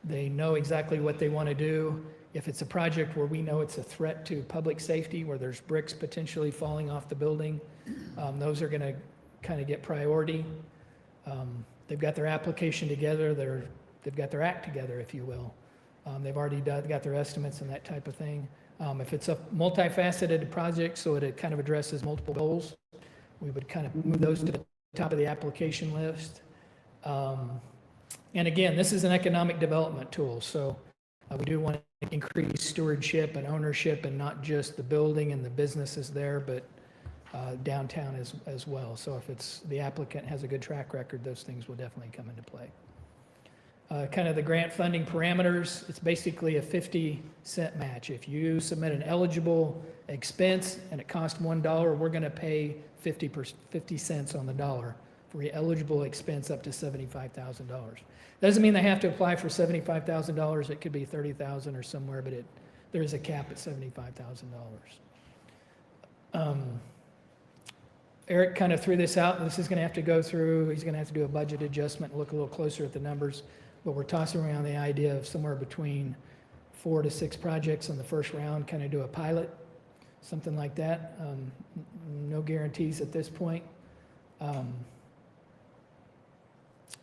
they know exactly what they want to do. If it's a project where we know it's a threat to public safety, where there's bricks potentially falling off the building, those are going to kind of get priority. They've got their application together, they've got their act together, if you will. They've already got their estimates and that type of thing. If it's a multifaceted project, so it kind of addresses multiple goals, we would kind of move those to the top of the application list. And again, this is an economic development tool, so we do want to increase stewardship and ownership, and not just the building and the businesses there, but downtown as well. So if it's the applicant has a good track record, those things will definitely come into play. Kind of the grant funding parameters, it's basically a 50-cent match. If you submit an eligible expense and it costs $1, we're going to pay 50 cents on the dollar for your eligible expense up to $75,000. Doesn't mean they have to apply for $75,000. It could be $30,000 or somewhere, but there is a cap at $75,000. Eric kind of threw this out. This is going to have to go through, he's going to have to do a budget adjustment, look a little closer at the numbers, but we're tossing around the idea of somewhere between 4 to 6 projects on the first round, kind of do a pilot, something like that. No guarantees at this point.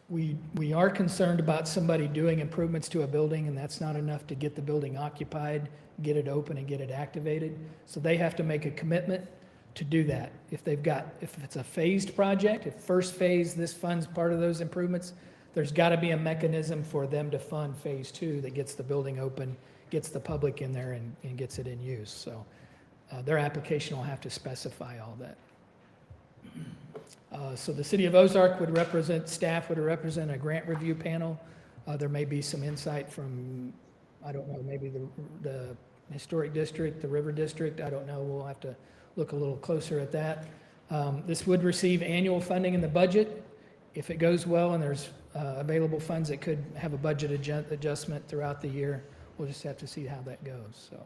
We are concerned about somebody doing improvements to a building, and that's not enough to get the building occupied, get it open, and get it activated. So they have to make a commitment to do that. If it's a phased project, if first phase, this funds part of those improvements, there's got to be a mechanism for them to fund phase 2 that gets the building open, gets the public in there, and gets it in use. So their application will have to specify all that. So the City of Ozark would represent, staff would represent a grant review panel. There may be some insight from, I don't know, maybe the Historic District, the River District, I don't know. We'll have to look a little closer at that. This would receive annual funding in the budget. If it goes well and there's available funds, it could have a budget adjustment throughout the year. We'll just have to see how that goes. So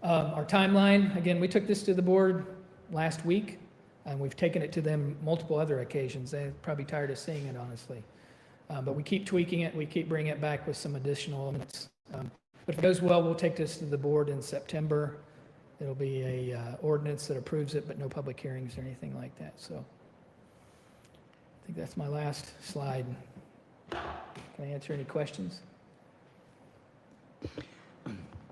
Our timeline, again, we took this to the board last week, and we've taken it to them multiple other occasions. They're probably tired of seeing it, honestly. But we keep tweaking it, we keep bringing it back with some additional elements. But if it goes well, we'll take this to the board in September. It'll be a ordinance that approves it, but no public hearings or anything like that, so. I think that's my last slide. Can I answer any questions?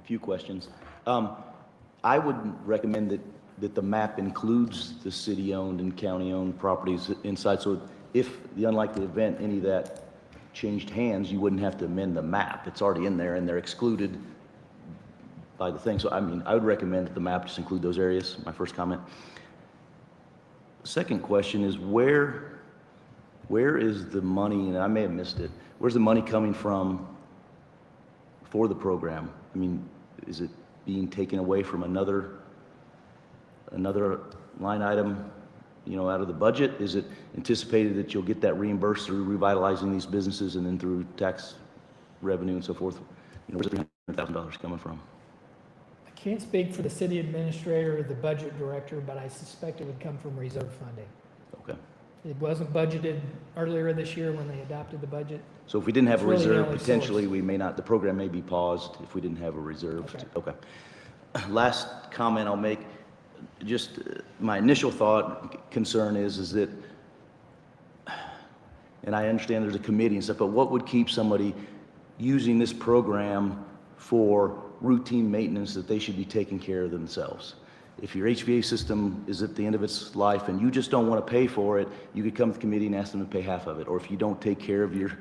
Few questions. I would recommend that the map includes the city-owned and county-owned properties inside, so if the unlikely event, any of that changed hands, you wouldn't have to amend the map. It's already in there, and they're excluded by the thing. So, I mean, I would recommend that the map just include those areas, my first comment. Second question is, where is the money, and I may have missed it, where's the money coming from for the program? I mean, is it being taken away from another line item, you know, out of the budget? Is it anticipated that you'll get that reimbursed through revitalizing these businesses and then through tax revenue and so forth? You know, where's the $300,000 coming from? I can't speak for the city administrator or the budget director, but I suspect it would come from reserve funding. Okay. It wasn't budgeted earlier this year when they adopted the budget. So if we didn't have a It's really the reserve, only potentially source. we may not, the program may be paused if we didn't have a reserve. Okay. Last comment I'll make, just my initial concern is that, and I understand there's a committee and stuff, but what would keep somebody using this program for routine maintenance that they should be taking care of themselves? If your HVAC system is at the end of its life and you just don't want to pay for it, you could come to the committee and ask them to pay half of it. Or if you don't take care of your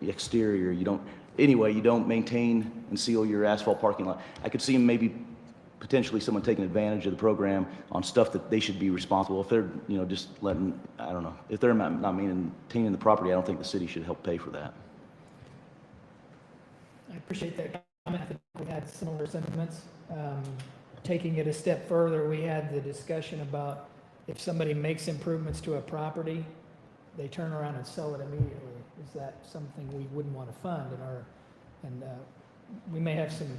exterior, you don't maintain and seal your asphalt parking lot. I could see maybe potentially someone taking advantage of the program on stuff that they should be responsible. If they're, you know, just letting, I don't know, if they're not maintaining the property, I don't think the city should help pay for that. I appreciate that comment. I think we had similar sentiments. Taking it a step further, we had the discussion about if somebody makes improvements to a property, they turn around and sell it immediately. Is that something we wouldn't want to fund we may have some,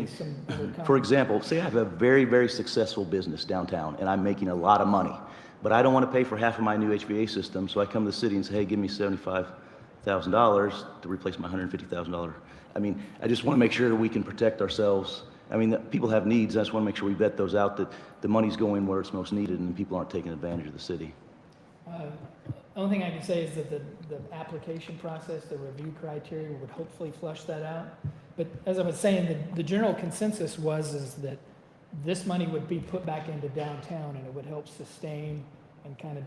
some other For comments. example, say I have a very, very successful business downtown and I'm making a lot of money, but I don't want to pay for half of my new HVAC system, so I come to the city and say, hey, give me $75,000 to replace my $150,000. I mean, I just want to make sure that we can protect ourselves. I mean, people have needs. I just want to make sure we vet those out, that the money's going where it's most needed and people aren't taking advantage of the city. Only thing I can say is that the application process, the review criteria would hopefully flush that out. But as I was saying, the general consensus is that this money would be put back into downtown and it would help sustain and kind of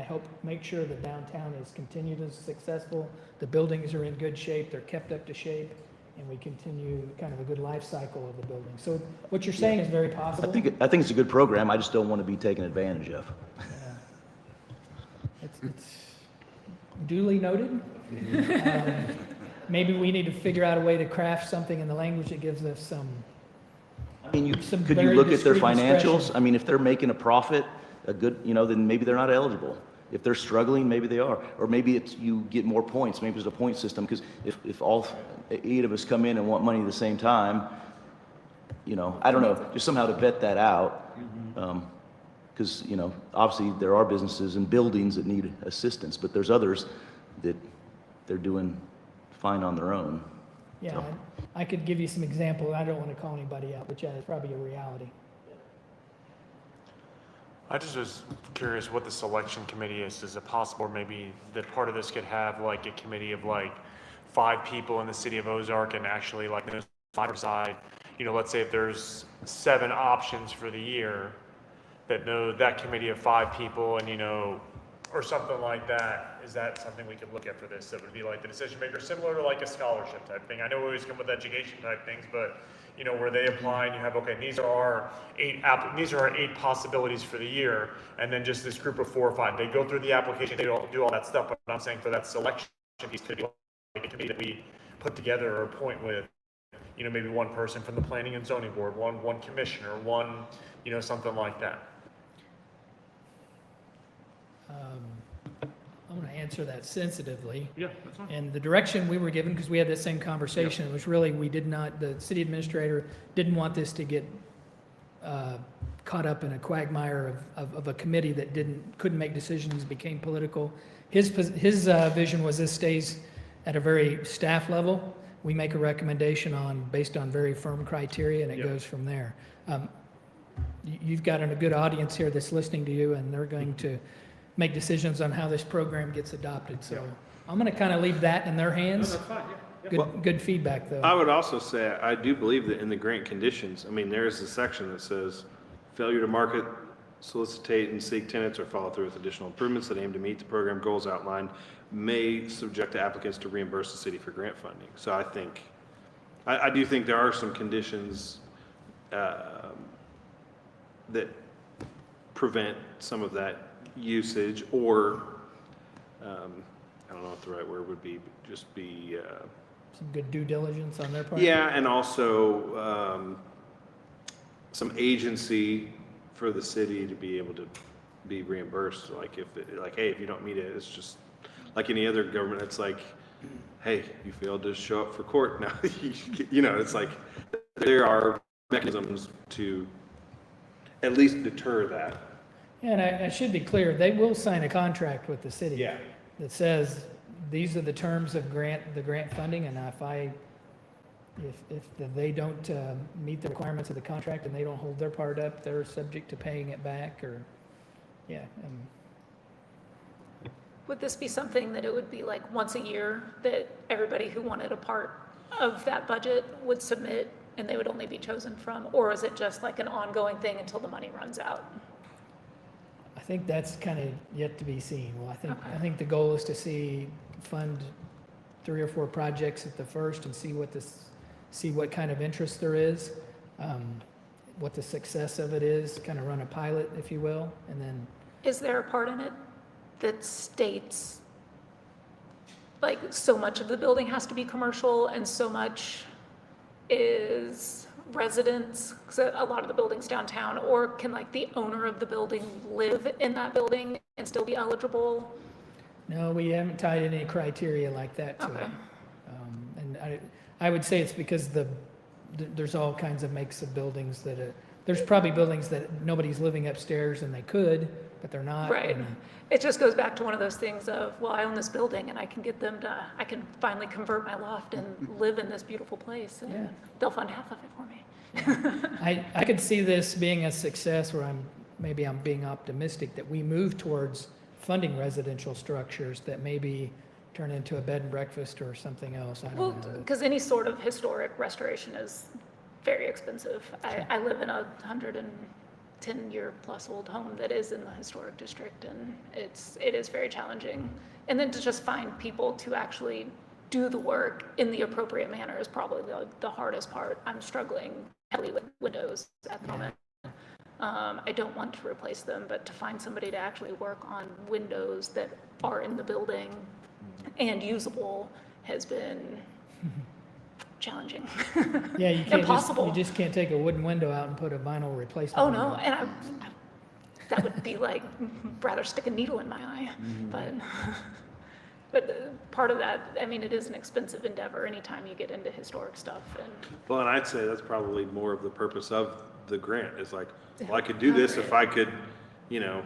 help make sure that downtown is continued as successful. The buildings are in good shape, they're kept up to shape, and we continue kind of a good life cycle of the building. So what you're saying is very possible. I think it's a good program. I just don't want to be taken advantage of. It's duly noted. Maybe we need to figure out a way to craft something in the language that gives us some. I mean, Some could you very look at their discrete financials? discretion. I mean, if they're making a profit, then maybe they're not eligible. If they're struggling, maybe they are. Or maybe you get more points. Maybe there's a point system, because if all 8 of us come in and want money at the same time, I don't know, just somehow to vet that out. Because, obviously there are businesses and buildings that need assistance, but there's others that they're doing fine on their own. Yeah, So- I could give you some examples. I don't want to call anybody out, but yeah, it's probably a reality. I just was curious what the selection committee is. Is it possible maybe that part of this could have like a committee of like 5 people in the city of Ozark, and actually like those 5 decide, let's say if there's 7 options for the year, that committee of 5 people and, or something like that. Is that something we could look at for this? That would be like the decision maker, similar to like a scholarship type thing. I know we always come with education type things, but where they apply and you have, okay, these are our 8 possibilities for the year, and then just this group of 4 or 5, they go through the application, they don't do all that stuff. But I'm saying for that selection piece, could be like a committee that we put together or appoint with, maybe one person from the planning and zoning board, one commissioner, one, something like that. I'm going to answer that sensitively. Yeah, that's fine. And the direction we were given, because we had the same conversation, was really, we did not, the city administrator didn't want this to get caught up in a quagmire of a committee that couldn't make decisions, became political. His vision was this stays at a very staff level. We make a recommendation based on very firm criteria, and it Yep. goes from there. You've got a good audience here that's listening to you, and they're going to make decisions on how this program gets adopted. So I'm going to kind of leave that in their No, hands. that's fine, yeah. Good feedback, though. I would also say, I do believe that in the grant conditions, I mean, there's a section that says, failure to market, solicitate, and seek tenants or follow through with additional improvements that aim to meet the program goals outlined may subject the applicants to reimburse the city for grant funding. So I think, I do think there are some conditions that prevent some of that usage, or, I don't know what the right word would be, but just be, Some good due diligence on their part. yeah, and also some agency for the city to be able to be reimbursed. Like hey, if you don't meet it, it's just like any other government. It's like, hey, you failed to show up for court. Now, it's like there are mechanisms to at least deter that. And I should be clear, they will sign a contract with the city. Yeah. That says, these are the terms of the grant funding, and if they don't meet the requirements of the contract and they don't hold their part up, they're subject to paying it back, or, yeah. Would this be something that it would be like once a year that everybody who wanted a part of that budget would submit and they would only be chosen from? Or is it just like an ongoing thing until the money runs out? I think that's kind of yet to be seen. Well, I think the goal is to fund 3 or 4 projects at the first and see what kind of interest there is, what the success of it is, kind of run a pilot, if you will, and then. Is there a part in it that states like so much of the building has to be commercial and so much is residents? Because a lot of the buildings downtown, or can like the owner of the building live in that building and still be eligible? No, we haven't tied any criteria like that to it. Okay. And I would say it's because there's all kinds of makes of buildings that, there's probably buildings that nobody's living upstairs and they could, but they're not. Right. and- It just goes back to one of those things of, well, I own this building and I can get them to, I can finally convert my loft and live in this beautiful place, Yeah. and they'll fund half of it for me. I could see this being a success where maybe I'm being optimistic that we move towards funding residential structures that maybe turn into a bed and breakfast or something else. I Well, don't know. because any sort of historic restoration is very expensive. I live in a 110-year-plus old home that is in the historic district, and it is very challenging. And then to just find people to actually do the work in the appropriate manner is probably the hardest part. I'm struggling heavily with windows at the moment. I don't want to replace them, but to find somebody to actually work on windows that are in the building and usable has been challenging. Yeah, Impossible. you just can't take a wooden window out and put a vinyl replacement. Oh, on no, it. and that would be like, rather stick a needle in my eye, but part of that, I mean, it is an expensive endeavor anytime you get into historic stuff, and Well, and I'd say that's probably more of the purpose of the grant, is like, well, I could do this if I could, yeah,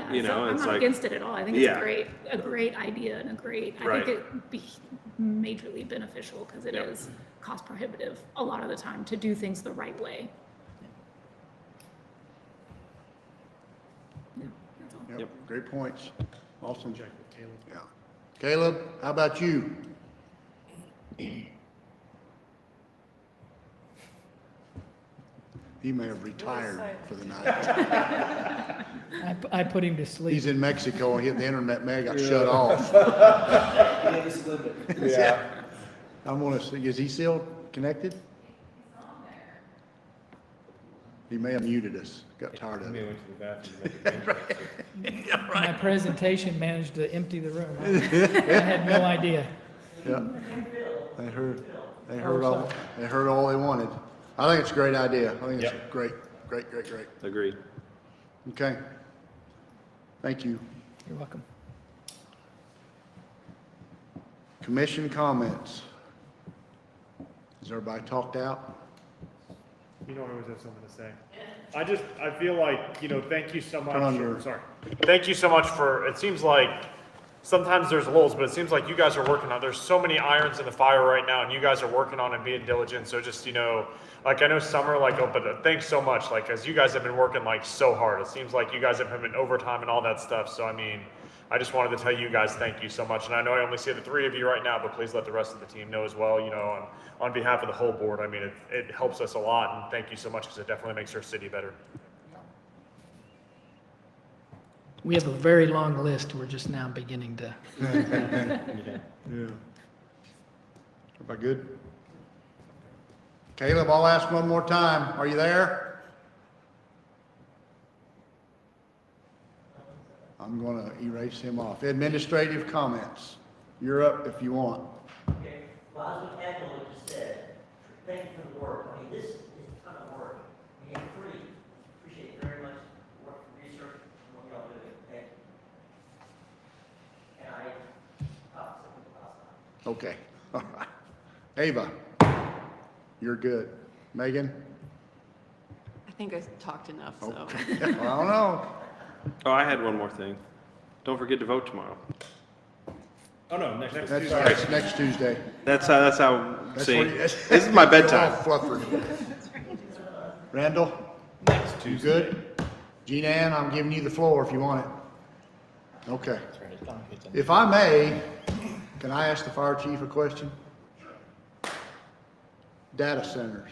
so it's I'm not like, against it at all. I think it's Yeah. a great idea and I Right. think it'd be majorly beneficial because it Yep. is cost prohibitive a lot of the time to do things the right way. Yeah, that's all. Yep, great points. Awesome. Check with Caleb. Yeah. Caleb, how about you? He may have retired for the night. I put him to sleep. He's in Mexico and the internet may have got shut off. Yeah. I'm gonna see, is he still connected? He may have muted us, got tired of it. My presentation managed to empty the room. I had no idea. Yeah. They heard all they wanted. I think it's a great idea. I think it's great. agreed. Okay. Thank you. You're welcome. Commission comments. Is everybody talked out? You know, I always have something to say. I feel like, thank you so much. Turn on your- Sorry. Thank you so much it seems like sometimes there's lulls, but it seems like you guys are working on, there's so many irons in the fire right now, and you guys are working on and being diligent. So just, like I know summer, but thanks so much, as you guys have been working so hard. It seems like you guys have been overtime and all that stuff. So I just wanted to tell you guys thank you so much. And I know I only see the three of you right now, but please let the rest of the team know as well, on behalf of the whole board. It helps us a lot, and thank you so much because it definitely makes our city better. We have a very long list. We're just now beginning to. Yeah. Everybody good? Caleb, I'll ask one more time. Are you there? I'm going to erase him off. Administrative comments. You're up if you want. Okay, well, I was going to echo what you said. Thank you for the work. This is a ton of work. And free. Appreciate it very much. Work for research and what y'all doing. Thank you. And I talked to something last night. Okay. All right. Ava, you're good. Megan? I think I talked enough, so. Okay. I don't know. Oh, I had one more thing. Don't forget to vote tomorrow. Oh, no, next That's next Tuesday. That's how, That's see, what he- this is my bedtime. You're all fluffery. Randall? Next Tuesday. You good? Jean Ann, I'm giving you the floor if you want it. Okay. If I may, can I ask the fire chief a question? Data centers.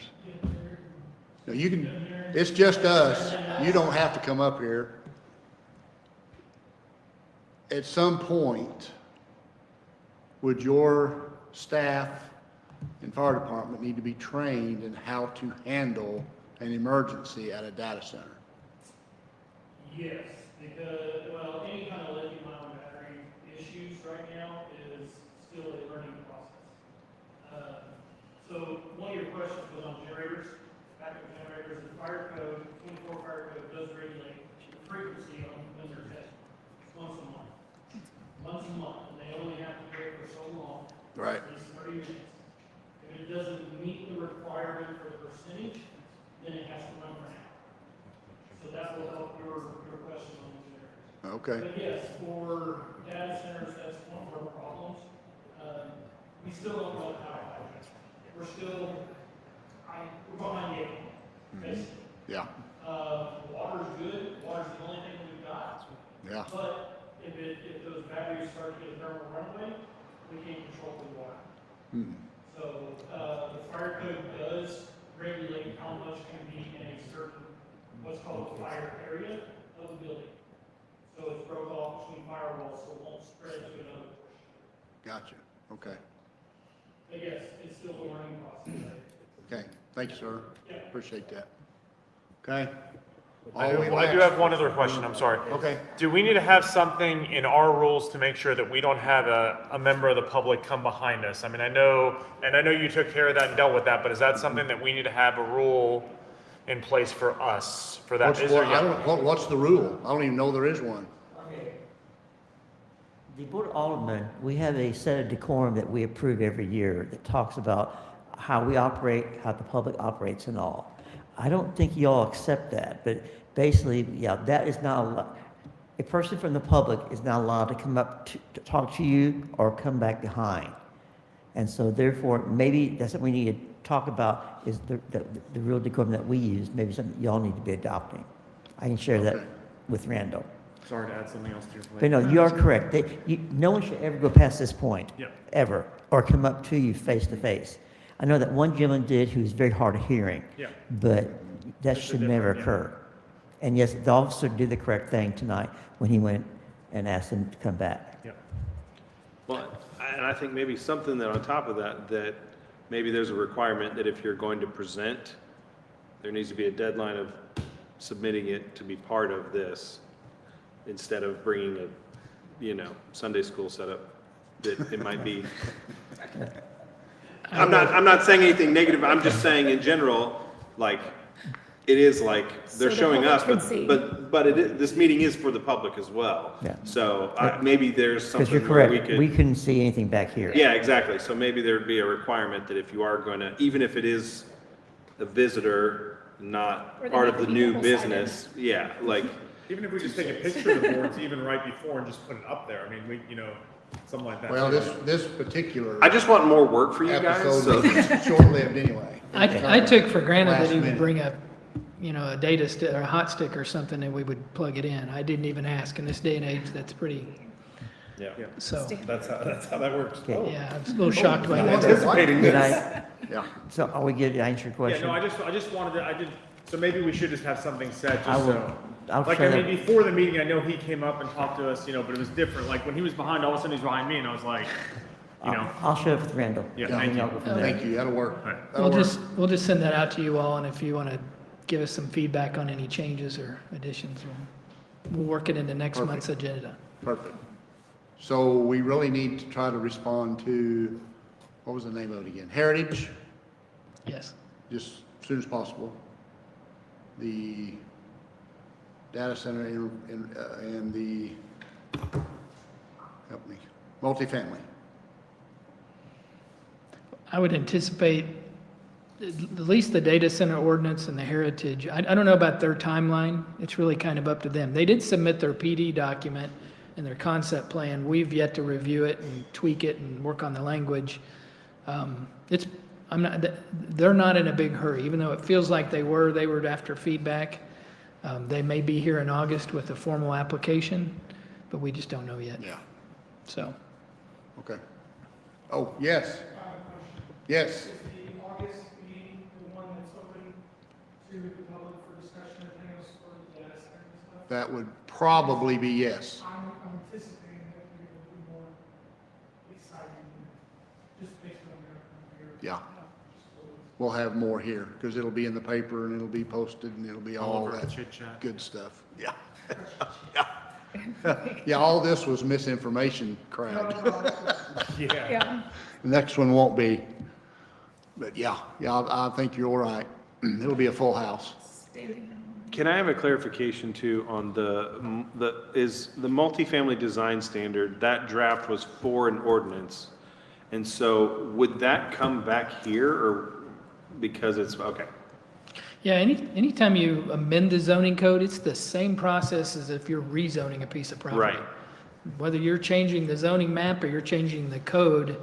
Now you can, it's just us. You don't have to come up here. At some point, would your staff and fire department need to be trained in how to handle an emergency at a data center? Yes, because, well, any kind of lithium ion battery issues right now is still a learning process. So one of your questions was on generators, backup generators. The fire code, 24 fire code does regulate the frequency on when they're tested. It's once a month. Once a month, and they only have to do it for so long. Right. At least 30 minutes. If it doesn't meet the requirement for the percentage, then it has to run for an hour. So that will help your question on the generators. Okay. But yes, for data centers, that's one of our problems. We still don't know how to do it. We're still, we're behind the eight ball, basically. Yeah, Water's good, water's the only thing we've got. yeah. But if those batteries start to get a thermal runaway, we can't control the water. Hmm. So, the fire code does regulate how much can be in a certain, what's called a fire area of the building. So it's broke off between firewalls, so it won't spread to another portion. Gotcha. Okay. But yes, it's still a learning process. Okay. Thank you, sir. Yeah. Appreciate that. Okay. I do have one other question, I'm sorry. Okay. Do we need to have something in our rules to make sure that we don't have a member of the public come behind us? I know you took care of that and dealt with that, but is that something that we need to have a rule in place for us for that? What's the rule? I don't even know there is one. Okay. The Board of Aldermen, we have a set of decorum that we approve every year that talks about how we operate, how the public operates and all. I don't think you all accept that, but basically, yeah, that is not allowed. A person from the public is not allowed to come up to talk to you or come back behind. And so therefore, maybe that's what we need to talk about is the real decorum that we use, maybe something y'all need to be adopting. I can share that with Randall. Sorry to add something else to your plate. But no, you are correct. No one should ever go past this point. Yep. Ever, or come up to you face to face. I know that one gentleman did who was very hard of hearing. Yeah. But that Just a should never different, yeah. occur. And yes, the officer did the correct thing tonight when he went and asked him to come back. Yep. Well, and I think maybe something that on top of that, that maybe there's a requirement that if you're going to present, there needs to be a deadline of submitting it to be part of this, instead of bringing a, Sunday school setup, that it might be. I'm not saying anything negative, I'm just saying in general, like, it is like, they're So the showing us, public can see. but this meeting is for the public as well. Yeah. So maybe there's Because you're something where correct, we we could, couldn't see anything back here. yeah, exactly. So maybe there'd be a requirement that if you are going to, even if it is a visitor, not Or they part need of to the be new double-sided. business, yeah, like, Even if we just take a picture of the boards even right before and just put it up there, I mean, we, something like that. Well, this particular I just want more work for you guys, so. episode is short-lived anyway. I took for granted that Last he would minute. bring up, a data stick or a hot stick or something and we would plug it in. I didn't even ask. In this day and age, that's pretty, Yeah, so, that's how that works. Okay. yeah, I was a little shocked by I'm that. anticipating Did this. I, Yeah. so are we good to answer your Yeah, question? no, I just wanted to, so maybe we should just have something said, I just will- so. I'll Like, try I mean, to- before the meeting, I know he came up and talked to us, but it was different. Like, when he was behind, all of a sudden he's behind me, and I was like, I'll share it with Randall. Yeah, and thank then you. y'all go from there. Thank you, that'll work. All right. That'll work. We'll just send that out to you all and if you want to give us some feedback on any changes or additions, we'll work it into next Perfect. month's agenda. Perfect. So we really need to try to respond to, what was the name of it again? Heritage, Yes. just as soon as possible. The data center and the, help me, multifamily. I would anticipate at least the data center ordinance and the heritage. I don't know about their timeline. It's really kind of up to them. They did submit their PD document and their concept plan. We've yet to review it and tweak it and work on the language. They're not in a big hurry, even though it feels like they were after feedback. They may be here in August with a formal application, but we just don't know yet. Yeah. So, Okay. Oh, yes, yes. Is the August meeting the one that's open to the public for discussion of things for the data center and stuff? That would probably be yes. I'm anticipating that we will be more exciting, just based on your. Yeah. We'll have more here, because it'll be in the paper and it'll be posted and it'll be all over the that chit chat. good stuff. Yeah. Yeah. Yeah, all this was misinformation crowd. Yeah. Yeah. The next one won't be. But yeah, I think you're right. It'll be a full house. Can I have a clarification too on is the multifamily design standard, that draft was for an ordinance? And so would that come back here or because it's, okay, yeah, anytime you amend the zoning code, it's the same process as if you're rezoning a piece of property. right, Whether you're changing the zoning map or you're changing the code,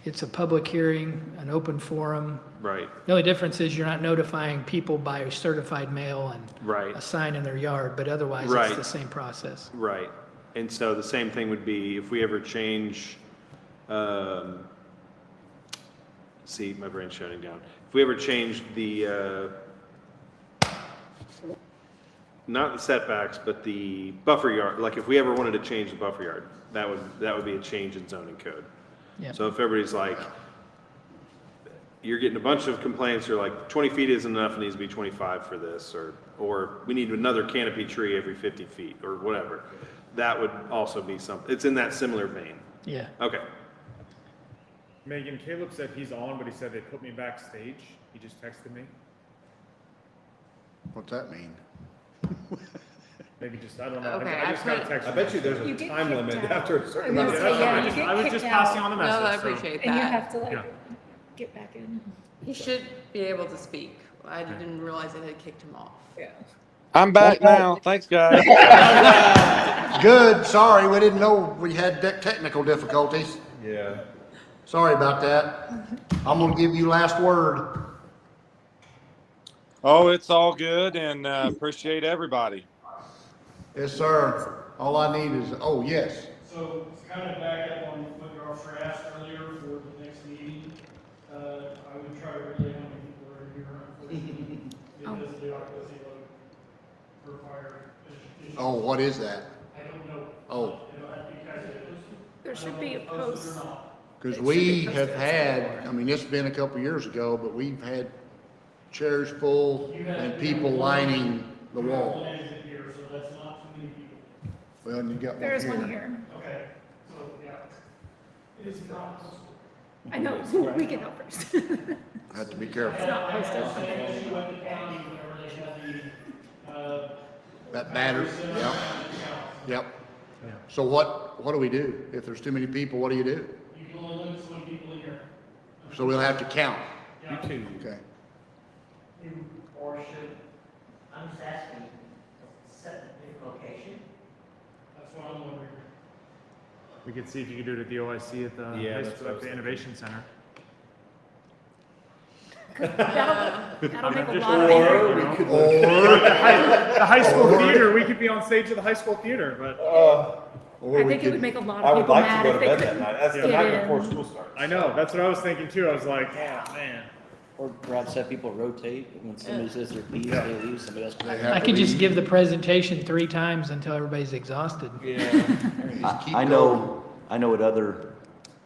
it's a public hearing, an open forum. right, The only difference is you're not notifying people by certified mail and right, a sign in their yard, but otherwise it's Right. the same process. right. And so the same thing would be if we ever change, see, my brain's shutting down. If we ever change the, not the setbacks, but the buffer yard, like if we ever wanted to change the buffer yard, that would be a change in zoning code. Yeah. So if everybody's like, you're getting a bunch of complaints, you're like, 20 feet isn't enough, it needs to be 25 for this, or we need another canopy tree every 50 feet, or whatever. That would also be something, it's in that similar vein. Yeah. Okay, Megan, Caleb said he's on, but he said they put me backstage. He just texted me. What's that mean? Maybe just, I don't know. Okay, I just got a text. I bet you there's You a get time kicked limit out. after a certain I amount was of gonna say, time. yeah, I you just, get I was kicked just passing on the No, message. I so- appreciate And you that. have to Yeah. get back in. He should be able to speak. I didn't realize it had kicked him off. Yeah. I'm back now. Thanks, guys. Good, sorry, we didn't know we had technical difficulties. Yeah. Sorry about that. I'm gonna give you last word. Oh, it's all good, and appreciate everybody. Yes, sir. All I need is, oh, yes. So to kind of back up on what your officer asked earlier for the next meeting, I would try to relay how many people are here, unfortunately, because the occupancy load for fire is. Oh, what is that? I don't know. Oh. There should be a post. Because we have had, I mean, it's been a couple years ago, but we've had chairs full and people lining the wall. Exit here, so that's not too many people. Well, and you got There is one one here. here. Okay, so, yeah. It is not. I know, we can help first. Have to be careful. It's not posted. Same issue with the county, whenever they have the That battery, yep, yep. So what do we do? If there's too many people, what do you do? You can only limit so many people in here. So we'll have to count. You too. Okay. Or should, I'm just asking, set a different location? That's what I'm wondering. We could see if you could do it at the OIC at the, Yeah, high that's school, what I at was the Innovation Center. That'll make a Just- lot of or money. we could- The high school theater, we could be on stage at the high school theater, but. I think it would make a lot of people mad if they couldn't get in. school starts. I know, that's what I was thinking too. I was like, yeah, man. Or perhaps have people rotate, when somebody says their piece, they leave, somebody else. I could just give the presentation 3 times until everybody's exhausted. I know at other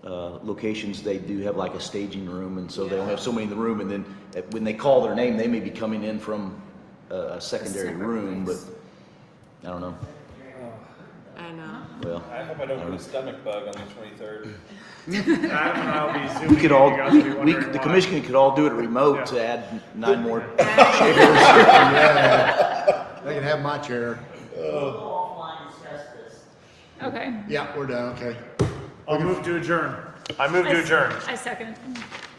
locations, they do have like a staging room, and so they don't have so many in the room, and then when they call their name, they may be coming in from a secondary separate room, but place. I don't know. I know. Well, I hope I don't get a stomach bug on the 23rd. Adam and I will be zooming. we could in, all, you guys will be we, wondering the why. commission could all do it remote Yeah. to add 9 more chairs. Yeah. They can have my chair. We'll go offline and discuss this. Okay. Yeah, we're done, okay. I'll move to adjourn. I move to adjourn. I second.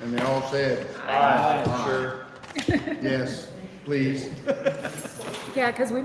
And they all said, Aye. Sure. yes, please. Yeah, because we might